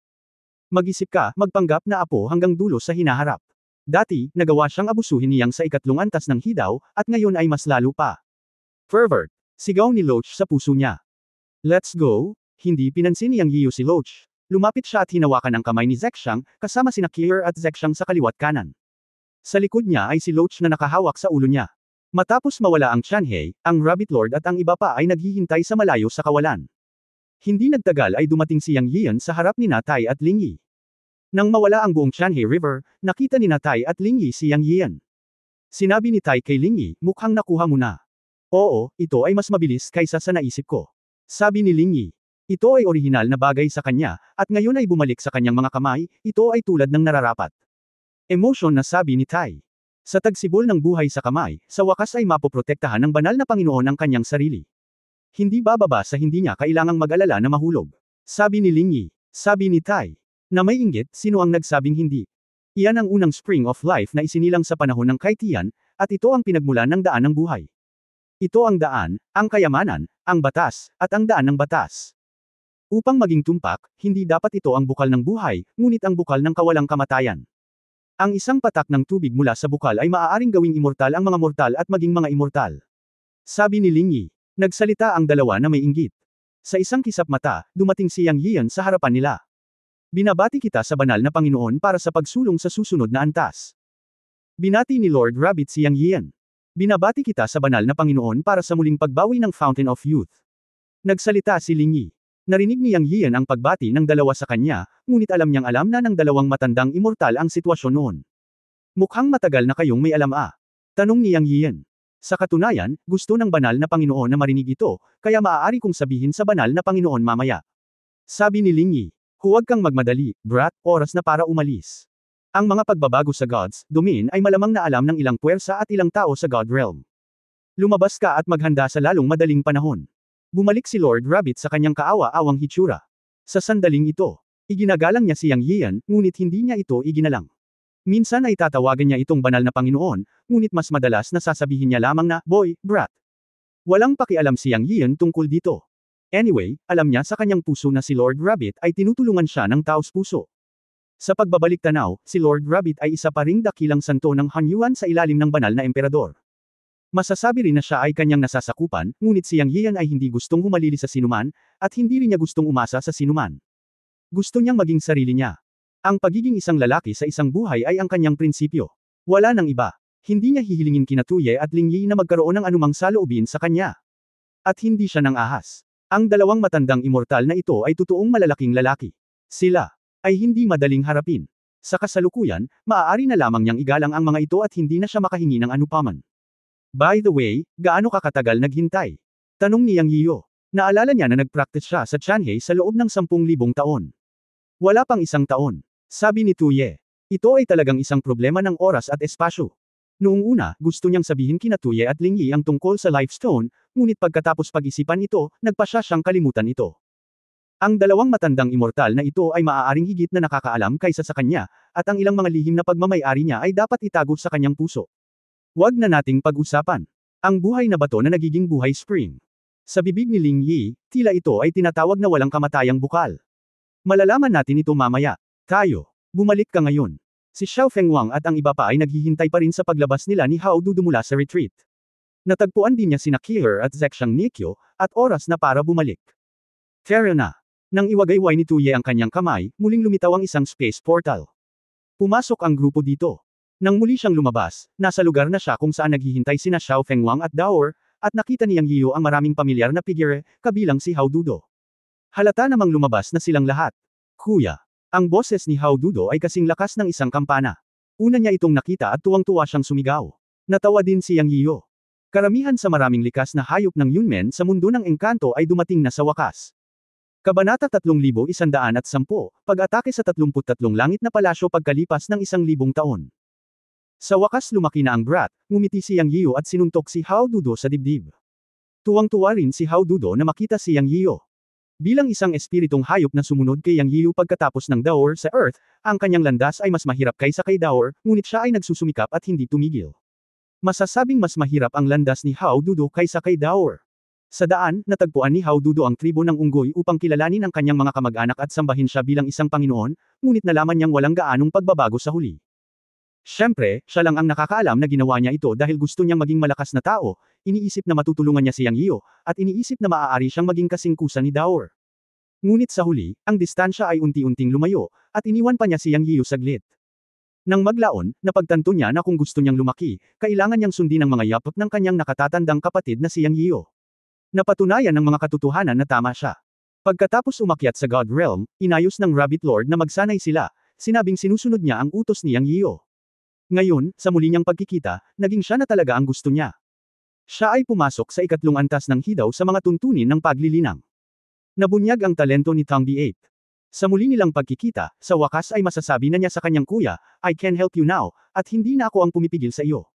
Mag-isip ka, magpanggap na apo hanggang dulo sa hinaharap. Dati, nagawa siyang abusuhin ni Yang sa ikatlong antas ng Hidaw, at ngayon ay mas lalo pa. Pervert! Sigaw ni Loch sa puso niya. Let's go! Hindi pinansin ni Yang Yiyo si Loch. Lumapit siya at hinawakan ang kamay ni Zexang, kasama sina Kier at Zexang sa kaliwat kanan. Sa likod niya ay si Loch na nakahawak sa ulo niya. Matapos mawala ang Chanhei, ang Rabbit Lord at ang iba pa ay naghihintay sa malayo sa kawalan. Hindi nagtagal ay dumating si Yang Yian sa harap ni Tai at Ling Yi. Nang mawala ang buong Chanhei River, nakita ni Tai at Ling Yi si Yang Yian. Sinabi ni Tai kay Ling Yi, mukhang nakuha mo na. Oo, ito ay mas mabilis kaysa sa naisip ko. Sabi ni Ling Yi. Ito ay orihinal na bagay sa kanya, at ngayon ay bumalik sa kanyang mga kamay, ito ay tulad ng nararapat. Emosyon na sabi ni Tai. Sa tagsibol ng buhay sa kamay, sa wakas ay mapoprotektahan ng banal na Panginoon ang kanyang sarili. Hindi bababa sa hindi niya kailangang mag-alala na mahulog. Sabi ni Ling Yi. Sabi ni Tai. Na may inggit, sino ang nagsabing hindi? Iyan ang unang spring of life na isinilang sa panahon ng Kaitian, at ito ang pinagmulan ng daan ng buhay. Ito ang daan, ang kayamanan, ang batas, at ang daan ng batas. Upang maging tumpak, hindi dapat ito ang bukal ng buhay, ngunit ang bukal ng kawalang kamatayan. Ang isang patak ng tubig mula sa bukal ay maaaring gawing immortal ang mga mortal at maging mga immortal. Sabi ni Ling Yi. Nagsalita ang dalawa na may inggit. Sa isang kisap mata, dumating si Yang Yian sa harapan nila. Binabati kita sa banal na Panginoon para sa pagsulong sa susunod na antas. Binati ni Lord Rabbit si Yang Yian. Binabati kita sa banal na Panginoon para sa muling pagbawi ng Fountain of Youth. Nagsalita si Ling Yi. Narinig ni Yang Yian ang pagbati ng dalawa sa kanya, ngunit alam niyang alam na ng dalawang matandang immortal ang sitwasyon noon. Mukhang matagal na kayong may alam Tanong ni Yang Yian. Sa katunayan, gusto ng banal na Panginoon na marinig ito, kaya maaari kong sabihin sa banal na Panginoon mamaya. Sabi ni Ling Yi. Huwag kang magmadali, brat, oras na para umalis. Ang mga pagbabago sa God's domain ay malamang na alam ng ilang puwersa at ilang tao sa God realm. Lumabas ka at maghanda sa lalong madaling panahon. Bumalik si Lord Rabbit sa kanyang kaawa-awang hitsura. Sa sandaling ito, iginagalang niya si Yang Yian, ngunit hindi niya ito iginalang. Minsan ay tatawagan niya itong banal na Panginoon, ngunit mas madalas na sasabihin niya lamang na, boy, brat. Walang pakialam si Yang Yian tungkol dito. Anyway, alam niya sa kanyang puso na si Lord Rabbit ay tinutulungan siya ng taos-puso. Sa pagbabalik tanaw, si Lord Rabbit ay isa pa ring dakilang santo ng Hanyuan sa ilalim ng banal na emperador. Masasabi rin na siya ay kanyang nasasakupan, ngunit si Yang Yian ay hindi gustong humalili sa sinuman, at hindi rin niya gustong umasa sa sinuman. Gusto niyang maging sarili niya. Ang pagiging isang lalaki sa isang buhay ay ang kanyang prinsipyo. Wala nang iba. Hindi niya hihilingin kina Tuye at Ling Yi na magkaroon ng anumang saloobin sa kanya. At hindi siya nang ahas. Ang dalawang matandang immortal na ito ay totoong malalaking lalaki. Sila ay hindi madaling harapin. Sa kasalukuyan, maaari na lamang niyang igalang ang mga ito at hindi na siya makahingi ng anupaman. By the way, gaano ka katagal naghintay? Tanong ni Yang Yiyo. Naalala niya na nag-practice siya sa Tianhe sa loob ng 10,000 taon. Wala pang isang taon. Sabi ni Tuye. Ito ay talagang isang problema ng oras at espasyo. Noong una, gusto niyang sabihin kina Tuye at Lingyi ang tungkol sa Life Stone, ngunit pagkatapos pag-isipan ito, nagpasya siyang kalimutan ito. Ang dalawang matandang immortal na ito ay maaaring higit na nakakaalam kaysa sa kanya, at ang ilang mga lihim na pagmamay-ari niya ay dapat itago sa kanyang puso. Huwag na nating pag-usapan. Ang buhay na bato na nagiging buhay spring. Sa bibig ni Lingyi, tila ito ay tinatawag na walang kamatayang bukal. Malalaman natin ito mamaya. Tayo. Bumalik ka ngayon. Si Xiao Fengwang at ang iba pa ay naghihintay pa rin sa paglabas nila ni Hao Dudu mula sa retreat. Natagpuan din niya sina Kiher at Zexang Nikyo, at oras na para bumalik. Tara na. Nang iwagayway ni Tuye ang kanyang kamay, muling lumitaw ang isang space portal. Pumasok ang grupo dito. Nang muli siyang lumabas, nasa lugar na siya kung saan naghihintay sina Xiao Fengwang at Daor, at nakita ni Yang Yiyo ang maraming pamilyar na figure, kabilang si Hao Dudo. Halata namang lumabas na silang lahat. Kuya. Ang boses ni Hao Dudo ay kasing lakas ng isang kampana. Una niya itong nakita at tuwang-tuwa siyang sumigaw. Natawa din si Yang Yiyo. Karamihan sa maraming likas na hayop ng Yunmen sa mundo ng engkanto ay dumating na sa wakas. Kabanata 3110, pag-atake sa 33 langit na palasyo pagkalipas ng 1,000 taon. Sa wakas lumaki na ang brat, ngumiti si Yang Yiyo at sinuntok si Hao Dudo sa dibdib. Tuwang-tuwa rin si Hao Dudo na makita si Yang Yiyo. Bilang isang espiritong hayop na sumunod kay Yang Yiyo pagkatapos ng Daor sa Earth, ang kanyang landas ay mas mahirap kaysa kay Daor, ngunit siya ay nagsusumikap at hindi tumigil. Masasabing mas mahirap ang landas ni Hao Dudo kaysa kay Daor. Sa daan, natagpuan ni Hao Dudo ang tribo ng unggoy upang kilalanin ang kanyang mga kamag-anak at sambahin siya bilang isang Panginoon, ngunit nalaman niyang walang gaanong pagbabago sa huli. Siyempre, siya lang ang nakakaalam na ginawa niya ito dahil gusto niyang maging malakas na tao, iniisip na matutulungan niya si Yang Yiyo, at iniisip na maaari siyang maging kasing kusa ni Daor. Ngunit sa huli, ang distansya ay unti-unting lumayo, at iniwan pa niya si Yang Yiyo saglit. Nang maglaon, napagtanto niya na kung gusto niyang lumaki, kailangan niyang sundin ang mga yapot ng kanyang nakatatandang kapatid na si Yang Yiyo. Napatunayan ng mga katotohanan na tama siya. Pagkatapos umakyat sa God Realm, inayos ng Rabbit Lord na magsanay sila, sinabing sinusunod niya ang utos ni Yang Yiyo. Ngayon, sa muli niyang pagkikita, naging siya na talaga ang gusto niya. Siya ay pumasok sa ikatlong antas ng hidaw sa mga tuntunin ng paglilinang. Nabunyag ang talento ni Tang B8. Sa muli nilang pagkikita, sa wakas ay masasabi na niya sa kanyang kuya, I can help you now, at hindi na ako ang pumipigil sa iyo.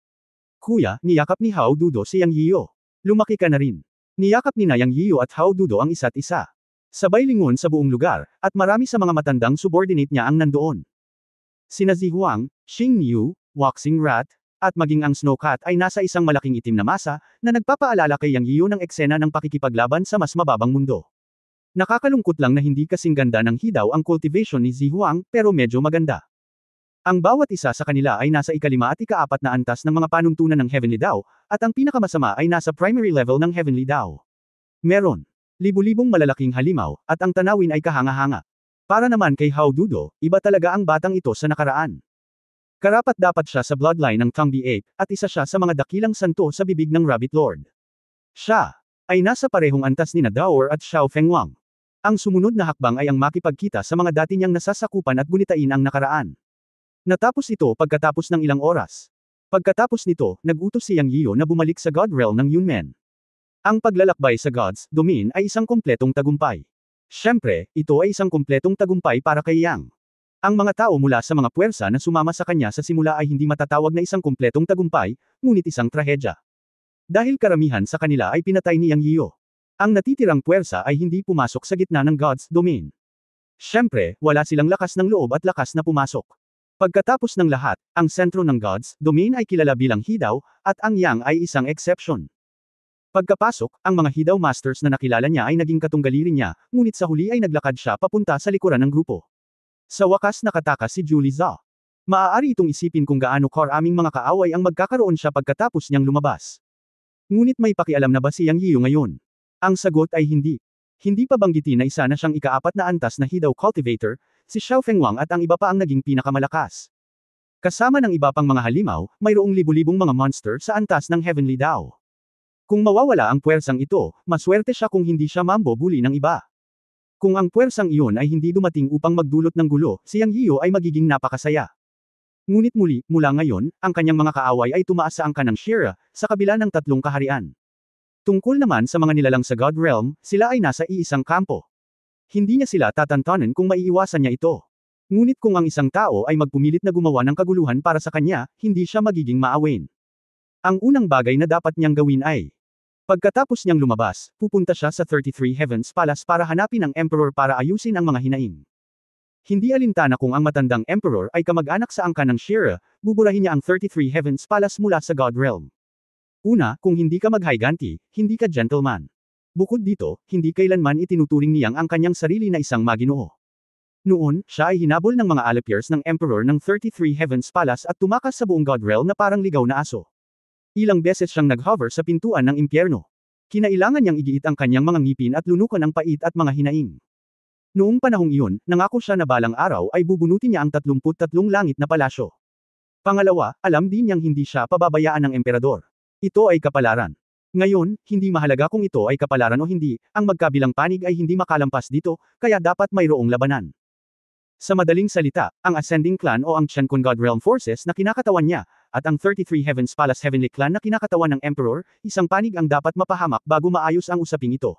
Kuya, niyakap ni Hao Dudo si Yang Yiyo. Lumaki ka na rin. Niyakap ni na Yang Yiyo at Hao Dudo ang isa't isa. Sabay lingon sa buong lugar, at marami sa mga matandang subordinate niya ang nandoon. Sina Zi Huang, Xing Yu, Waxing Rat, at maging ang Snowcat ay nasa isang malaking itim na masa, na nagpapaalala kay Yang Yiyo ng eksena ng pakikipaglaban sa mas mababang mundo. Nakakalungkot lang na hindi kasing ganda ng hidaw ang cultivation ni Zi Huang, pero medyo maganda. Ang bawat isa sa kanila ay nasa ikalima at ikaapat na antas ng mga panuntunan ng Heavenly Dao, at ang pinakamasama ay nasa primary level ng Heavenly Dao. Meron libu-libong malalaking halimaw, at ang tanawin ay kahanga-hanga. Para naman kay Hao Dudo, iba talaga ang batang ito sa nakaraan. Karapat-dapat siya sa bloodline ng Tang B8, at isa siya sa mga dakilang santo sa bibig ng Rabbit Lord. Siya ay nasa parehong antas ni Daor at Xiao Fengwang. Ang sumunod na hakbang ay ang makipagkita sa mga dati niyang nasasakupan at gunitain ang nakaraan. Natapos ito pagkatapos ng ilang oras. Pagkatapos nito, nag-utos si Yang Yiyo na bumalik sa God Realm ng Yunmen. Ang paglalakbay sa God's Domain ay isang kumpletong tagumpay. Siyempre, ito ay isang kumpletong tagumpay para kay Yang. Ang mga tao mula sa mga puwersa na sumama sa kanya sa simula ay hindi matatawag na isang kumpletong tagumpay, ngunit isang trahedya. Dahil karamihan sa kanila ay pinatay ni Yang Yiyo. Ang natitirang puwersa ay hindi pumasok sa gitna ng God's Domain. Siyempre, wala silang lakas ng loob at lakas na pumasok. Pagkatapos ng lahat, ang sentro ng God's Domain ay kilala bilang hidaw, at ang Yang ay isang exception. Pagkapasok, ang mga hidaw masters na nakilala niya ay naging katunggali rin niya, ngunit sa huli ay naglakad siya papunta sa likuran ng grupo. Sa wakas nakatakas si Julie Zha. Maaari itong isipin kung gaano karaming mga kaaway ang magkakaroon siya pagkatapos niyang lumabas. Ngunit may pakialam na ba si Yang Yiyo ngayon? Ang sagot ay hindi. Hindi pa banggitin na isa na siyang ikaapat na antas na hidaw cultivator, si Xiao Fengwang at ang iba pa ang naging pinakamalakas. Kasama ng iba pang mga halimaw, mayroong libu-libong mga monster sa antas ng Heavenly Dao. Kung mawawala ang puwersang ito, maswerte siya kung hindi siya mambobuli ng iba. Kung ang puwersang iyon ay hindi dumating upang magdulot ng gulo, si Yang Yiyo ay magiging napakasaya. Ngunit muli, mula ngayon, ang kanyang mga kaaway ay tumaas sa angka ng Shira, sa kabila ng tatlong kaharian. Tungkol naman sa mga nilalang sa God Realm, sila ay nasa iisang kampo. Hindi niya sila tatantanan kung maiiwasan niya ito. Ngunit kung ang isang tao ay magpumilit na gumawa ng kaguluhan para sa kanya, hindi siya magiging maawain. Ang unang bagay na dapat niyang gawin ay, pagkatapos niyang lumabas, pupunta siya sa 33 Heavens Palace para hanapin ang Emperor para ayusin ang mga hinaing. Hindi alintana kung ang matandang Emperor ay kamag-anak sa angkan ng Shira, buburahin niya ang 33 Heavens Palace mula sa God Realm. Una, kung hindi ka maghiganti, hindi ka gentleman. Bukod dito, hindi kailanman itinuturing niyang ang kanyang sarili na isang maginoo. Noon, siya ay hinabol ng mga Alapiers ng Emperor ng 33 Heavens Palace at tumakas sa buong God Realm na parang ligaw na aso. Ilang beses siyang nag-hover sa pintuan ng impyerno. Kinailangan niyang igiit ang kanyang mga ngipin at lunukan ang pait at mga hinaing. Noong panahong iyon, nangako siya na balang araw ay bubunutin niya ang 33 langit na palasyo. Pangalawa, alam din niyang hindi siya pababayaan ng emperador. Ito ay kapalaran. Ngayon, hindi mahalaga kung ito ay kapalaran o hindi, ang magkabilang panig ay hindi makalampas dito, kaya dapat mayroong labanan. Sa madaling salita, ang Ascending Clan o ang Chenkun God Realm Forces na kinakatawan niya, at ang 33 Heavens Palace Heavenly Clan na kinakatawan ng Emperor, isang panig ang dapat mapahamak bago maayos ang usaping ito.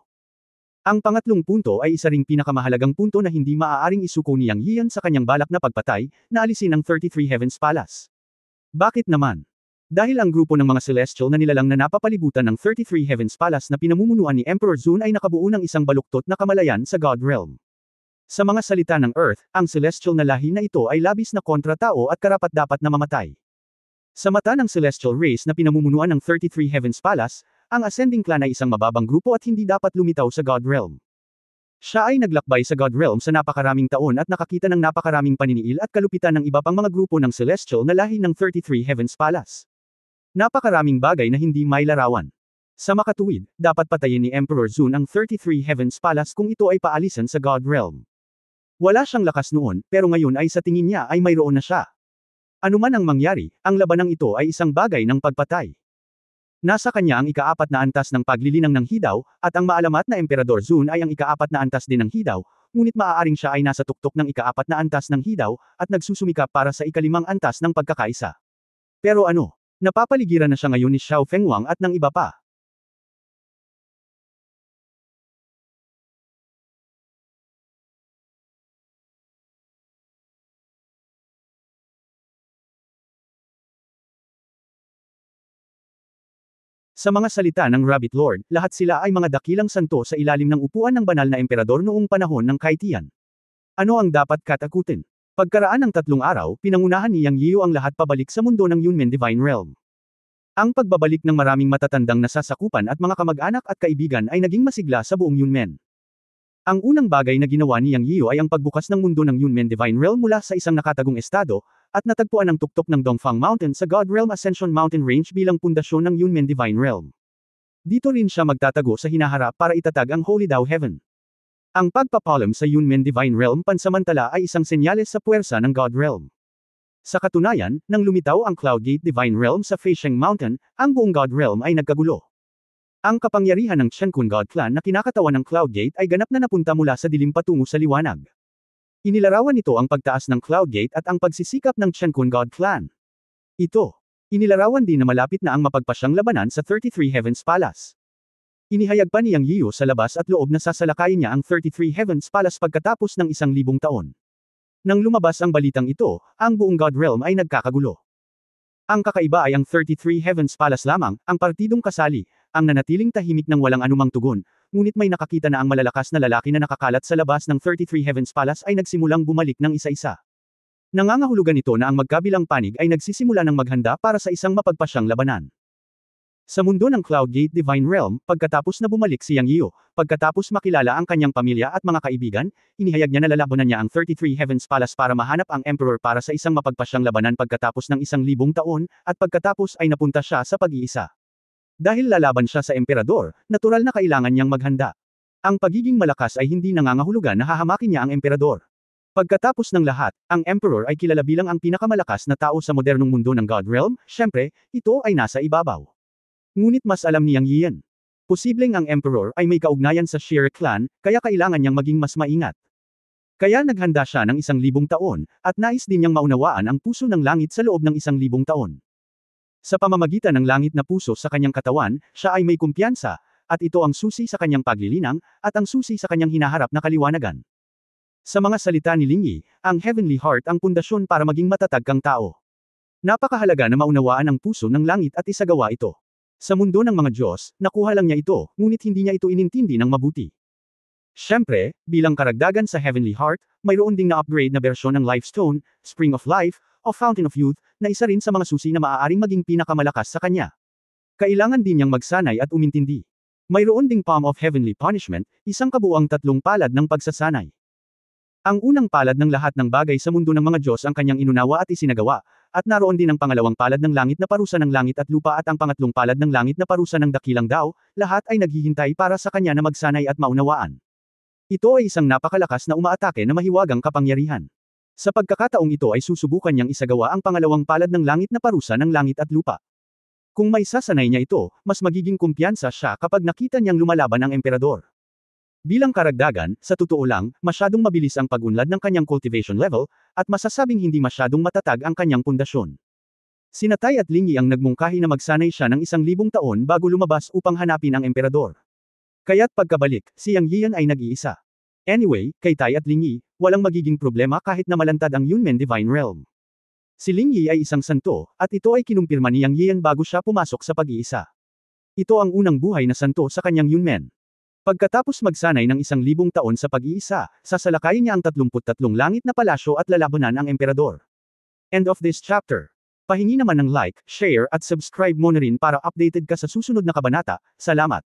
Ang pangatlong punto ay isa ring pinakamahalagang punto na hindi maaaring isuko ni Yang Yian sa kanyang balak na pagpatay, na alisin ang 33 Heavens Palace. Bakit naman? Dahil ang grupo ng mga Celestial na nilalang na napapalibutan ng 33 Heavens Palace na pinamumunuan ni Emperor Zun ay nakabuo ng isang baluktot na kamalayan sa God Realm. Sa mga salita ng Earth, ang Celestial na lahi na ito ay labis na kontra-tao at karapat-dapat na mamatay. Sa mata ng Celestial Race na pinamumunuan ng 33 Heavens Palace, ang Ascending Clan ay isang mababang grupo at hindi dapat lumitaw sa God Realm. Siya ay naglakbay sa God Realm sa napakaraming taon at nakakita ng napakaraming paniniil at kalupitan ng iba pang mga grupo ng Celestial na lahi ng 33 Heavens Palace. Napakaraming bagay na hindi may larawan. Sa makatuwid, dapat patayin ni Emperor Zun ang 33 Heavens Palace kung ito ay paalisan sa God Realm. Wala siyang lakas noon, pero ngayon ay sa tingin niya ay mayroon na siya. Ano man ang mangyari, ang labanang ito ay isang bagay ng pagpatay. Nasa kanya ang ika-4 na antas ng paglilinang ng Hidaw, at ang maalamat na Emperador Zun ay ang ika-4 na antas din ng Hidaw, ngunit maaaring siya ay nasa tuktok ng ika-4 na antas ng Hidaw, at nagsusumikap para sa ika-5 antas ng pagkakaisa. Pero ano? Napapaligiran na siya ngayon ni Xiao Fengwang at ng iba pa. Sa mga salita ng Rabbit Lord, lahat sila ay mga dakilang santo sa ilalim ng upuan ng banal na emperador noong panahon ng Kaitian. Ano ang dapat katakutin? Pagkaraan ng 3 araw, pinangunahan ni Yang Yiu ang lahat pabalik sa mundo ng Yunmen Divine Realm. Ang pagbabalik ng maraming matatandang nasasakupan at mga kamag-anak at kaibigan ay naging masigla sa buong Yunmen. Ang unang bagay na ginawa ni Yang Yiu ay ang pagbukas ng mundo ng Yunmen Divine Realm mula sa isang nakatagong estado, at natagpuan ang tuktok ng Dongfang Mountain sa God Realm Ascension Mountain Range bilang pundasyon ng Yunmen Divine Realm. Dito rin siya magtatago sa hinaharap para itatag ang Holy Dao Heaven. Ang pagpapalam sa Yunmen Divine Realm pansamantala ay isang senyales sa puwersa ng God Realm. Sa katunayan, nang lumitaw ang Cloud Gate Divine Realm sa Feisheng Mountain, ang buong God Realm ay nagkagulo. Ang kapangyarihan ng Chenkun God Clan na kinakatawan ng Cloud Gate ay ganap na napunta mula sa dilim patungo sa liwanag. Inilarawan nito ang pagtaas ng Cloud Gate at ang pagsisikap ng Chenkun God Clan. Ito. Inilarawan din na malapit na ang mapagpasyang labanan sa 33 Heavens Palace. Inihayag pa ni Yang Yiu sa labas at loob na sasalakayin niya ang 33 Heavens Palace pagkatapos ng 1,000 taon. Nang lumabas ang balitang ito, ang buong God Realm ay nagkakagulo. Ang kakaiba ay ang 33 Heavens Palace lamang, ang partidong kasali, ang nanatiling tahimik ng walang anumang tugon, ngunit may nakakita na ang malalakas na lalaki na nakakalat sa labas ng 33 Heavens Palace ay nagsimulang bumalik ng isa-isa. Nangangahulugan ito na ang magkabilang panig ay nagsisimula ng maghanda para sa isang mapagpasyang labanan. Sa mundo ng Cloud Gate Divine Realm, pagkatapos na bumalik si Yang Yiu, pagkatapos makilala ang kanyang pamilya at mga kaibigan, inihayag niya na lalabanan niya ang 33 Heavens Palace para mahanap ang Emperor para sa isang mapagpasyang labanan pagkatapos ng 1,000 taon, at pagkatapos ay napunta siya sa pag-iisa. Dahil lalaban siya sa emperador, natural na kailangan niyang maghanda. Ang pagiging malakas ay hindi nangangahulugan na hahamakin niya ang emperador. Pagkatapos ng lahat, ang emperor ay kilala bilang ang pinakamalakas na tao sa modernong mundo ng God Realm, syempre, ito ay nasa ibabaw. Ngunit mas alam ni Yang Yian. Posibleng ang emperor ay may kaugnayan sa Shire clan, kaya kailangan niyang maging mas maingat. Kaya naghanda siya ng 1,000 taon, at nais din niyang maunawaan ang puso ng langit sa loob ng 1,000 taon. Sa pamamagitan ng langit na puso sa kanyang katawan, siya ay may kumpiyansa, at ito ang susi sa kanyang paglilinang, at ang susi sa kanyang hinaharap na kaliwanagan. Sa mga salita ni Ling Yi, ang Heavenly Heart ang pundasyon para maging matatag kang tao. Napakahalaga na maunawaan ang puso ng langit at isagawa ito. Sa mundo ng mga Diyos, nakuha lang niya ito, ngunit hindi niya ito inintindi ng mabuti. Siyempre, bilang karagdagan sa Heavenly Heart, mayroon ding na-upgrade na bersyon ng Life Stone, Spring of Life, o Fountain of Youth, na isa rin sa mga susi na maaaring maging pinakamalakas sa kanya. Kailangan din niyang magsanay at umintindi. Mayroon ding Palm of Heavenly Punishment, isang kabuuang tatlong palad ng pagsasanay. Ang unang palad ng lahat ng bagay sa mundo ng mga Diyos ang kanyang inunawa at isinagawa, at naroon din ang pangalawang palad ng langit na parusa ng langit at lupa at ang pangatlong palad ng langit na parusa ng dakilang dao, lahat ay naghihintay para sa kanya na magsanay at maunawaan. Ito ay isang napakalakas na umaatake na mahiwagang kapangyarihan. Sa pagkakataong ito ay susubukan niyang isagawa ang pangalawang palad ng langit na parusa ng langit at lupa. Kung may sasanay niya ito, mas magiging kumpiyansa siya kapag nakita niyang lumalaban ang emperador. Bilang karagdagan, sa totoo lang, masyadong mabilis ang pag-unlad ng kanyang cultivation level, at masasabing hindi masyadong matatag ang kanyang pundasyon. Sina Tai at Ling Yi ang nagmungkahi na magsanay siya ng 1,000 taon bago lumabas upang hanapin ang emperador. Kaya't pagkabalik, si Yang Yian ay nag-iisa. Anyway, kay Tai at Ling Yi, walang magiging problema kahit na malantad ang Yunmen Divine Realm. Si Ling Yi ay isang santo, at ito ay kinumpirma ni Yang Yian bago siya pumasok sa pag-iisa. Ito ang unang buhay na santo sa kanyang Yunmen. Pagkatapos magsanay ng 1,000 taon sa pag-iisa, sasalakayin niya ang 33 langit na palasyo at lalabanan ang emperador. End of this chapter. Pahingi naman ng like, share at subscribe mo na rin para updated ka sa susunod na kabanata. Salamat.